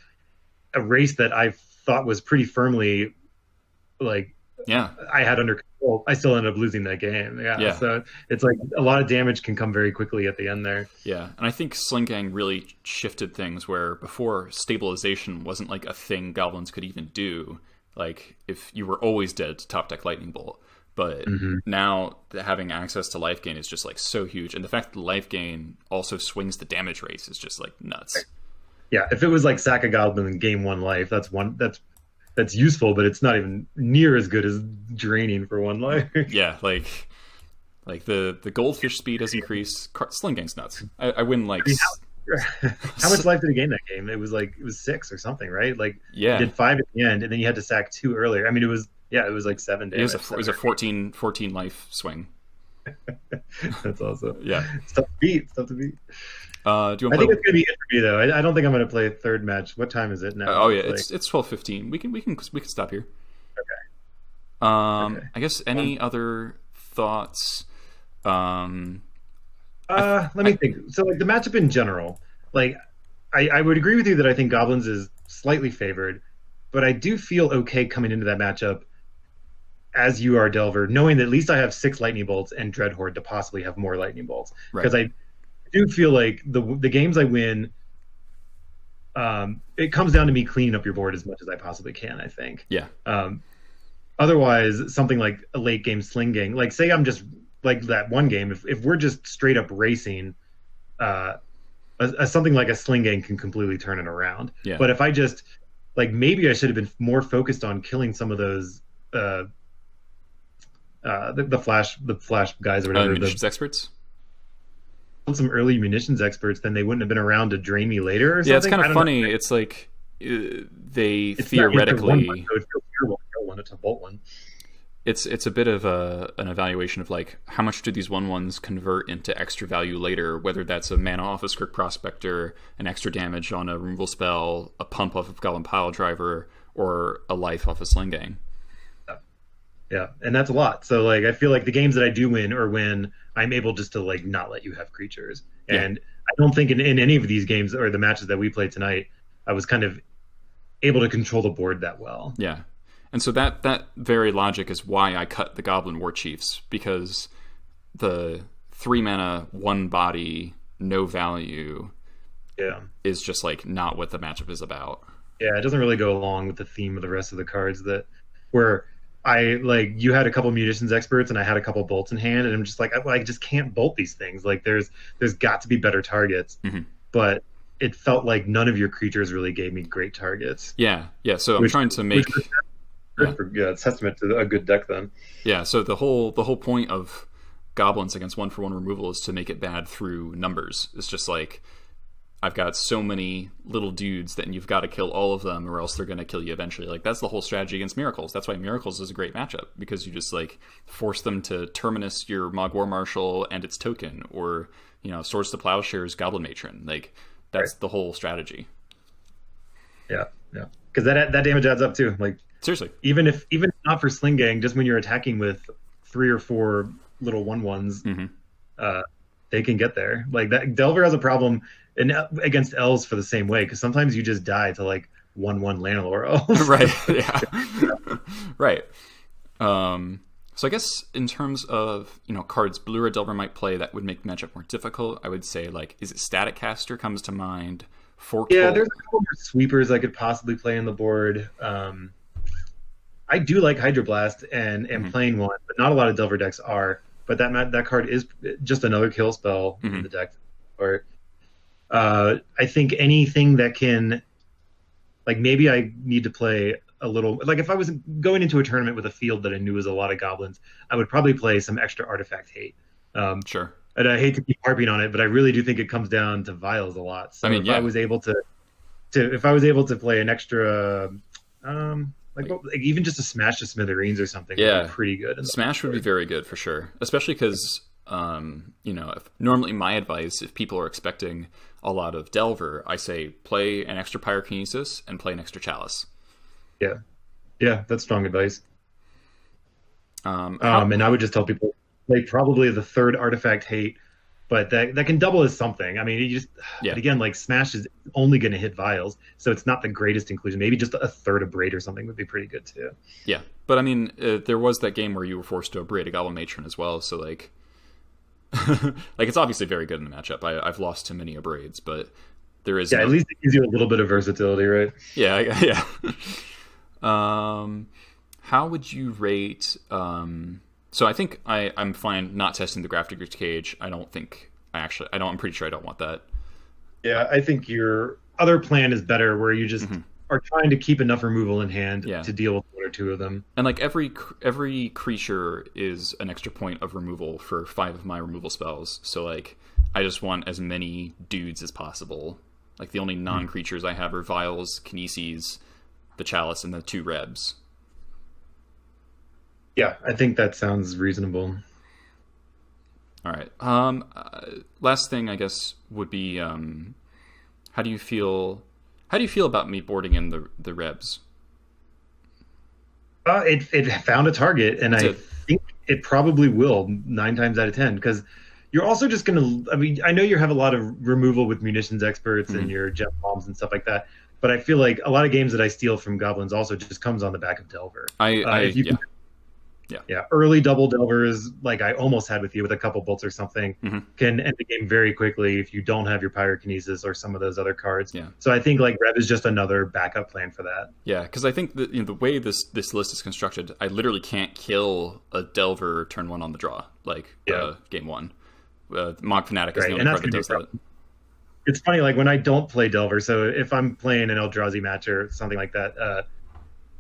a race that I thought was pretty firmly I had under control, I still ended up losing that game. So it's a lot of damage can come very quickly at the end there. Yeah, and I think Sling Gang really shifted things where before stabilization wasn't a thing Goblins could even do. If you were always dead to top deck Lightning Bolt. But now having access to life gain is just so huge, and the fact that life gain also swings the damage rates is just nuts. Yeah, if it was sack a Goblin in game 1 life, that's useful, but it's not even near as good as draining for 1 life. Yeah, the goldfish speed has increased. Sling Gang's nuts. I win how much life did he gain that game? It was 6 or something, right? You did 5 at the end, and then you had to sack 2 earlier. I mean, it was 7 days. It was a 14 life swing. That's awesome. Yeah, it's tough to beat. Do you I think it's gonna be it for me though. I don't think I'm gonna play a third match. What time is it now? It's 12:15. We can stop here. Okay. I guess any other thoughts? Let me think. So, like, the matchup in general, like, I would agree with you that I think Goblins is slightly favored, but I do feel okay coming into that matchup as you are, Delver, knowing that at least I have 6 Lightning Bolts and Dreadhorde to possibly have more Lightning Bolts. Because I do feel like the games I win, it comes down to me cleaning up your board as much as I possibly can, I think. Yeah. Otherwise, something like a late game sling gang, like say I'm just like that one game, if we're just straight up racing, something like a sling gang can completely turn it around. Yeah. But if I just like maybe I should have been more focused on killing some of those the flash guys or whatever. Munitions experts. Some early munitions experts, then they wouldn't have been around to drain me later or something. Yeah, it's kind of funny. Know. It's like it's theoretically. It's a bolt one. It's a bit of an evaluation of like how much do these 1/1s convert into extra value later, whether that's a mana off a Skirk Prospector, an extra damage on a removal spell, a pump off of Goblin Pile Driver, or a life off a Sling Gang. Yeah, and that's a lot. So like I feel like the games that I do win are when I'm able just to like not let you have creatures. And I don't think in any of these games or the matches that we played tonight, I was kind of able to control the board that well. Yeah. And so that very logic is why I cut the Goblin War Chiefs, because the 3 mana, 1 body, no value is just like not what the matchup is about. Yeah, it doesn't really go along with the theme of the rest of the cards that where I like you had a couple munitions experts and I had a couple bolts in hand, and I'm just like I just can't bolt these things. Like there's got to be better targets. Mm-hmm. But it felt like none of your creatures really gave me great targets. Yeah. So I'm trying to make it's testament to a good deck then. Yeah, so the whole point of Goblins against 1/1 removal is to make it bad through numbers. It's just like I've got so many little dudes that you've got to kill all of them or else they're going to kill you eventually. Like that's the whole strategy against Miracles. That's why Miracles is a great matchup, because you just like force them to terminus your Mog War Marshal and its token, or Swords to Plowshares Goblin Matron. Like that's the whole strategy. Yeah. Because that damage adds up too. Like seriously, even not for Sling Gang, just when you're attacking with 3 or 4 little 1/1s, they can get there. Like that, Delver has a problem against elves for the same way, because sometimes you just die to like 1/1 Lanalor elves. Right. Yeah. Right. So I guess in terms of cards Blue Red Delver might play that would make the matchup more difficult, I would say like is it Static Caster comes to mind. Yeah, there's a couple more sweepers I could possibly play on the board. I do like Hydroblast and playing one, but not a lot of Delver decks are. But that card is just another kill spell in the deck. Or I think anything that can, like maybe I need to play a little. Like if I was going into a tournament with a field that I knew was a lot of goblins, I would probably play some extra Artifact Hate. Sure. And I hate to keep harping on it, but I really do think it comes down to vials a lot. So if I was able to play an extra, even just a Smash to Smithereens or something, would be pretty good. Smash would be very good for sure, especially because normally my advice, if people are expecting a lot of Delver, I say play an extra Pyrokinesis and play an extra Chalice. Yeah, that's strong advice. And I would just tell people. Like probably the 3rd Artifact Hate, but that can double as something. I mean, but again, like Smash is only going to hit vials, so it's not the greatest inclusion. Maybe just a 3rd Abrade or something would be pretty good too. Yeah, but I mean, there was that game where you were forced to Abrade a Goblin Matron as well, so like, like it's obviously very good in the matchup. I've lost to many Abrades, but there is at least it gives you a little bit of versatility, right? Yeah. How would you rate? So I think I'm fine not testing the Grafdigger's Cage. I'm pretty sure I don't want that. Yeah, I think your other plan is better, where you just are trying to keep enough removal in hand to deal with 1 or 2 of them. And like every creature is an extra point of removal for 5 of my removal spells. So like I just want as many dudes as possible. Like the only non-creatures I have are Vials, Kinesis, the Chalice, and the 2 Rebs. Yeah, I think that sounds reasonable. All right. Last thing, I guess, would be how do you feel about me boarding in the Rebs? It found a target, and I think it probably will 9 times out of 10, because you're also just going to, I mean, I know you have a lot of removal with munitions experts and your gem bombs and stuff like that, but I feel like a lot of games that I steal from Goblins also just comes on the back of Delver. Early double Delvers, like I almost had with you with a couple bolts or something, can end the game very quickly if you don't have your Pyrokinesis or some of those other cards. Yeah. So I think like Rev is just another backup plan for that. Yeah, because I think that, the way this list is constructed, I literally can't kill a Delver turn 1 on the draw, like game 1. Mog Fanatic is the only card that does that. It's funny, like when I don't play Delver, so if I'm playing an Eldrazi match or something like that,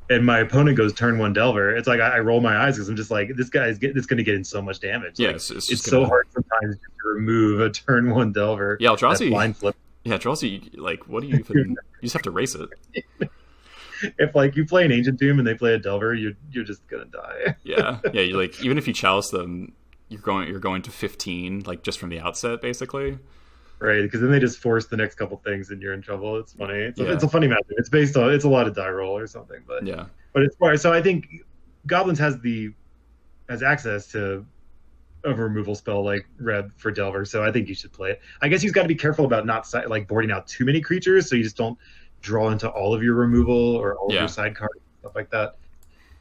and my opponent goes turn 1 Delver, it's like I roll my eyes because I'm just like, this guy's going to get in so much damage. Yeah, like, it's so hard sometimes to remove a turn 1 Delver. Yeah, Eldrazi. Blind flip. Yeah, Eldrazi, like, what do you even... you just have to race it. If like you play an Ancient Tomb and they play a Delver, you're just gonna die. yeah, you like, even if you chalice them, you're going to 15, like just from the outset, basically. Right, because then they just force the next couple things and you're in trouble. It's funny. It's a funny matchup. It's based on, it's a lot of die roll or something, but it's far. So I think Goblins has access to a removal spell like Red for Delver, so I think you should play it. I guess you've got to be careful about not like boarding out too many creatures, so you just don't draw into all of your removal or all of your side cards, stuff like that.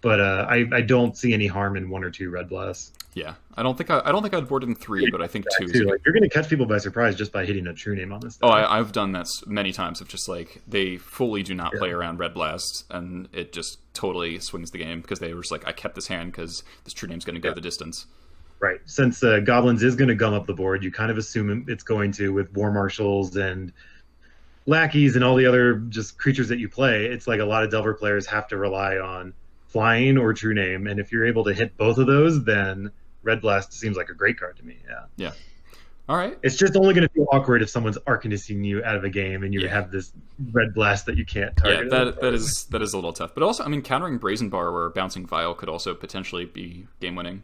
But I don't see any harm in 1 or 2 Red Blasts. Yeah, I don't think I'd board in 3, but I think 2. Like, you're going to catch people by surprise just by hitting a true name on this thing. Oh, I've done that many times. Of just like they fully do not play around Red Blast, and it just totally swings the game because they were just like, I kept this hand because this true name's going to go the distance. Right. Since Goblins is going to gum up the board, you kind of assume it's going to with War Marshals and Lackeys and all the other just creatures that you play. It's like a lot of Delver players have to rely on flying or true name, and if you're able to hit both of those, then Red Blast seems like a great card to me. Yeah. All right. It's just only going to feel awkward if someone's Arcanisting you out of a game and you have this Red Blast that you can't target. Yeah, that is a little tough. But also, I mean, countering Brazen Bar or Bouncing Vial could also potentially be game winning.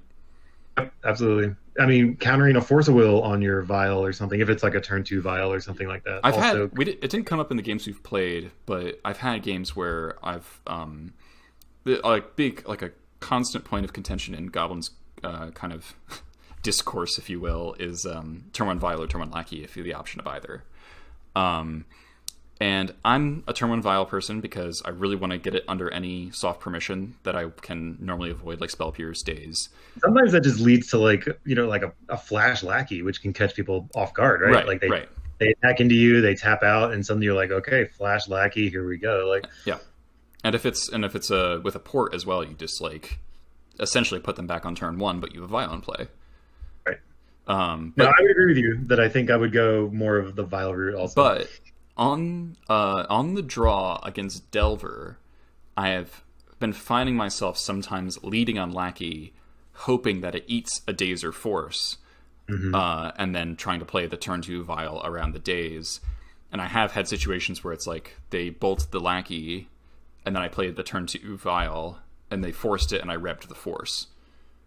Absolutely. I mean, countering a Force of Will on your Vial or something, if it's like a turn 2 Vial or something like that. It didn't come up in the games we've played, but I've had games where I've like a constant point of contention in Goblin's kind of discourse, if you will, is turn 1 Vial or turn 1 Lackey if you have the option of either. And I'm a turn 1 Vial person because I really want to get it under any soft permission that I can normally avoid, like Spell Pierce, Daze. Sometimes that just leads to like a Flash Lackey, which can catch people off guard, right? Like they attack into you, they tap out, and suddenly you're like, okay, Flash Lackey, here we go. Like and if it's with a port as well, you just like essentially put them back on turn 1, but you have a Vial in play. Right. But I would agree with you that I think I would go more of the Vial route also. But on the draw against Delver, I have been finding myself sometimes leading on Lackey, hoping that it eats a Daze or Force, and then trying to play the turn 2 Vial around the Daze. And I have had situations where it's like they bolt the Lackey, and then I played the turn 2 Vial, and they forced it, and I rebbed the Force.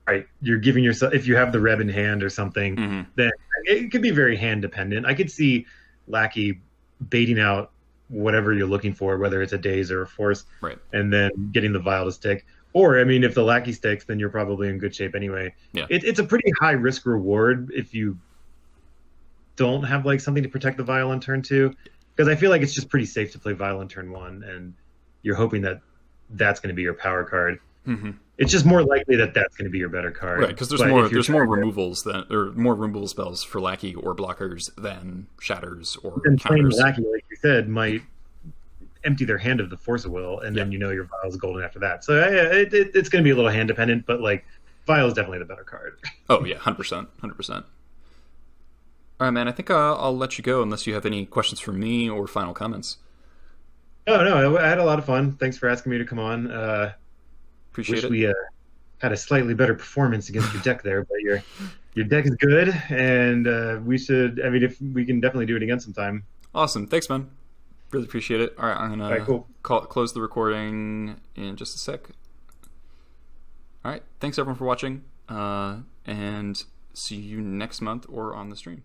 Right. You're giving yourself, if you have the Reb in hand or something, then it could be very hand dependent. I could see Lackey baiting out whatever you're looking for, whether it's a Daze or a Force, and then getting the Vial to stick. Or, I mean, if the Lackey sticks, then you're probably in good shape anyway. Yeah. It's a pretty high risk reward if you don't have like something to protect the Vial on turn 2, because I feel like it's just pretty safe to play Vial on turn 1, and you're hoping that that's going to be your power card. It's just more likely that that's going to be your better card, right? Because there's more removals more removal spells for Lackey or blockers than shatters or counters. Lackey, like you said, might empty their hand of the Force of Will, and then your Vial is golden after that. So it's going to be a little hand dependent, but like Vial is definitely the better card. Oh yeah, 100%. All right, man. I think I'll let you go unless you have any questions for me or final comments. No, I had a lot of fun. Thanks for asking me to come on. Appreciate it. We had a slightly better performance against your deck there, but your deck is good, and we should. I mean, if we can definitely do it again sometime. Awesome. Thanks, man. Really appreciate it. All right, I'm gonna close the recording in just a sec. All right. Thanks everyone for watching, and see you next month or on the stream.